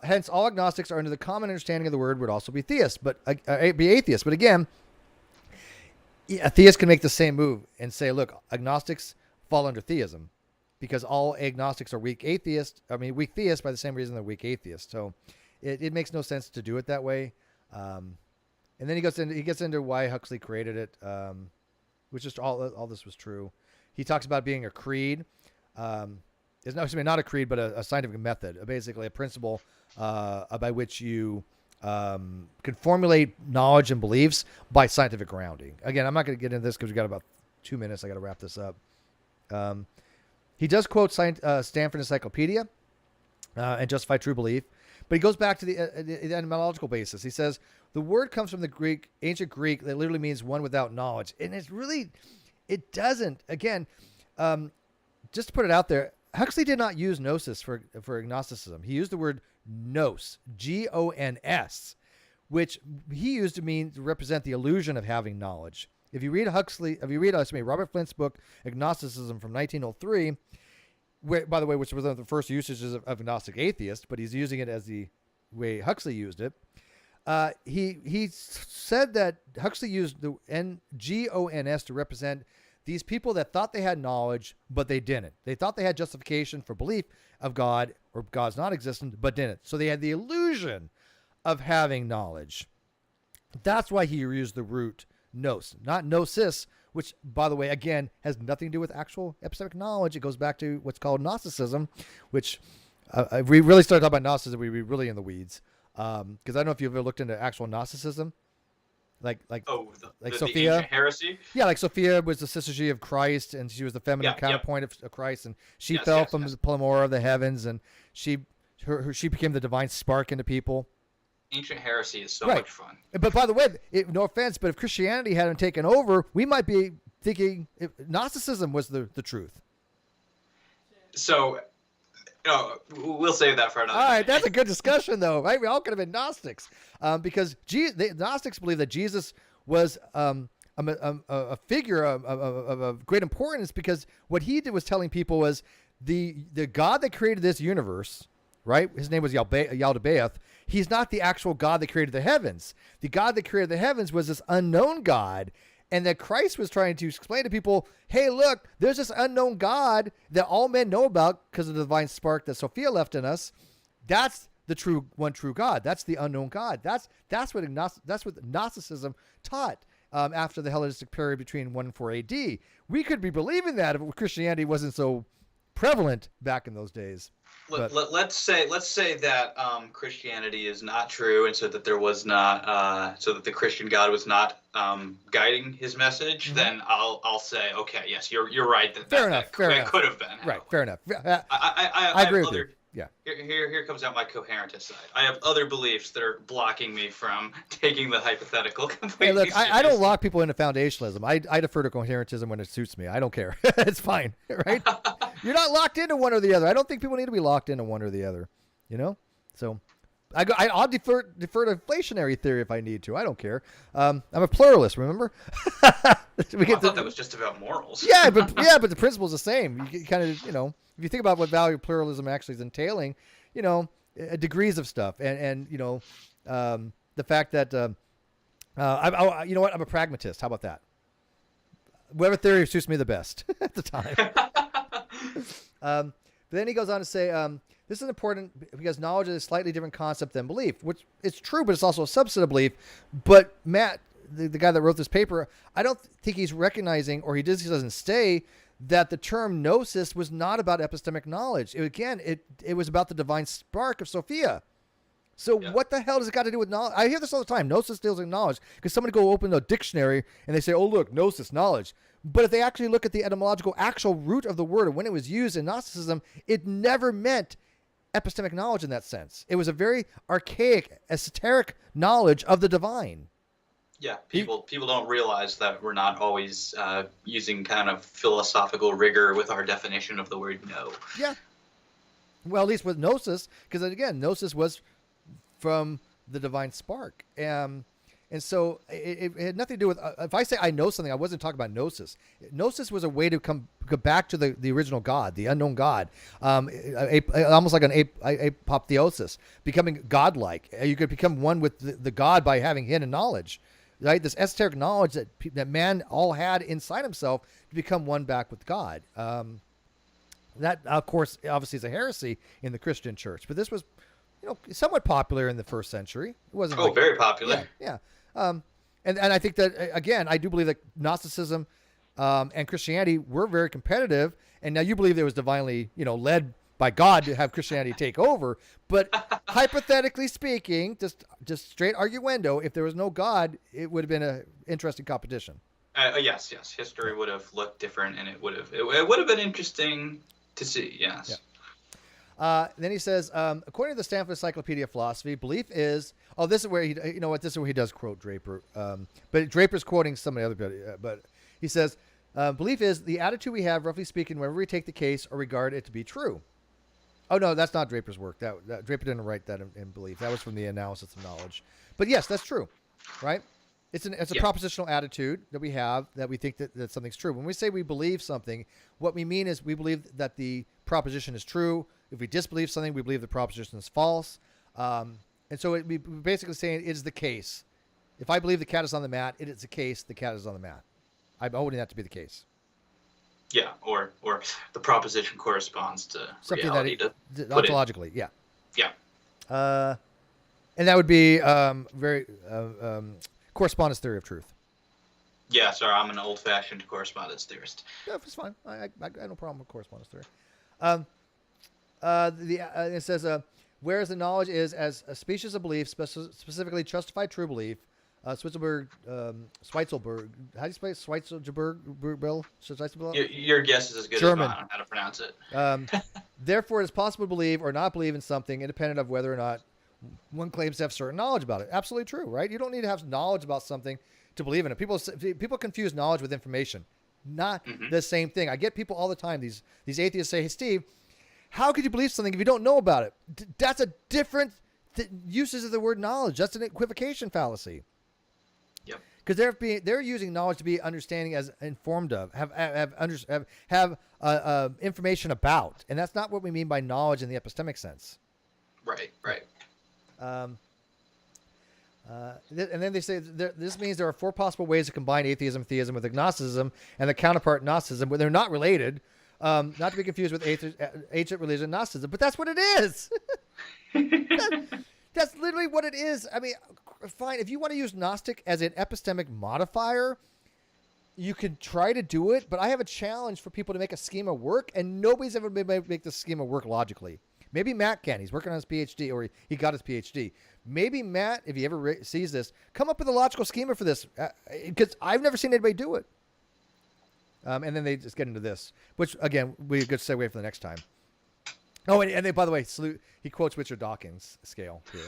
Hence, all agnostics are under the common understanding of the word would also be theists, but be atheists. But again, a theist can make the same move and say, look, agnostics fall under theism because all agnostics are weak theists by the same reason they're weak atheists. So it makes no sense to do it that way. And then he gets into why Huxley created it, which is all this was true. He talks about being a creed. is not a creed, but a scientific method, basically a principle by which you can formulate knowledge and beliefs by scientific grounding. Again, I'm not going to get into this because we've got about 2 minutes. I got to wrap this up. He does quote Stanford Encyclopedia and justify true belief, but he goes back to the etymological basis. He says the word comes from the ancient Greek that literally means one without knowledge, and it doesn't. Again, just to put it out there, Huxley did not use gnosis for agnosticism. He used the word nous, Gons, which he used to represent the illusion of having knowledge. If you read Robert Flint's book Agnosticism from 1903, by the way, which was one of the first usages of Agnostic Atheist, but he's using it as the way Huxley used it. He said that Huxley used the Gons to represent these people that thought they had knowledge, but they didn't. They thought they had justification for belief of God or God's non-existent, but didn't. So they had the illusion of having knowledge. That's why he used the root nous, not gnosis, which, by the way, again, has nothing to do with actual epistemic knowledge. It goes back to what's called Gnosticism, which if we really start talking about Gnosticism, we'd be really in the weeds. Because I don't know if you've ever looked into actual Gnosticism. Like Sophia, ancient heresy. Yeah, like Sophia was the sister of Christ, and she was the feminine counterpoint of Christ, and she fell from the Pallmann of the heavens, and she became the divine spark into people. Ancient heresy is so much fun. But by the way, no offense, but if Christianity hadn't taken over, we might be thinking Gnosticism was the truth. So, we'll save that for another. All right, that's a good discussion, though, right? We all could have been Gnostics, because the Gnostics believe that Jesus was a figure of great importance, because what he did was telling people was the God that created this universe, right? His name was Yaldabaoth. He's not the actual God that created the heavens. The God that created the heavens was this unknown God. And that Christ was trying to explain to people, hey, look, there's this unknown God that all men know about because of the divine spark that Sophia left in us. That's the one true God. That's the unknown God. That's what Gnosticism taught after the Hellenistic period between 1 and 4 AD. We could be believing that if Christianity wasn't so prevalent back in those days. Let's say that Christianity is not true, and so that there was not, so that the Christian God was not guiding his message. Mm-hmm. Then I'll say, okay, yes, you're right. Fair enough. Could have been. Right. Fair enough. I agree with you. Yeah. Here comes out my coherentist side. I have other beliefs that are blocking me from taking the hypothetical completely. Hey, look, I don't lock people into foundationalism. I defer to coherentism when it suits me. I don't care. It's fine, right? You're not locked into one or the other. I don't think people need to be locked into one or the other. So I'll defer to inflationary theory if I need to. I don't care. I'm a pluralist. Remember? I thought that was just about morals. Yeah, but the principle's the same. You kind of if you think about what value pluralism actually is entailing, degrees of stuff, and the fact that you know what, I'm a pragmatist. How about that? Whatever theory suits me the best at the time. But then he goes on to say, this is important because knowledge is a slightly different concept than belief, which is true, but it's also a subset of belief. But Matt, the guy that wrote this paper, I don't think he's recognizing, or he doesn't say, that the term gnosis was not about epistemic knowledge. It was about the divine spark of Sophia. So what the hell does it got to do with knowledge? I hear this all the time. Gnosis deals with knowledge, because somebody go open a dictionary and they say, oh, look, gnosis, knowledge. But if they actually look at the etymological actual root of the word and when it was used in Gnosticism, it never meant epistemic knowledge in that sense. It was a very archaic, esoteric knowledge of the divine. Yeah, people don't realize that we're not always using kind of philosophical rigor with our definition of the word know. Yeah. Well, at least with gnosis, because again, gnosis was from the divine spark. And so it had nothing to do with, if I say I know something, I wasn't talking about gnosis. Gnosis was a way to go back to the original God, the unknown God, almost like an apotheosis, becoming godlike. You could become one with the God by having hidden knowledge. Right, this esoteric knowledge that man all had inside himself to become one back with God. That, of course, obviously is a heresy in the Christian church. But this was, somewhat popular in the first century. It wasn't very popular. Yeah. And I think that, again, I do believe that Gnosticism and Christianity were very competitive. And now you believe it was divinely, led by God to have Christianity take over. But hypothetically speaking, just straight arguendo, if there was no God, it would have been an interesting competition. Yes. History would have looked different, and it would have been interesting to see. Yes. Yeah. Then he says, according to the Stanford Encyclopedia of Philosophy, belief is. Oh, this is where he. You know what? This is where he does quote Draper. But Draper's quoting somebody other. But he says, belief is the attitude we have, roughly speaking, whenever we take the case or regard it to be true. Oh no, that's not Draper's work. That Draper didn't write that in belief. That was from the Analysis of Knowledge. But yes, that's true, right? It's a propositional attitude that we have, that we think that something's true. When we say we believe something, what we mean is we believe that the proposition is true. If we disbelieve something, we believe the proposition is false. And so we're basically saying it is the case. If I believe the cat is on the mat, it is the case the cat is on the mat. I'm holding that to be the case. Yeah, or the proposition corresponds to something reality. that ontologically, yeah. Yeah. And that would be very correspondence theory of truth. Yeah, sorry, I'm an old-fashioned correspondence theorist. Yeah, it's fine. I have no problem with correspondence theory. It says, whereas the knowledge is as a species of belief, specifically justified true belief. Schweitzelberg, how do you spell it? Schweitzelberg? Your guess is as good German. as mine on how to pronounce it. Therefore, it is possible to believe or not believe in something independent of whether or not one claims to have certain knowledge about it. Absolutely true, right? You don't need to have knowledge about something to believe in it. People confuse knowledge with information. Not the same thing. I get people all the time, these atheists say, hey, Steve, how could you believe something if you don't know about it? That's a different uses of the word knowledge. That's an equivocation fallacy. Yep. Because they're using knowledge to be understanding as informed of, have information about, and that's not what we mean by knowledge in the epistemic sense. Right. And then they say this means there are 4 possible ways to combine atheism, theism with agnosticism, and the counterpart Gnosticism, but they're not related. Not to be confused with ancient religion, Gnosticism, but that's what it is. That's literally what it is. I mean, fine. If you want to use Gnostic as an epistemic modifier, you can try to do it, but I have a challenge for people to make a schema work, and nobody's ever been able to make the schema work logically. Maybe Matt can. He's working on his PhD, or he got his PhD. Maybe Matt, if he ever sees this, come up with a logical schema for this, because I've never seen anybody do it. And then they just get into this, which, again, we a good segue for the next time. Oh, and they, by the way, he quotes Richard Dawkins' scale here.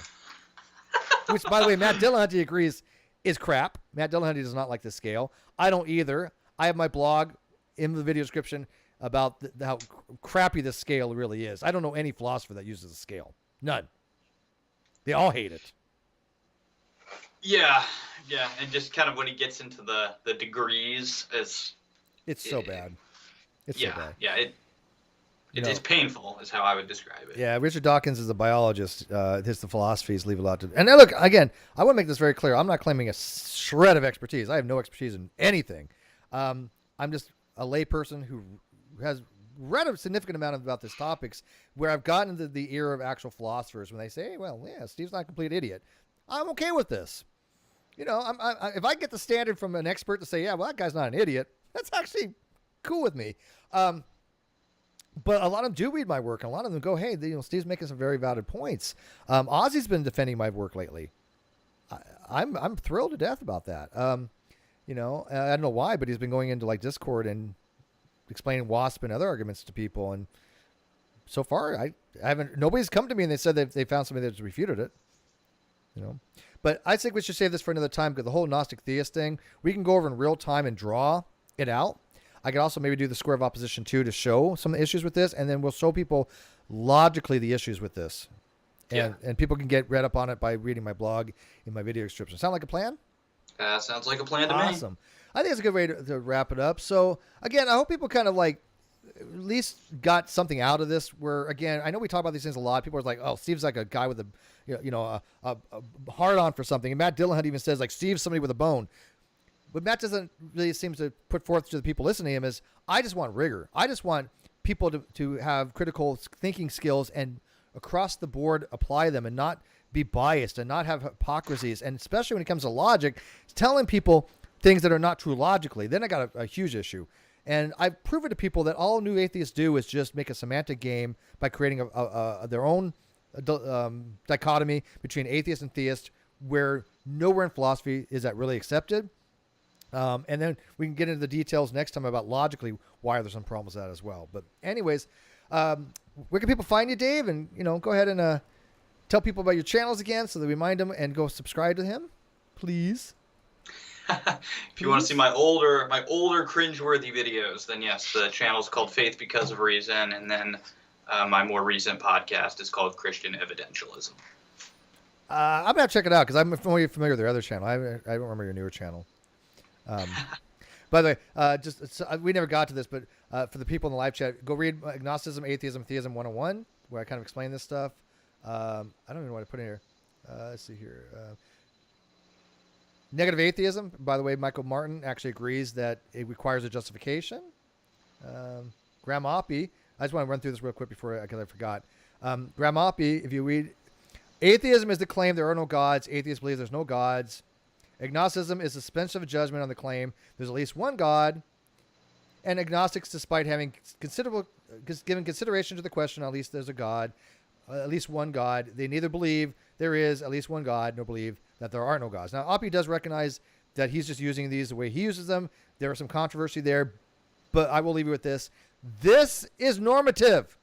Which, by the way, Matt Dillahunty agrees is crap. Matt Dillahunty does not like this scale. I don't either. I have my blog in the video description about how crappy this scale really is. I don't know any philosopher that uses a scale. None. They all hate it. Yeah, and just kind of when he gets into the degrees, it's so bad. It's so bad. Yeah, it's painful, is how I would describe it. Yeah, Richard Dawkins is a biologist. The philosophies leave a lot to... And now look, again, I want to make this very clear. I'm not claiming a shred of expertise. I have no expertise in anything. I'm just a layperson who has read a significant amount about these topics, where I've gotten into the era of actual philosophers when they say, hey, well, yeah, Steve's not a complete idiot. I'm okay with this. If I get the standard from an expert to say, yeah, well, that guy's not an idiot, that's actually cool with me. But a lot of them do read my work, and a lot of them go, hey, Steve's making some very valid points. Ozzy's been defending my work lately. I'm thrilled to death about that. I don't know why, but he's been going into Discord and explaining WASP and other arguments to people. And so far, I haven't. Nobody's come to me and they said that they found somebody that's refuted it. But I think we should save this for another time, because the whole Gnostic Theist thing, we can go over in real time and draw it out. I could also maybe do the square of opposition too to show some of the issues with this, and then we'll show people logically the issues with this. And people can get read up on it by reading my blog in my video description. Sound like a plan? Sounds like a plan to me. Awesome. I think it's a good way to wrap it up. So, again, I hope people kind of at least got something out of this, where, again, I know we talk about these things a lot. People are like, oh, Steve's like a guy with a hard-on for something. And Matt Dillahunty even says, Steve's somebody with a bone. What Matt doesn't really seem to put forth to the people listening to him is, I just want rigor. I just want people to have critical thinking skills and across the board apply them, and not be biased and not have hypocrisies. And especially when it comes to logic, telling people things that are not true logically, then I got a huge issue. And I've proven to people that all new atheists do is just make a semantic game by creating their own dichotomy between atheist and theist, where nowhere in philosophy is that really accepted. And then we can get into the details next time about logically why there's some problems with that as well. But anyways, where can people find you, Dave? And, go ahead and tell people about your channels again so that we remind them and go subscribe to him, please. If you want to see my older cringeworthy videos, then yes, the channel's called Faith Because of Reason, and then my more recent podcast is called Christian Evidentialism. I'm gonna check it out because I'm familiar with their other channel. I don't remember your newer channel. By the way, we never got to this, but for the people in the live chat, go read Agnosticism, Atheism, Theism 101, where I kind of explain this stuff. I don't even know what to put in here. Let's see here. Negative atheism. By the way, Michael Martin actually agrees that it requires a justification. Graham Oppie. I just want to run through this real quick before I forgot. Graham Oppie, if you read, atheism is the claim there are no gods. Atheists believe there's no gods. Agnosticism is suspension of judgment on the claim there's at least one God. And agnostics, despite having given consideration to the question, at least there's a God, at least one God, they neither believe there is at least one God, nor believe that there are no gods. Now, Oppie does recognize that he's just using these the way he uses them. There is some controversy there, but I will leave you with this. This is normative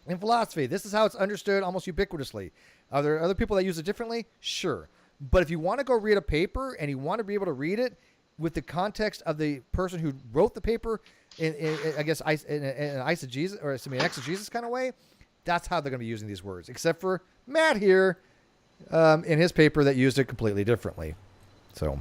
in philosophy. This is how it's understood almost ubiquitously. Are there other people that use it differently? Sure. But if you want to go read a paper and you want to be able to read it with the context of the person who wrote the paper in I guess, in an eisegesis or an exegesis kind of way, that's how they're going to be using these words, except for Matt here in his paper that used it completely differently. So,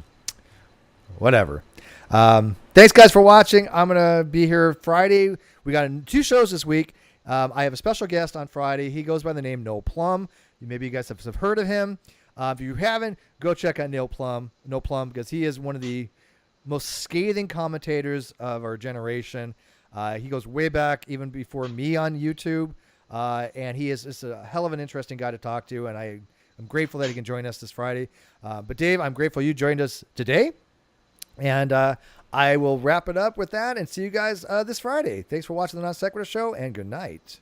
whatever. Thanks, guys, for watching. I'm going to be here Friday. We got 2 shows this week. I have a special guest on Friday. He goes by the name No Plum. Maybe you guys have heard of him. If you haven't, go check out No Plum, because he is one of the most scathing commentators of our generation. He goes way back, even before me on YouTube. And he is just a hell of an interesting guy to talk to, and I'm grateful that he can join us this Friday. But Dave, I'm grateful you joined us today, and I will wrap it up with that and see you guys this Friday. Thanks for watching the NonSequitur Show, and good night.